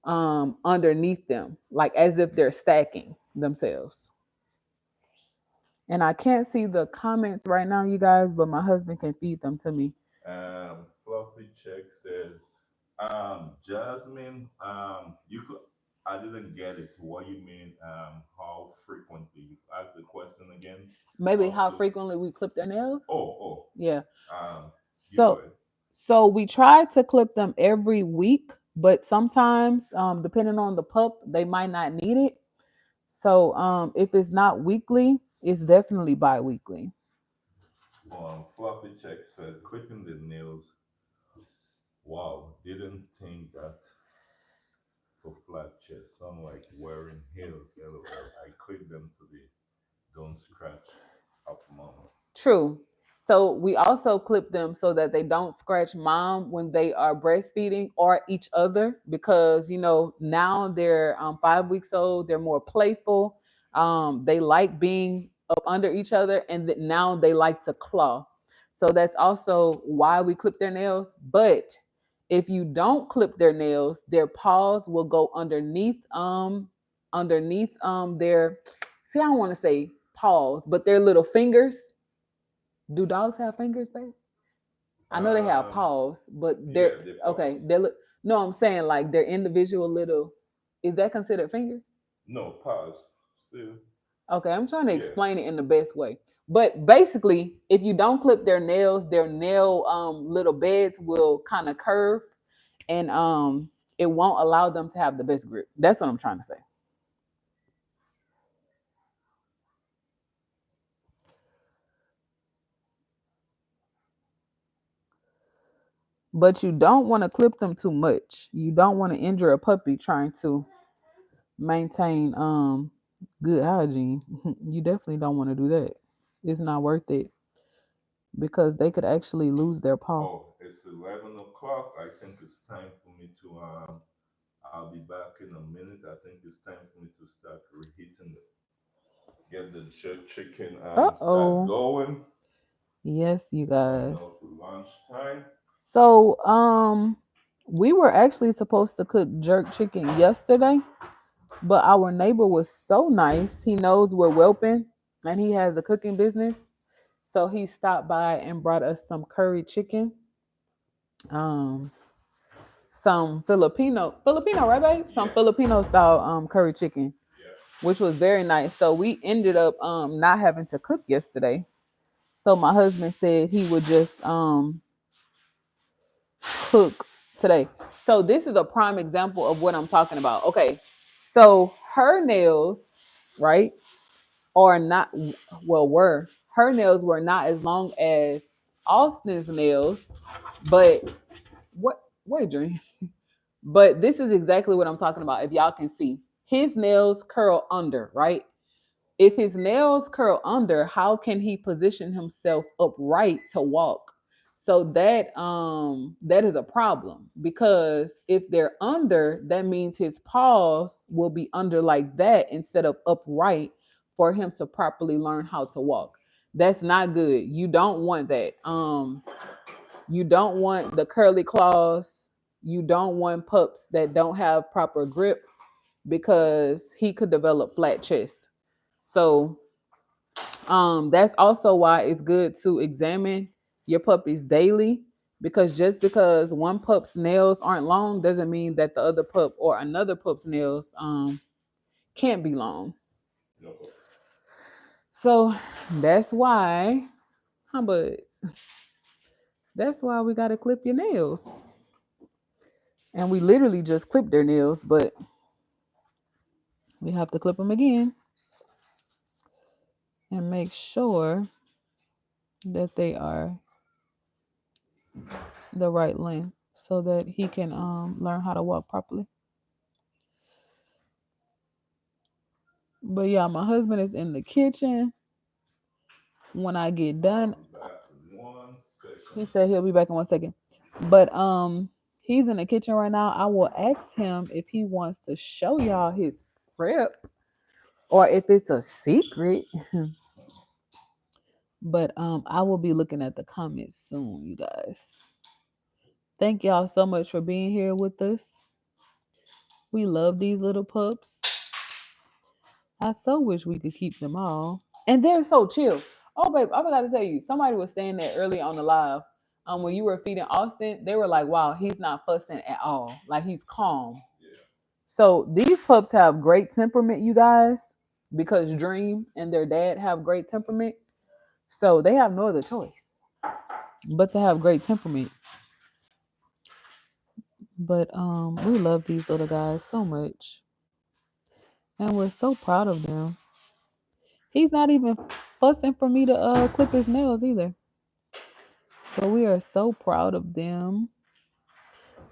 [SPEAKER 1] underneath them, like as if they're stacking themselves. And I can't see the comments right now, you guys, but my husband can feed them to me.
[SPEAKER 2] Fluffy check said, Jasmine, you could. I didn't get it. What you mean? How frequently? Ask the question again.
[SPEAKER 1] Maybe
[SPEAKER 2] How
[SPEAKER 1] how
[SPEAKER 2] soon?
[SPEAKER 1] frequently we clip their nails.
[SPEAKER 2] Oh,
[SPEAKER 1] Yeah.
[SPEAKER 2] oh. You go
[SPEAKER 1] So
[SPEAKER 2] ahead.
[SPEAKER 1] we try to clip them every week, but sometimes depending on the pup, they might not need it. So if it's not weekly, it's definitely bi-weekly.
[SPEAKER 2] Floppy check said clipping the nails. Wow, didn't think that for flat chest. Sound like wearing heels. LOL. I clip them so they don't scratch up mama.
[SPEAKER 1] True. So we also clip them so that they don't scratch mom when they are breastfeeding or each other because now they're 5 weeks old. They're more playful. They like being up under each other, and now they like to claw. So that's also why we clip their nails. But if you don't clip their nails, their paws will go underneath their. See, I don't want to say paws, but their little fingers. Do dogs have fingers, babe? I know they have
[SPEAKER 2] Um,
[SPEAKER 1] paws, but they're
[SPEAKER 2] yeah, they pause.
[SPEAKER 1] okay. No, I'm saying like they're individual little. Is that considered fingers?
[SPEAKER 2] No, pause. Still,
[SPEAKER 1] Okay, I'm trying to
[SPEAKER 2] yeah.
[SPEAKER 1] explain it in the best way. But basically, if you don't clip their nails, their nail little beds will kind of curve, and it won't allow them to have the best grip. That's what I'm trying to say. But you don't want to clip them too much. You don't want to injure a puppy trying to maintain good hygiene. You definitely don't want to do that. It's not worth it because they could actually lose their paw.
[SPEAKER 2] Oh, it's 11 o'clock. I think it's time for me to. I'll be back in a minute. I think it's time for me to start reheating it. Get the chicken start
[SPEAKER 1] Uh-oh.
[SPEAKER 2] going.
[SPEAKER 1] Yes, you
[SPEAKER 2] It's coming
[SPEAKER 1] guys.
[SPEAKER 2] up to lunchtime.
[SPEAKER 1] So we were actually supposed to cook jerk chicken yesterday, but our neighbor was so nice. He knows we're whelping and he has a cooking business. So he stopped by and brought us some curry chicken. Um some Filipino, right, babe? Some
[SPEAKER 2] Yeah,
[SPEAKER 1] Filipino style curry chicken,
[SPEAKER 2] yeah.
[SPEAKER 1] which was very nice. So we ended up not having to cook yesterday. So my husband said he would just cook today. So this is a prime example of what I'm talking about. Okay. So her nails, right, are not were her nails were not as long as Austin's nails, but what dream? But this is exactly what I'm talking about. If y'all can see, his nails curl under, right? If his nails curl under, how can he position himself upright to walk? So that is a problem because if they're under, that means his paws will be under like that instead of upright for him to properly learn how to walk. That's not good. You don't want that. You don't want the curly claws. You don't want pups that don't have proper grip because he could develop flat chest. So that's also why it's good to examine your puppies daily because just because one pup's nails aren't long doesn't mean that the other pup or another pup's nails can't be long.
[SPEAKER 2] No,
[SPEAKER 1] So that's why, huh, buds? That's why we gotta clip your nails. And we literally just clip their nails, but we have to clip them again and make sure that they are the right length so that he can learn how to walk properly. But yeah, my husband is in the kitchen. When I get
[SPEAKER 2] I'll
[SPEAKER 1] done,
[SPEAKER 2] be back in one
[SPEAKER 1] he
[SPEAKER 2] second.
[SPEAKER 1] said he'll be back in 1 second. But he's in the kitchen right now. I will ask him if he wants to show y'all his prep or if it's a secret. But I will be looking at the comments soon, you guys. Thank y'all so much for being here with us. We love these little pups. I so wish we could keep them all. And they're so chill. Oh, babe, I forgot to tell you, somebody was saying that earlier on the live. When you were feeding Austin, they were like, wow, he's not fussing at all. Like he's calm.
[SPEAKER 2] Yeah.
[SPEAKER 1] So these pups have great temperament, you guys, because Dream and their dad have great temperament. So they have no other choice but to have great temperament. But we love these little guys so much. And we're so proud of them. He's not even fussing for me to clip his nails either. But we are so proud of them.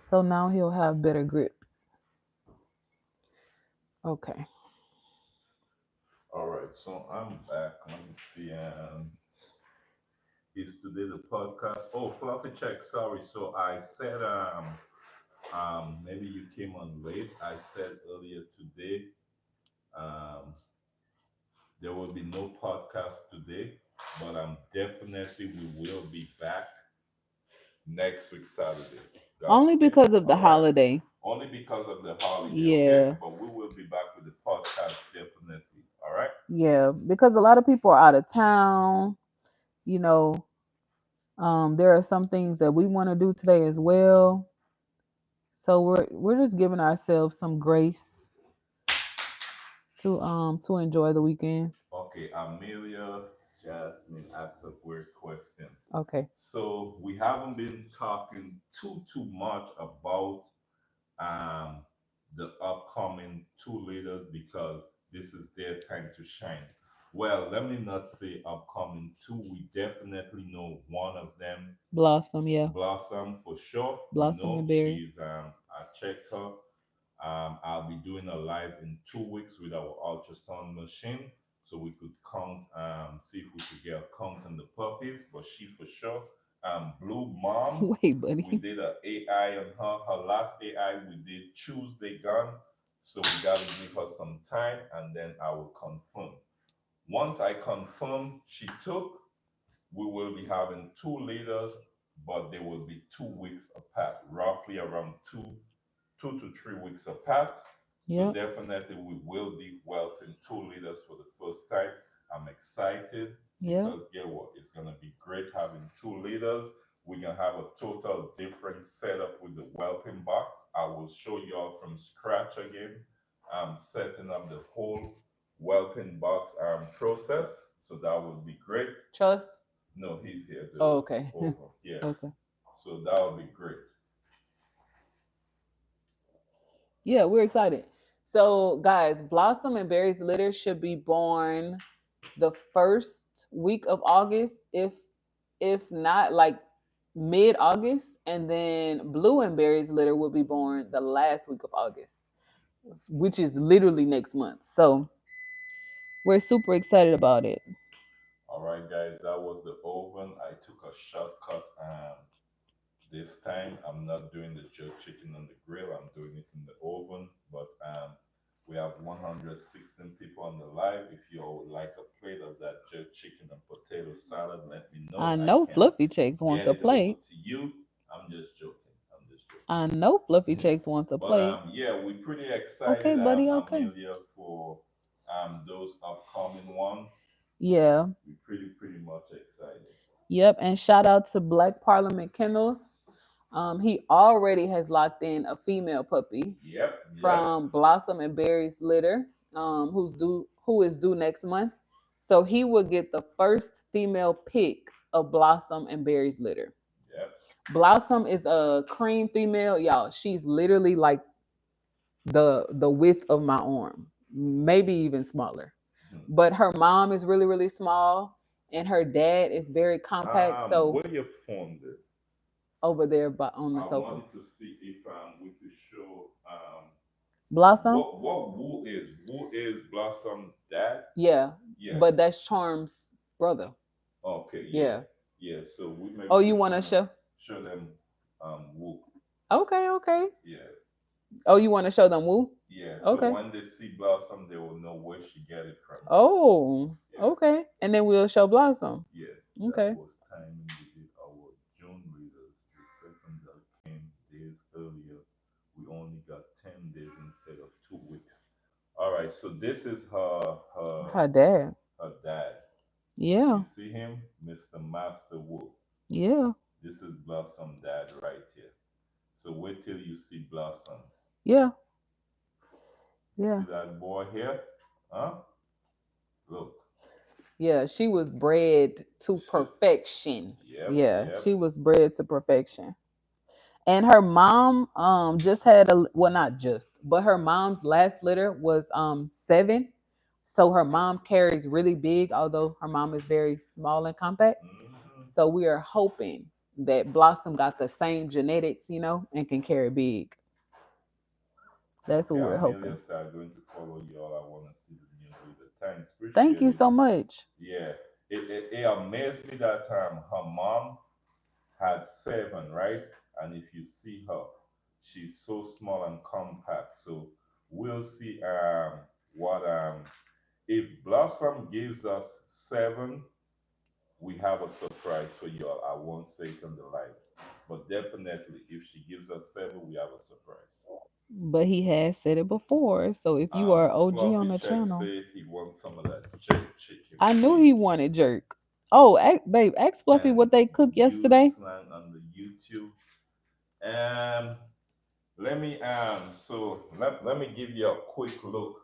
[SPEAKER 1] So now he'll have better grip. Okay.
[SPEAKER 2] All right, so I'm back. Let me see. Is today the podcast? Oh, Fluffy check. Sorry. So I said maybe you came on late. I said earlier today um there will be no podcast today, but definitely we will be back next week Saturday. God
[SPEAKER 1] Only
[SPEAKER 2] speak.
[SPEAKER 1] because of the
[SPEAKER 2] All right.
[SPEAKER 1] holiday.
[SPEAKER 2] Only because of the holiday, okay?
[SPEAKER 1] Yeah.
[SPEAKER 2] But we will be back with the podcast definitely. All right.
[SPEAKER 1] Yeah. Because a lot of people are out of town. You know, there are some things that we want to do today as well. So we're just giving ourselves some grace to enjoy the weekend.
[SPEAKER 2] Okay, Amelia Jasmine asks a weird question.
[SPEAKER 1] Okay.
[SPEAKER 2] So we haven't been talking too much about um the upcoming two leaders because this is their time to shine. Well, let me not say upcoming two. We definitely know one of them,
[SPEAKER 1] Blossom, yeah.
[SPEAKER 2] Blossom for sure. We
[SPEAKER 1] Blossom
[SPEAKER 2] know
[SPEAKER 1] and Berry.
[SPEAKER 2] she's I checked her. I'll be doing a live in 2 weeks with our ultrasound machine, so we could count, see if we could get a count on the puppies. But she for sure. Blue Mom,
[SPEAKER 1] Wait,
[SPEAKER 2] we
[SPEAKER 1] buddy.
[SPEAKER 2] did a AI on her. Her last AI we did Tuesday gone, so we gotta give her some time, and then I will confirm. Once I confirm she took, we will be having two leaders, but they will be 2 weeks apart, roughly around 2 to 3 weeks apart. So
[SPEAKER 1] Yep.
[SPEAKER 2] definitely we will be welcoming two leaders for the first time. I'm excited
[SPEAKER 1] Yep.
[SPEAKER 2] because get what? It's gonna be great having two leaders. We're gonna have a total different setup with the whelping box. I will show you all from scratch again. I'm setting up the whole whelping box process. So that would be great.
[SPEAKER 1] Trust.
[SPEAKER 2] No, he's here.
[SPEAKER 1] Oh,
[SPEAKER 2] The
[SPEAKER 1] okay.
[SPEAKER 2] over. Yeah.
[SPEAKER 1] Okay.
[SPEAKER 2] So that would be great.
[SPEAKER 1] Yeah, we're excited. So, guys, Blossom and Berry's litter should be born the first week of August, if not like mid August, and then Blue and Berry's litter will be born the last week of August, which is literally next month. So we're super excited about it.
[SPEAKER 2] All right, guys, that was the oven. I took a shortcut. This time, I'm not doing the jerk chicken on the grill. I'm doing it in the oven. But we have 116 people on the live. If you all would like a plate of that jerk chicken and potato salad, let me know.
[SPEAKER 1] I
[SPEAKER 2] I
[SPEAKER 1] know
[SPEAKER 2] can
[SPEAKER 1] Fluffy Checks wants
[SPEAKER 2] get
[SPEAKER 1] a
[SPEAKER 2] it over
[SPEAKER 1] plate.
[SPEAKER 2] to you. I'm just joking. I'm just
[SPEAKER 1] I know Fluffy
[SPEAKER 2] joking.
[SPEAKER 1] Checks wants a
[SPEAKER 2] But
[SPEAKER 1] plate.
[SPEAKER 2] yeah, we're pretty
[SPEAKER 1] Okay,
[SPEAKER 2] excited,
[SPEAKER 1] buddy. Okay.
[SPEAKER 2] Amelia, for those upcoming ones.
[SPEAKER 1] Yeah.
[SPEAKER 2] We're pretty much excited.
[SPEAKER 1] Yep. And shout out to Black Parliament Kennels. He already has locked in a female puppy
[SPEAKER 2] Yep.
[SPEAKER 1] from Blossom and Berry's litter, who is due next month. So he will get the first female pick of Blossom and Berry's litter.
[SPEAKER 2] Yep.
[SPEAKER 1] Blossom is a cream female, y'all. She's literally like the width of my arm, maybe even smaller. But her mom is really really small, and her dad is very compact. So
[SPEAKER 2] Where you found it?
[SPEAKER 1] over there, but on the
[SPEAKER 2] I
[SPEAKER 1] sofa,
[SPEAKER 2] wanted to see if we could show
[SPEAKER 1] Blossom.
[SPEAKER 2] what who is Blossom dad?
[SPEAKER 1] Yeah,
[SPEAKER 2] Yeah.
[SPEAKER 1] but that's Charm's brother.
[SPEAKER 2] Okay.
[SPEAKER 1] Yeah.
[SPEAKER 2] Yeah. So we maybe
[SPEAKER 1] Oh, you
[SPEAKER 2] could
[SPEAKER 1] want to show?
[SPEAKER 2] show them who.
[SPEAKER 1] Okay, okay.
[SPEAKER 2] Yeah.
[SPEAKER 1] Oh, you want to show them Woo?
[SPEAKER 2] Yeah. So
[SPEAKER 1] Okay.
[SPEAKER 2] when they see Blossom, they will know where she get it from.
[SPEAKER 1] Oh,
[SPEAKER 2] Yeah.
[SPEAKER 1] okay. And then we'll show Blossom.
[SPEAKER 2] Yeah.
[SPEAKER 1] Okay.
[SPEAKER 2] That was timing. We did our June readers. The second that came days earlier. We only got 10 days instead of 2 weeks. All right. So this is
[SPEAKER 1] Her dad.
[SPEAKER 2] her dad.
[SPEAKER 1] Yeah.
[SPEAKER 2] You see him, Mr. Master Wolf.
[SPEAKER 1] Yeah.
[SPEAKER 2] This is Blossom dad right here. So wait till you see Blossom.
[SPEAKER 1] Yeah. Yeah.
[SPEAKER 2] See that boy here? Huh? Look.
[SPEAKER 1] Yeah, she was bred to
[SPEAKER 2] Shit.
[SPEAKER 1] perfection.
[SPEAKER 2] Yep,
[SPEAKER 1] Yeah,
[SPEAKER 2] yep.
[SPEAKER 1] she was bred to perfection. And her mom just had a, well, not just, but her mom's last litter was 7. So her mom carries really big, although her mom is very small and compact.
[SPEAKER 2] Hmm.
[SPEAKER 1] So we are hoping that Blossom got the same genetics, and can carry big. That's what
[SPEAKER 2] Okay,
[SPEAKER 1] we're
[SPEAKER 2] Amelia
[SPEAKER 1] hoping.
[SPEAKER 2] said I'm going to follow you all. I want to see the new video. Thanks,
[SPEAKER 1] Thank
[SPEAKER 2] appreciate
[SPEAKER 1] you
[SPEAKER 2] it.
[SPEAKER 1] so much.
[SPEAKER 2] Yeah, it amazed me that her mom had 7, right? And if you see her, she's so small and compact. So we'll see what if Blossom gives us 7, we have a surprise for y'all. I won't say it on the live, but definitely if she gives us 7, we have a surprise.
[SPEAKER 1] But he has said it before. So if you are OG on
[SPEAKER 2] Fluffy
[SPEAKER 1] the
[SPEAKER 2] Check
[SPEAKER 1] channel,
[SPEAKER 2] said he wants some of that jerk chicken,
[SPEAKER 1] I knew he
[SPEAKER 2] please.
[SPEAKER 1] wanted jerk. Oh, babe, ask Fluffy
[SPEAKER 2] Can
[SPEAKER 1] what they cooked
[SPEAKER 2] you
[SPEAKER 1] yesterday.
[SPEAKER 2] slang on the YouTube? Um, let me let me give you a quick look.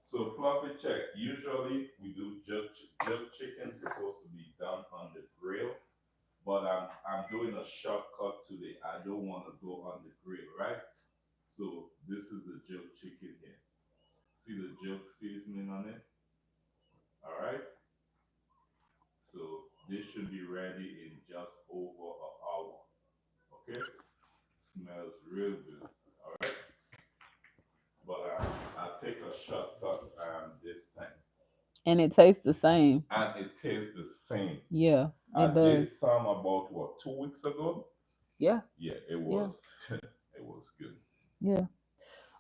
[SPEAKER 2] So Fluffy Check, usually we do jerk chicken supposed to be done on the grill, but I'm doing a shortcut today. I don't want to go on the grill, right? So this is the jerk chicken here. See the jerk seasoning on it? All right. So this should be ready in just over an hour. Okay. Smells real good. All right. But I'll take a shortcut this time.
[SPEAKER 1] And it tastes the same.
[SPEAKER 2] And it tastes the same.
[SPEAKER 1] Yeah, it
[SPEAKER 2] I did
[SPEAKER 1] does.
[SPEAKER 2] some about what 2 weeks ago.
[SPEAKER 1] Yeah,
[SPEAKER 2] Yeah, it
[SPEAKER 1] yeah,
[SPEAKER 2] was it was good.
[SPEAKER 1] yeah.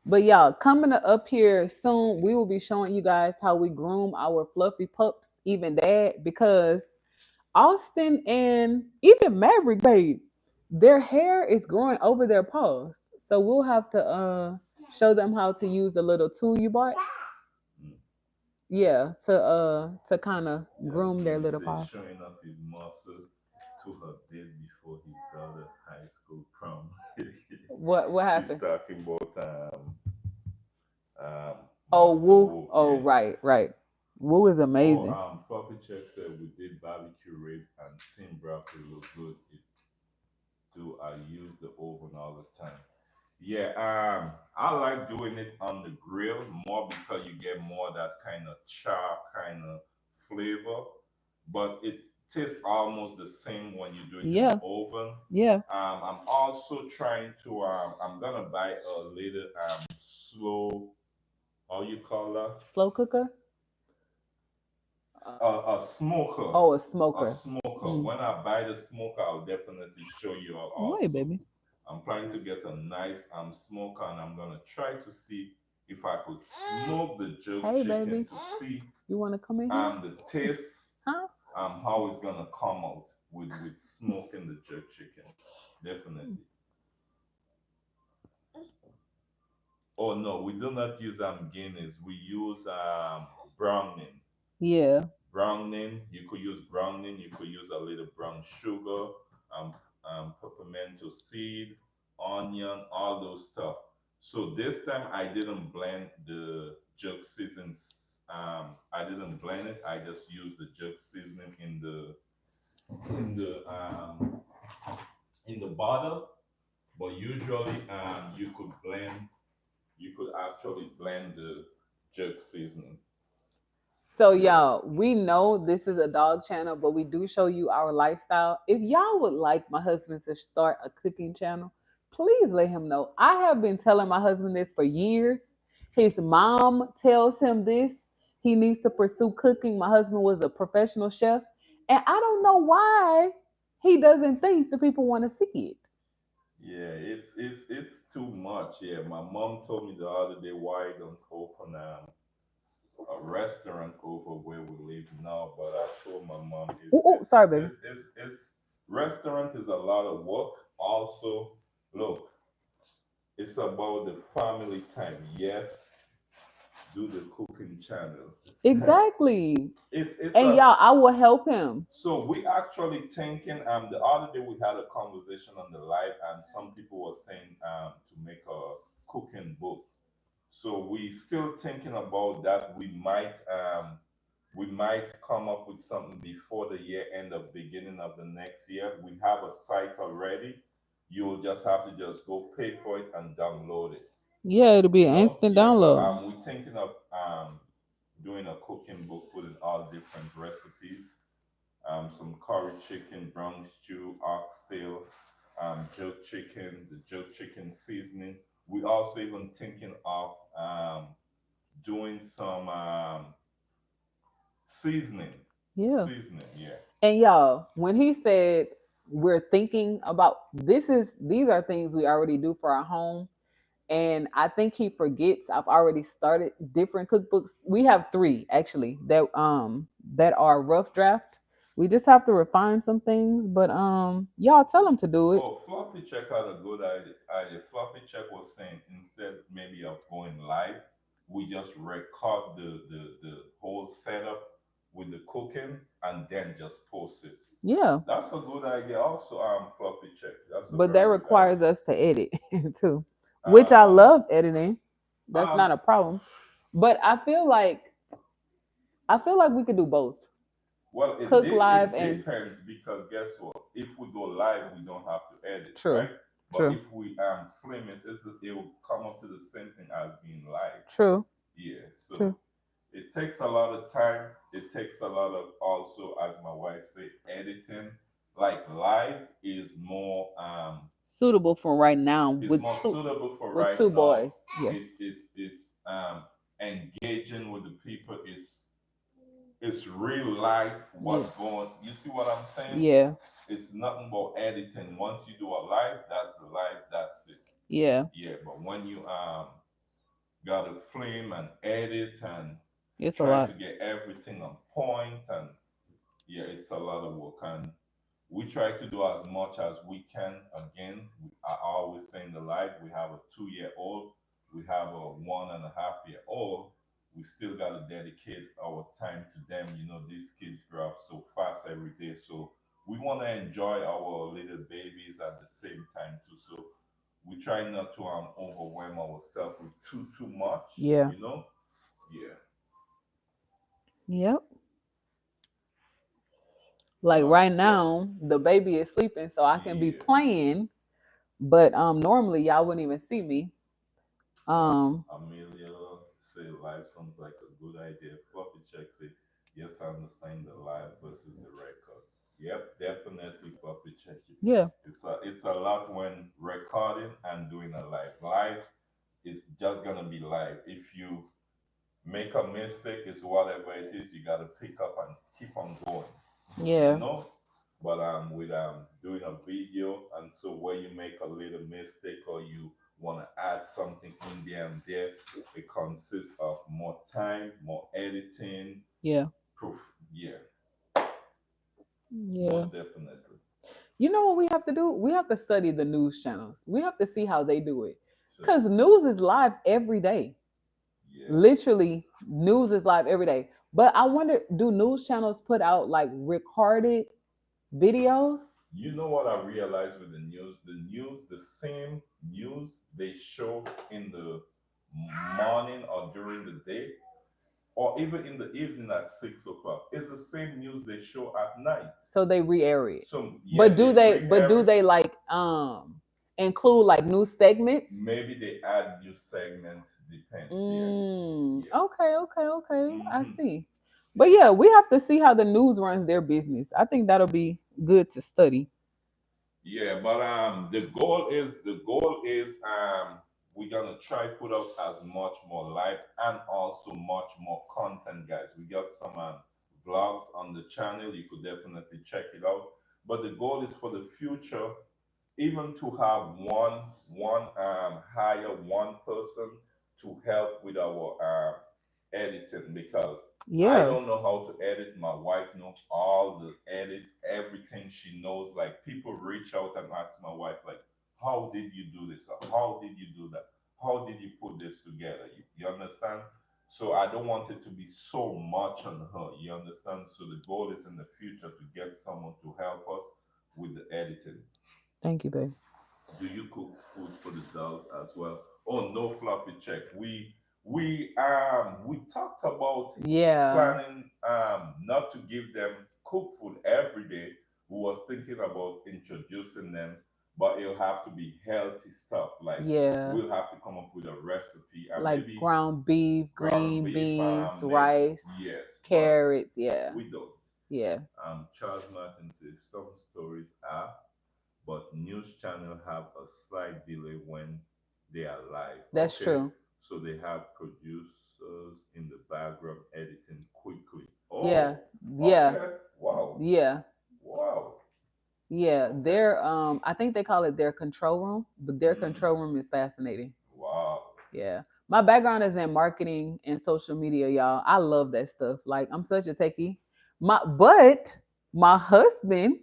[SPEAKER 1] But y'all, coming up here soon, we will be showing you guys how we groom our fluffy pups, even dad, because Austin and even Maverick, babe, their hair is growing over their paws. So we'll have to show them how to use the little tool you bought.
[SPEAKER 2] Mm.
[SPEAKER 1] Yeah, to kind of
[SPEAKER 2] Yeah,
[SPEAKER 1] groom their
[SPEAKER 2] Gene
[SPEAKER 1] little
[SPEAKER 2] says
[SPEAKER 1] paws.
[SPEAKER 2] showing off his muscle to her date before his daughter high school prom.
[SPEAKER 1] What
[SPEAKER 2] She's
[SPEAKER 1] happened?
[SPEAKER 2] talking about um
[SPEAKER 1] Oh,
[SPEAKER 2] Master
[SPEAKER 1] Woo.
[SPEAKER 2] Wu.
[SPEAKER 1] Oh,
[SPEAKER 2] Yeah.
[SPEAKER 1] right, right. Woo is
[SPEAKER 2] Oh,
[SPEAKER 1] amazing.
[SPEAKER 2] Fluffy Check said we did barbecue rib and steamed broccoli look good. It do. I use the oven all the time. Yeah, I like doing it on the grill more because you get more that kind of char kind of flavor, but it tastes almost the same when you do it in the
[SPEAKER 1] Yeah,
[SPEAKER 2] oven.
[SPEAKER 1] yeah.
[SPEAKER 2] I'm also trying to I'm gonna buy a little slow, how you call that?
[SPEAKER 1] Slow cooker. Uh,
[SPEAKER 2] A smoker.
[SPEAKER 1] oh, a
[SPEAKER 2] A
[SPEAKER 1] smoker.
[SPEAKER 2] smoker.
[SPEAKER 1] Mm.
[SPEAKER 2] When I buy the smoker, I'll definitely show you all
[SPEAKER 1] Wait,
[SPEAKER 2] also.
[SPEAKER 1] baby.
[SPEAKER 2] I'm planning to get a nice smoker, and I'm gonna try to see if I could smoke the jerk
[SPEAKER 1] Hey,
[SPEAKER 2] chicken
[SPEAKER 1] baby.
[SPEAKER 2] to see
[SPEAKER 1] You want to come in here?
[SPEAKER 2] the taste
[SPEAKER 1] Huh?
[SPEAKER 2] how it's gonna come out with smoking the jerk chicken. Definitely. Oh no, we do not use Guinness. We use browning.
[SPEAKER 1] Yeah.
[SPEAKER 2] Browning, you could use browning, you could use a little brown sugar, um, peppermint seed, onion, all those stuff. So this time I didn't blend the jerk seasons. I didn't blend it. I just used the jerk seasoning in the um, in the bottle. But usually, you could blend. You could actually blend the jerk seasoning.
[SPEAKER 1] So,
[SPEAKER 2] Yeah.
[SPEAKER 1] y'all, we know this is a dog channel, but we do show you our lifestyle. If y'all would like my husband to start a cooking channel, please let him know. I have been telling my husband this for years. His mom tells him this. He needs to pursue cooking. My husband was a professional chef. And I don't know why he doesn't think the people want to see it.
[SPEAKER 2] Yeah, it's too much. Yeah, my mom told me the other day why I don't open a restaurant over where we live now. But I told my mom
[SPEAKER 1] Oh, sorry, baby.
[SPEAKER 2] it's restaurant is a lot of work. Also, look, it's about the family time. Yes, do the cooking channel.
[SPEAKER 1] Exactly.
[SPEAKER 2] It's
[SPEAKER 1] And
[SPEAKER 2] a
[SPEAKER 1] y'all, I will help him.
[SPEAKER 2] so we actually thinking the other day we had a conversation on the live and some people were saying to make a cooking book. So we still thinking about that. We might come up with something before the year end of beginning of the next year. We have a site already. You'll just have to just go pay for it and download it.
[SPEAKER 1] Yeah, it'll be an instant
[SPEAKER 2] Yeah, but
[SPEAKER 1] download.
[SPEAKER 2] we're thinking of doing a cooking book, putting all different recipes. Some curry chicken, brown stew, oxtail, jerk chicken, the jerk chicken seasoning. We also even thinking of doing some seasoning.
[SPEAKER 1] Yeah.
[SPEAKER 2] Seasoning, yeah.
[SPEAKER 1] And y'all, when he said we're thinking about these are things we already do for our home. And I think he forgets I've already started different cookbooks. We have three actually that are rough draft. We just have to refine some things, but y'all tell him to do it.
[SPEAKER 2] Oh, Fluffy Check had a good idea. Fluffy Check was saying instead maybe of going live, we just record the whole setup with the cooking and then just post it.
[SPEAKER 1] Yeah,
[SPEAKER 2] That's a good idea. Also, Fluffy Check. That's a
[SPEAKER 1] but that
[SPEAKER 2] very good idea.
[SPEAKER 1] requires us to edit too, which I
[SPEAKER 2] Um,
[SPEAKER 1] love editing. That's
[SPEAKER 2] um,
[SPEAKER 1] not a problem. But I feel like we could do both.
[SPEAKER 2] well,
[SPEAKER 1] Cook live
[SPEAKER 2] it
[SPEAKER 1] and
[SPEAKER 2] depends because guess what? If we go live, we don't have to edit,
[SPEAKER 1] true.
[SPEAKER 2] right? But
[SPEAKER 1] True.
[SPEAKER 2] if we film it, it will come up to the same thing as being live.
[SPEAKER 1] True.
[SPEAKER 2] Yeah. So
[SPEAKER 1] True.
[SPEAKER 2] it takes a lot of time. It takes a lot of also, as my wife said, editing. Like live
[SPEAKER 1] Suitable for right now
[SPEAKER 2] is
[SPEAKER 1] with
[SPEAKER 2] more suitable for
[SPEAKER 1] with
[SPEAKER 2] right
[SPEAKER 1] two
[SPEAKER 2] now.
[SPEAKER 1] boys. Yeah.
[SPEAKER 2] It's engaging with the people. It's real life.
[SPEAKER 1] Yeah.
[SPEAKER 2] What's going? You see what I'm saying?
[SPEAKER 1] Yeah.
[SPEAKER 2] It's nothing but editing. Once you do a live, that's the live. That's it.
[SPEAKER 1] Yeah.
[SPEAKER 2] Yeah. But when you gotta film and edit and
[SPEAKER 1] It's a
[SPEAKER 2] try to
[SPEAKER 1] lot.
[SPEAKER 2] get everything on point and yeah, it's a lot of work and we try to do as much as we can. Again, I always say in the live, we have a 2 year old, we have a 1.5 year old. We still got to dedicate our time to them. You know, these kids grow up so fast every day. So we want to enjoy our little babies at the same time too. So we try not to overwhelm ourselves with too much,
[SPEAKER 1] Yeah.
[SPEAKER 2] you know? Yeah.
[SPEAKER 1] Yep. Like
[SPEAKER 2] But
[SPEAKER 1] right
[SPEAKER 2] yeah,
[SPEAKER 1] now, the baby is sleeping, so I can be
[SPEAKER 2] yeah.
[SPEAKER 1] playing. But normally y'all wouldn't even see me. Um,
[SPEAKER 2] Amelia say live sounds like a good idea. Fluffy check say, yes, I understand the live versus the record. Yep, definitely Fluffy check it.
[SPEAKER 1] yeah.
[SPEAKER 2] It's a lot when recording and doing a live. Live is just gonna be live. If you make a mistake, it's whatever it is, you gotta pick up and keep on going. You
[SPEAKER 1] Yeah.
[SPEAKER 2] know? But with doing a video and so where you make a little mistake or you want to add something in there and there, it consists of more time, more editing,
[SPEAKER 1] Yeah.
[SPEAKER 2] proof. Yeah,
[SPEAKER 1] Yeah.
[SPEAKER 2] most definitely.
[SPEAKER 1] You know what we have to do? We have to study the news channels. We have to see how they do it.
[SPEAKER 2] So
[SPEAKER 1] Because news is live every day.
[SPEAKER 2] yeah.
[SPEAKER 1] Literally, news is live every day. But I wonder, do news channels put out like recorded videos?
[SPEAKER 2] You know what I realized with the news? The same news they show in the morning or during the day, or even in the evening at 6 o'clock. It's the same news they show at night.
[SPEAKER 1] So they re-air it.
[SPEAKER 2] So yeah,
[SPEAKER 1] But
[SPEAKER 2] they
[SPEAKER 1] do they but
[SPEAKER 2] re-air
[SPEAKER 1] do
[SPEAKER 2] it.
[SPEAKER 1] they like include like new segments?
[SPEAKER 2] Maybe they add new segment. Depends. Yeah, yeah.
[SPEAKER 1] Okay, okay, okay. I
[SPEAKER 2] Hmm.
[SPEAKER 1] see. But yeah, we have to see how the news runs their business. I think that'll be good to study.
[SPEAKER 2] Yeah, but the goal is we're gonna try put out as much more live and also much more content, guys. We got some vlogs on the channel. You could definitely check it out. But the goal is for the future even to have one hire one person to help with our editing because I
[SPEAKER 1] Yeah.
[SPEAKER 2] don't know how to edit. My wife knows all the edit, everything she knows. Like people reach out and ask my wife, like, how did you do this? Or how did you do that? How did you put this together? You understand? So I don't want it to be so much on her. You understand? So the goal is in the future to get someone to help us with the editing.
[SPEAKER 1] Thank you, babe.
[SPEAKER 2] Do you cook food for the dogs as well? Oh, no fluffy check. we talked about
[SPEAKER 1] Yeah.
[SPEAKER 2] planning not to give them cooked food every day. We was thinking about introducing them, but it'll have to be healthy stuff. Like
[SPEAKER 1] Yeah.
[SPEAKER 2] we'll have to come up with a recipe and
[SPEAKER 1] Like
[SPEAKER 2] maybe
[SPEAKER 1] ground beef,
[SPEAKER 2] ground
[SPEAKER 1] green
[SPEAKER 2] beef,
[SPEAKER 1] beans,
[SPEAKER 2] maybe
[SPEAKER 1] rice,
[SPEAKER 2] yes, but
[SPEAKER 1] carrots. Yeah.
[SPEAKER 2] we don't.
[SPEAKER 1] Yeah.
[SPEAKER 2] Charles Martin says some stories are, but news channel have a slight delay when they are live.
[SPEAKER 1] That's
[SPEAKER 2] Okay,
[SPEAKER 1] true.
[SPEAKER 2] so they have producers in the background editing quickly.
[SPEAKER 1] Yeah.
[SPEAKER 2] Oh,
[SPEAKER 1] Yeah.
[SPEAKER 2] okay. Wow.
[SPEAKER 1] Yeah.
[SPEAKER 2] Wow.
[SPEAKER 1] Yeah.
[SPEAKER 2] Okay.
[SPEAKER 1] Their I think they call it their control room, but their
[SPEAKER 2] Mm.
[SPEAKER 1] control room is fascinating.
[SPEAKER 2] Wow.
[SPEAKER 1] Yeah. My background is in marketing and social media, y'all. I love that stuff. Like I'm such a techie. But my husband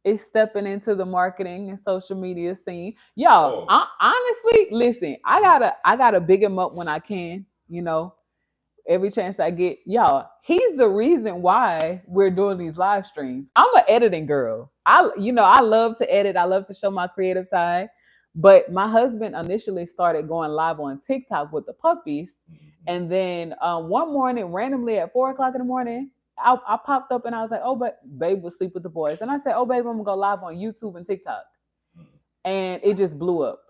[SPEAKER 1] is stepping into the marketing and social media scene. Y'all,
[SPEAKER 2] Oh.
[SPEAKER 1] honestly, listen, I gotta big him up when I can, every chance I get. Y'all, he's the reason why we're doing these live streams. I'm an editing girl. I love to edit. I love to show my creative side. But my husband initially started going live on TikTok with the puppies.
[SPEAKER 2] Mhm.
[SPEAKER 1] And then one morning, randomly at 4 o'clock in the morning, I popped up and I was like, oh, but babe was asleep with the boys. And I said, oh, babe, I'm going to go live on YouTube and TikTok.
[SPEAKER 2] Mm.
[SPEAKER 1] And it just blew up.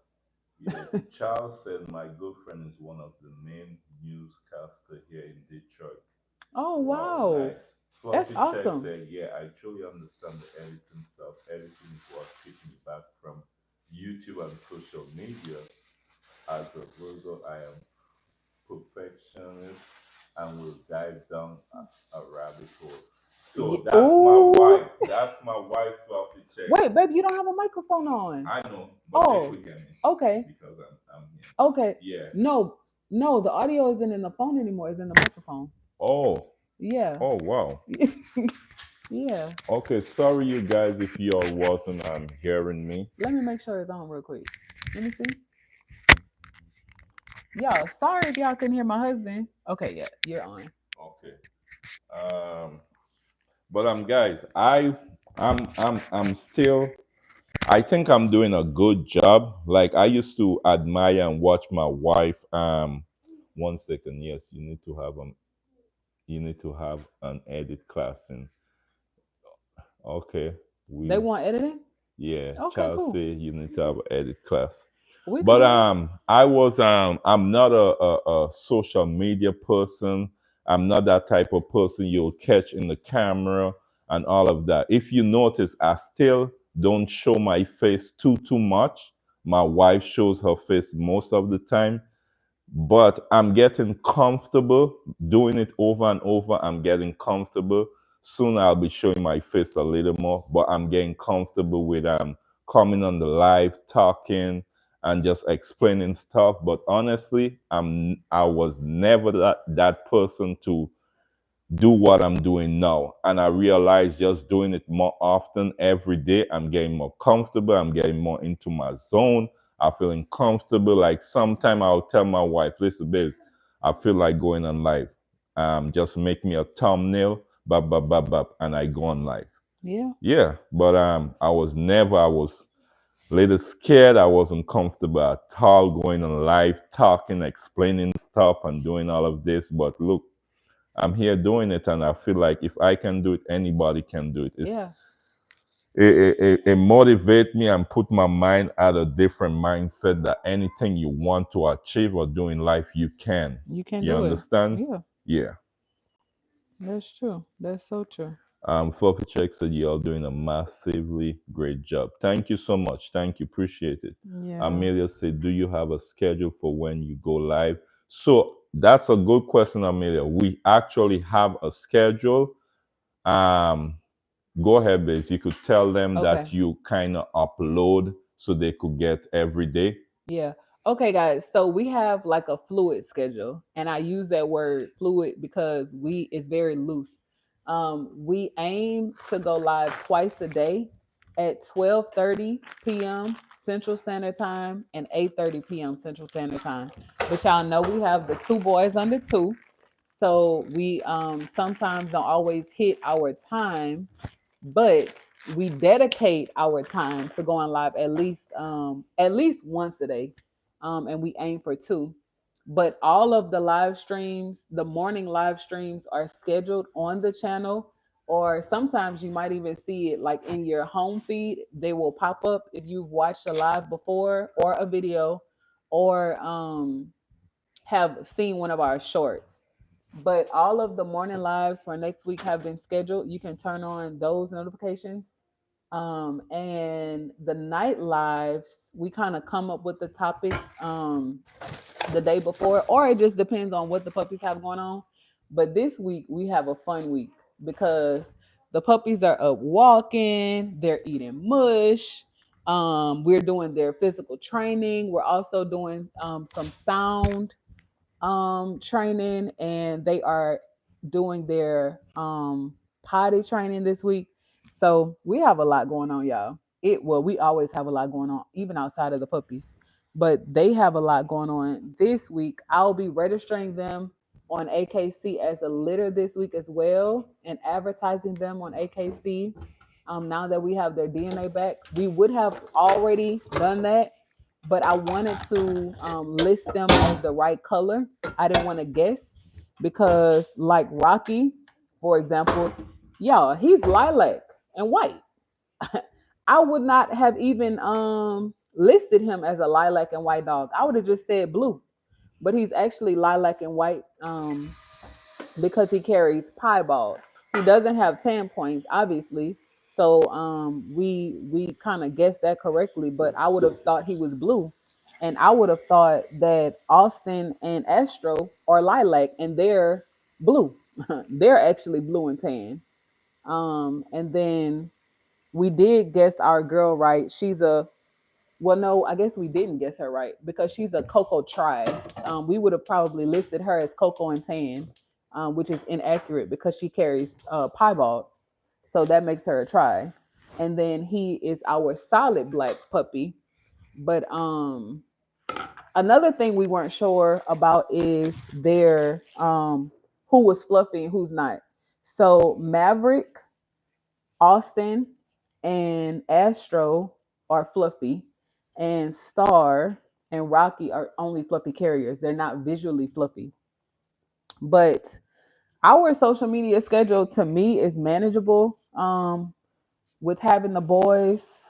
[SPEAKER 2] Yeah. Charles said my good friend is one of the main newscaster here in Detroit.
[SPEAKER 1] Oh,
[SPEAKER 2] Wow,
[SPEAKER 1] wow.
[SPEAKER 2] nice.
[SPEAKER 1] That's
[SPEAKER 2] Fluffy Check
[SPEAKER 1] awesome.
[SPEAKER 2] said, yeah, I truly understand the editing stuff. Editing is what keeps me back from YouTube and social media. As a Virgo, I am perfectionist and will dive down a rabbit hole. So that's my
[SPEAKER 1] Ooh.
[SPEAKER 2] wife. That's my wife, Fluffy Check.
[SPEAKER 1] Wait, baby, you don't have a microphone on.
[SPEAKER 2] I know, but they
[SPEAKER 1] Oh,
[SPEAKER 2] could hear me
[SPEAKER 1] okay.
[SPEAKER 2] because I'm
[SPEAKER 1] Okay.
[SPEAKER 2] here. Yeah.
[SPEAKER 1] No, no, the audio isn't in the phone anymore. It's in the microphone.
[SPEAKER 2] Oh,
[SPEAKER 1] Yeah.
[SPEAKER 2] oh wow.
[SPEAKER 1] Yeah.
[SPEAKER 2] Okay, sorry you guys if you all wasn't hearing me.
[SPEAKER 1] Let me make sure it's on real quick. Let me see. Y'all, sorry if y'all couldn't hear my husband. Okay, yeah, you're on.
[SPEAKER 2] Okay. Um, but guys, I'm still. I think I'm doing a good job. Like I used to admire and watch my wife. 1 second. Yes, you need to have an edit class in. Okay,
[SPEAKER 1] They
[SPEAKER 2] we
[SPEAKER 1] want editing?
[SPEAKER 2] yeah.
[SPEAKER 1] Okay,
[SPEAKER 2] Charles
[SPEAKER 1] cool.
[SPEAKER 2] say you need to have an edit class.
[SPEAKER 1] We can
[SPEAKER 2] But
[SPEAKER 1] do it.
[SPEAKER 2] I'm not a social media person. I'm not that type of person you'll catch in the camera and all of that. If you notice, I still don't show my face too much. My wife shows her face most of the time, but I'm getting comfortable doing it over and over. I'm getting comfortable. Soon I'll be showing my face a little more, but I'm getting comfortable with coming on the live, talking, and just explaining stuff. But honestly, I was never that person to do what I'm doing now. And I realized just doing it more often every day, I'm getting more comfortable. I'm getting more into my zone. I'm feeling comfortable. Like sometime I'll tell my wife, listen, babes, I feel like going on live. Just make me a thumbnail, bap, bap, bap, bap, and I go on live.
[SPEAKER 1] Yeah.
[SPEAKER 2] Yeah, but I was a little scared. I wasn't comfortable at all going on live, talking, explaining stuff, and doing all of this. But look, I'm here doing it, and I feel like if I can do it, anybody can do it.
[SPEAKER 1] Yeah.
[SPEAKER 2] It motivate me and put my mind at a different mindset that anything you want to achieve or do in life, you can.
[SPEAKER 1] You can
[SPEAKER 2] You
[SPEAKER 1] do it.
[SPEAKER 2] understand?
[SPEAKER 1] Yeah.
[SPEAKER 2] Yeah.
[SPEAKER 1] That's true. That's so true.
[SPEAKER 2] Focus Check said you are doing a massively great job. Thank you so much. Thank you. Appreciate it.
[SPEAKER 1] Yeah.
[SPEAKER 2] Amelia said, do you have a schedule for when you go live? So that's a good question, Amelia. We actually have a schedule. Um, Go ahead, babe. You could tell them
[SPEAKER 1] Okay.
[SPEAKER 2] that you kind of upload so they could get every day.
[SPEAKER 1] Yeah. Okay, guys. So we have like a fluid schedule, and I use that word fluid because it's very loose. We aim to go live twice a day at 12:30 p.m. Central Standard Time and 8:30 p.m. Central Standard Time. But y'all know we have the two boys under two, so we sometimes don't always hit our time, but we dedicate our time to going live at least once a day, and we aim for two. But all of the live streams, the morning live streams are scheduled on the channel, or sometimes you might even see it like in your home feed. They will pop up if you've watched a live before or a video, or have seen one of our shorts. But all of the morning lives for next week have been scheduled. You can turn on those notifications. And the night lives, we kind of come up with the topics the day before, or it just depends on what the puppies have going on. But this week we have a fun week because the puppies are up walking, they're eating mush. We're doing their physical training. We're also doing some sound training, and they are doing their potty training this week. So we have a lot going on, y'all. We always have a lot going on, even outside of the puppies. But they have a lot going on this week. I'll be registering them on AKC as a litter this week as well, and advertising them on AKC. Now that we have their DNA back, we would have already done that, but I wanted to list them as the right color. I didn't want to guess because, like Rocky, for example, y'all, he's lilac and white. I would not have even listed him as a lilac and white dog. I would have just said blue, but he's actually lilac and white because he carries piebald. He doesn't have tan points, obviously. So we kind of guessed that correctly, but I would have thought he was blue. And I would have thought that Austin and Astro are lilac and they're blue. They're actually blue and tan. And then we did guess our girl right. She's a well, no, I guess we didn't guess her right because she's a Cocoa Tribe. We would have probably listed her as Cocoa and Tan, which is inaccurate because she carries piebald. So that makes her a tri. And then he is our solid black puppy. But another thing we weren't sure about is their who was fluffy and who's not. So Maverick, Austin, and Astro are fluffy, and Star and Rocky are only fluffy carriers. They're not visually fluffy. But our social media schedule to me is manageable. With having the boys,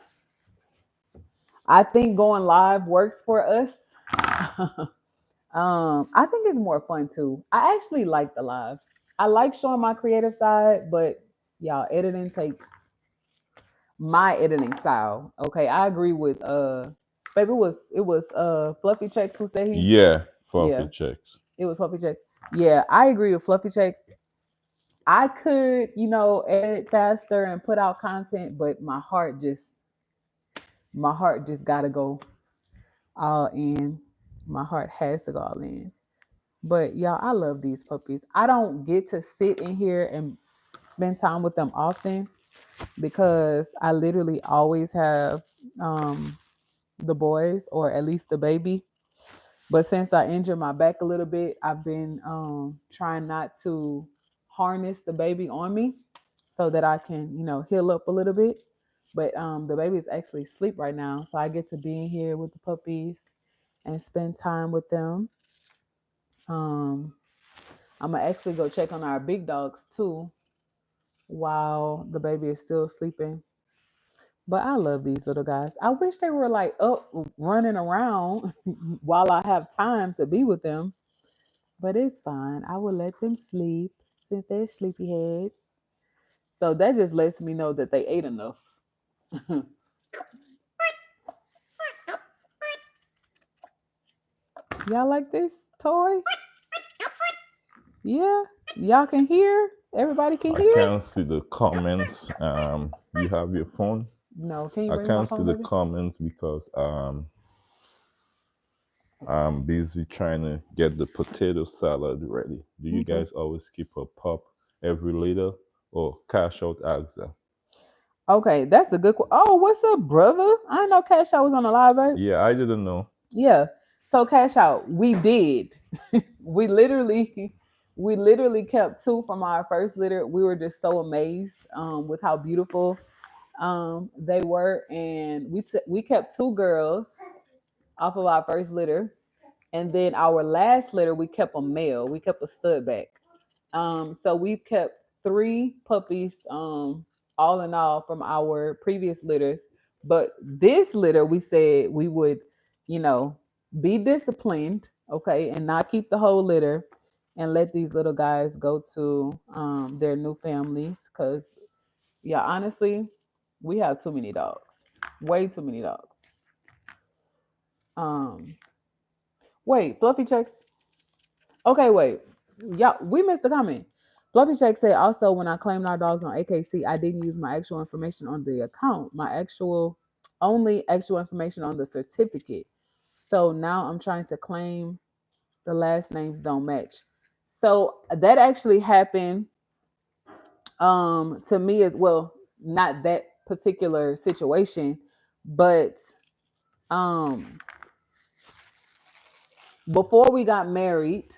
[SPEAKER 1] I think going live works for us. I think it's more fun too. I actually like the lives. I like showing my creative side, but y'all, editing takes my editing style. Okay, I agree with baby it was Fluffy Checks who said he's
[SPEAKER 2] Yeah, fluffy
[SPEAKER 1] yeah,
[SPEAKER 2] checks.
[SPEAKER 1] it was Fluffy Checks. Yeah, I agree with Fluffy Checks. I could, edit faster and put out content, but my heart just gotta go all in. My heart has to go all in. But y'all, I love these puppies. I don't get to sit in here and spend time with them often because I literally always have um the boys or at least the baby. But since I injured my back a little bit, I've been trying not to harness the baby on me so that I can, heal up a little bit. But the baby is actually asleep right now, so I get to be in here with the puppies and spend time with them. Um, I'm gonna actually go check on our big dogs too while the baby is still sleeping. But I love these little guys. I wish they were like up running around while I have time to be with them. But it's fine. I will let them sleep since they're sleepyheads. So that just lets me know that they ate enough. Y'all like this toy? Yeah. Y'all can hear? Everybody can
[SPEAKER 2] I
[SPEAKER 1] hear?
[SPEAKER 2] can't see the comments. You have your phone?
[SPEAKER 1] No. Can you
[SPEAKER 2] I
[SPEAKER 1] bring my
[SPEAKER 2] can't see
[SPEAKER 1] phone,
[SPEAKER 2] the
[SPEAKER 1] baby?
[SPEAKER 2] comments because I'm busy trying to get the potato salad ready. Do you
[SPEAKER 1] Okay.
[SPEAKER 2] guys always keep a pup every later or cash out Agza?
[SPEAKER 1] Okay, that's a good. Oh, what's up, brother? I didn't know Cash Out was on the live, babe.
[SPEAKER 2] Yeah, I didn't know.
[SPEAKER 1] Yeah. So Cash Out, we did. we literally, we literally kept two from our first litter. We were just so amazed with how beautiful they were, and we kept two girls off of our first litter, And then our last litter, we kept a male. We kept a stud back. So we've kept three puppies, all in all, from our previous litters. But this litter, we said we would, you know, be disciplined, okay, and not keep the whole litter, and let these little guys go to their new families. Cause yeah, honestly, we have too many dogs, way too many dogs. Um, wait, fluffy checks. Okay, wait. Yeah, we missed a comment. Fluffy Check said also when I claimed our dogs on AKC, I didn't use my actual information on the account. My actual information on the certificate. So now I'm trying to claim the last names don't match. So that actually happened to me as well. Not that particular situation, but um before we got married,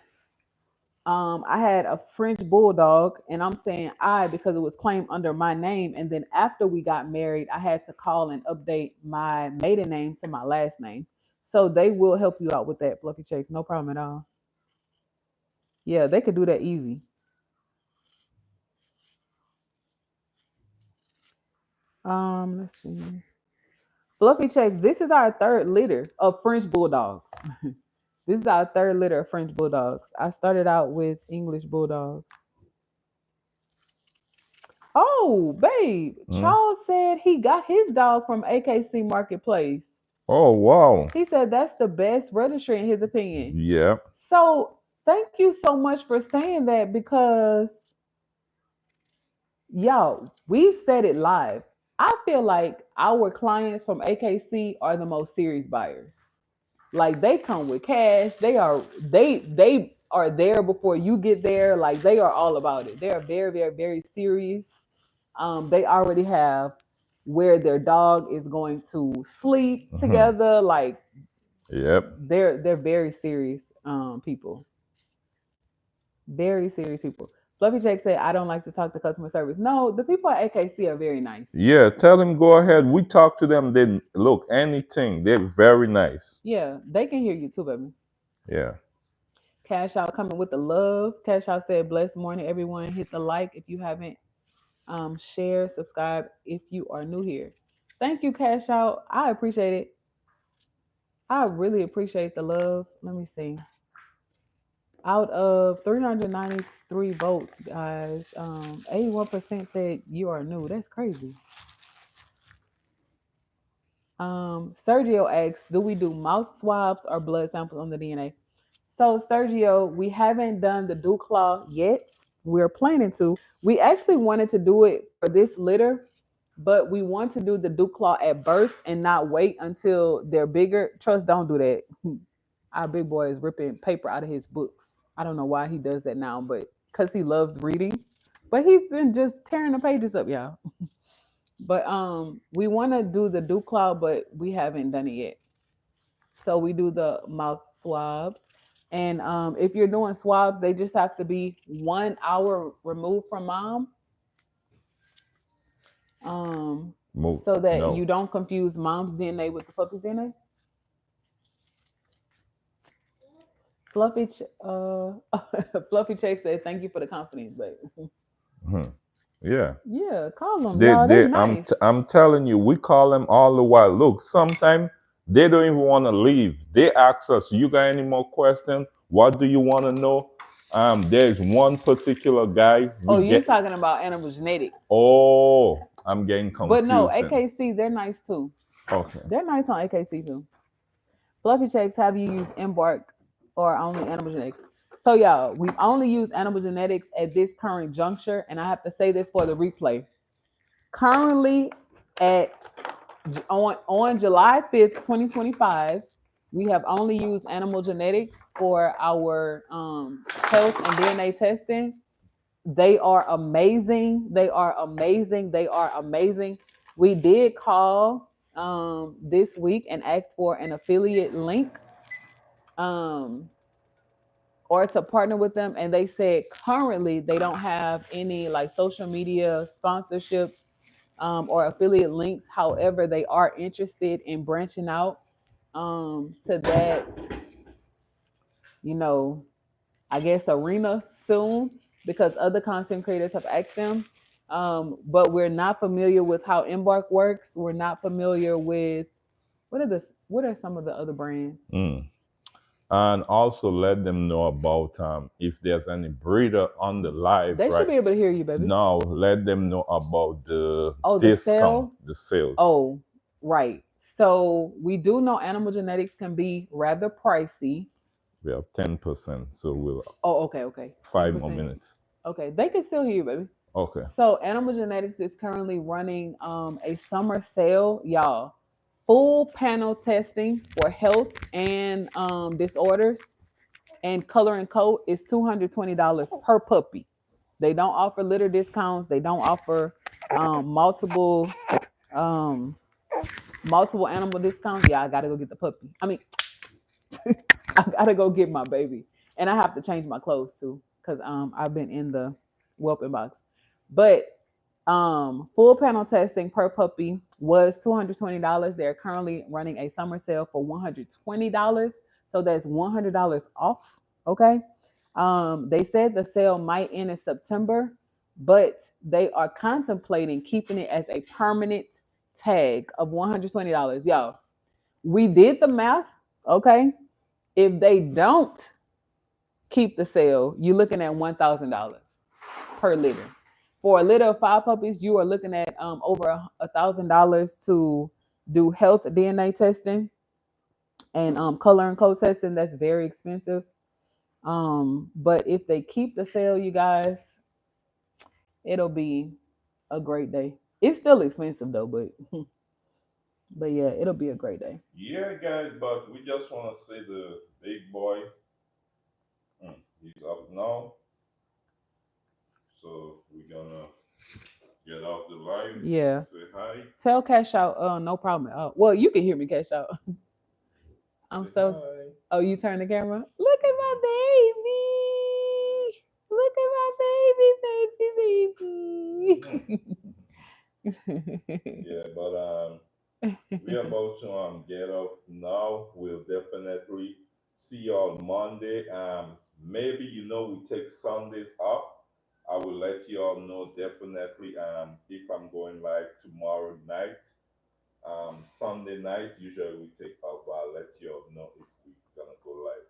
[SPEAKER 1] I had a French Bulldog, and I'm saying I because it was claimed under my name. And then after we got married, I had to call and update my maiden name to my last name. So they will help you out with that, Fluffy Checks. No problem at all. Yeah, they could do that easy. Let's see. Fluffy Checks, this is our third litter of French Bulldogs. This is our third litter of French Bulldogs. I started out with English Bulldogs. Oh, babe,
[SPEAKER 2] Hmm?
[SPEAKER 1] Charles said he got his dog from AKC Marketplace.
[SPEAKER 2] Oh, wow.
[SPEAKER 1] He said that's the best registry in his opinion.
[SPEAKER 2] Yeah.
[SPEAKER 1] So thank you so much for saying that because, y'all, we've said it live. I feel like our clients from AKC are the most serious buyers. Like they come with cash. They are there before you get there. Like they are all about it. They are very, very, very serious. They already have where their dog is going to sleep
[SPEAKER 2] Hmm.
[SPEAKER 1] together. Like
[SPEAKER 2] Yep.
[SPEAKER 1] they're very serious people. Very serious people. Fluffy Jake said, I don't like to talk to customer service. No, the people at AKC are very nice.
[SPEAKER 2] Yeah, tell them go ahead. We talk to them. They look anything. They're very nice.
[SPEAKER 1] Yeah, they can hear you too, baby.
[SPEAKER 2] Yeah.
[SPEAKER 1] Cash Out coming with the love. Cash Out said, blessed morning, everyone. Hit the like if you haven't. Share, subscribe if you are new here. Thank you, Cash Out. I appreciate it. I really appreciate the love. Let me see. Out of 393 votes, guys, 81% said you are new. That's crazy. Sergio asks, do we do mouth swabs or blood samples on the DNA? So, Sergio, we haven't done the dew claw yet. We're planning to. We actually wanted to do it for this litter, but we want to do the dew claw at birth and not wait until they're bigger. Trust, don't do that. Our big boy is ripping paper out of his books. I don't know why he does that now, but because he loves reading. But he's been just tearing the pages up, y'all. But we want to do the dew claw, but we haven't done it yet. So we do the mouth swabs. And if you're doing swabs, they just have to be 1 hour removed from mom. Um,
[SPEAKER 2] Move.
[SPEAKER 1] so that
[SPEAKER 2] No.
[SPEAKER 1] you don't confuse mom's DNA with the puppy's DNA. Fluffy, Fluffy Check said, "Thank you for the confidence, babe."
[SPEAKER 2] Mhm. Yeah.
[SPEAKER 1] Yeah, call them,
[SPEAKER 2] They
[SPEAKER 1] y'all. They
[SPEAKER 2] they
[SPEAKER 1] nice.
[SPEAKER 2] I'm telling you, we call them all the while. Look, sometimes they don't even want to leave. They ask us, you got any more questions? What do you want to know? There's one particular guy we
[SPEAKER 1] Oh, you
[SPEAKER 2] get.
[SPEAKER 1] talking about animal genetics?
[SPEAKER 2] Oh, I'm getting
[SPEAKER 1] But no,
[SPEAKER 2] confused then.
[SPEAKER 1] AKC, they're nice too.
[SPEAKER 2] Okay.
[SPEAKER 1] They're nice on AKC too. Fluffy Checks, have you used Embark or only animal genetics? So y'all, we've only used animal genetics at this current juncture, and I have to say this for the replay. Currently, at on July 5th, 2025, we have only used animal genetics for our health and DNA testing. They are amazing. They are amazing. They are amazing. We did call this week and ask for an affiliate link um or to partner with them, and they said currently they don't have any like social media sponsorship or affiliate links. However, they are interested in branching out to that you know, I guess arena soon because other content creators have asked them. But we're not familiar with how Embark works. We're not familiar with what are some of the other brands?
[SPEAKER 2] Mm. And also let them know about if there's any breeder on the live
[SPEAKER 1] They should
[SPEAKER 2] right
[SPEAKER 1] be able to hear you, baby.
[SPEAKER 2] now. Let them know about the
[SPEAKER 1] Oh, the
[SPEAKER 2] discount,
[SPEAKER 1] sale.
[SPEAKER 2] the sales.
[SPEAKER 1] Oh, right. So we do know animal genetics can be rather pricey.
[SPEAKER 2] We have 10%, so we'll
[SPEAKER 1] Oh, okay, okay. ten
[SPEAKER 2] 5 more
[SPEAKER 1] percent.
[SPEAKER 2] minutes.
[SPEAKER 1] Okay, they can still hear you, baby.
[SPEAKER 2] Okay.
[SPEAKER 1] So Animal Genetics is currently running a summer sale, y'all. Full panel testing for health and disorders and color and coat is $220 per puppy. They don't offer litter discounts. They don't offer multiple um, multiple animal discounts. Yeah, I gotta go get the puppy. I mean, I gotta go get my baby, and I have to change my clothes too because I've been in the whelping box. But full panel testing per puppy was $220. They're currently running a summer sale for $120, so that's $100 off. Okay. They said the sale might end in September, but they are contemplating keeping it as a permanent tag of $120. Yo, we did the math. Okay, if they don't keep the sale, you're looking at $1,000 per litter. For a litter of 5 puppies, you are looking at over $1,000 to do health DNA testing and color and code testing. That's very expensive. But if they keep the sale, you guys, it'll be a great day. It's still expensive though, but but yeah, it'll be a great day.
[SPEAKER 2] Yeah, guys, but we just want to say the big boy, he's up now. So we're gonna get off the live,
[SPEAKER 1] Yeah.
[SPEAKER 2] say hi,
[SPEAKER 1] Tell Cash Out, no problem. Well, you can hear me, Cash Out. I'm
[SPEAKER 2] say
[SPEAKER 1] so.
[SPEAKER 2] hi.
[SPEAKER 1] Oh, you turn the camera. Look at my baby. Look
[SPEAKER 2] Hmm.
[SPEAKER 1] at my baby,
[SPEAKER 2] Yeah, but we're
[SPEAKER 1] baby.
[SPEAKER 2] about to get off now. We'll definitely see you on Monday. Maybe we take Sundays off. I will let you all know definitely if I'm going live tomorrow night. Sunday night, usually we take off, but I'll let you all know if we're gonna go live.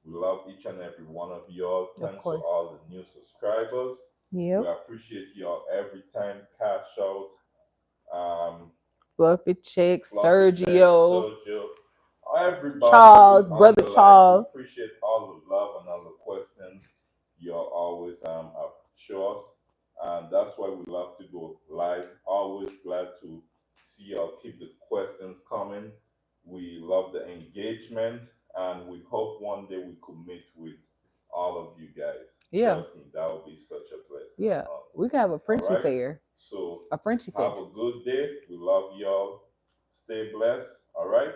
[SPEAKER 2] We love each and every one of y'all.
[SPEAKER 1] Of
[SPEAKER 2] Thanks to
[SPEAKER 1] course.
[SPEAKER 2] all the new subscribers. We
[SPEAKER 1] Yep.
[SPEAKER 2] appreciate y'all every time. Cash out. Um,
[SPEAKER 1] Fluffy Chick,
[SPEAKER 2] Fluffy Check,
[SPEAKER 1] Sergio,
[SPEAKER 2] Sergio, everybody who is
[SPEAKER 1] Charles,
[SPEAKER 2] on
[SPEAKER 1] brother
[SPEAKER 2] the live. We
[SPEAKER 1] Charles.
[SPEAKER 2] appreciate all the love and all the questions you always show us, and that's why we love to go live. Always glad to see y'all keep the questions coming. We love the engagement, and we hope one day we could meet with all of you guys.
[SPEAKER 1] Yeah.
[SPEAKER 2] Trust me, that would be such a blessing.
[SPEAKER 1] Yeah. We could have a
[SPEAKER 2] All
[SPEAKER 1] Frenchie
[SPEAKER 2] right.
[SPEAKER 1] fair,
[SPEAKER 2] So
[SPEAKER 1] a Frenchie
[SPEAKER 2] have
[SPEAKER 1] fest.
[SPEAKER 2] a good day. We love y'all. Stay blessed. All right.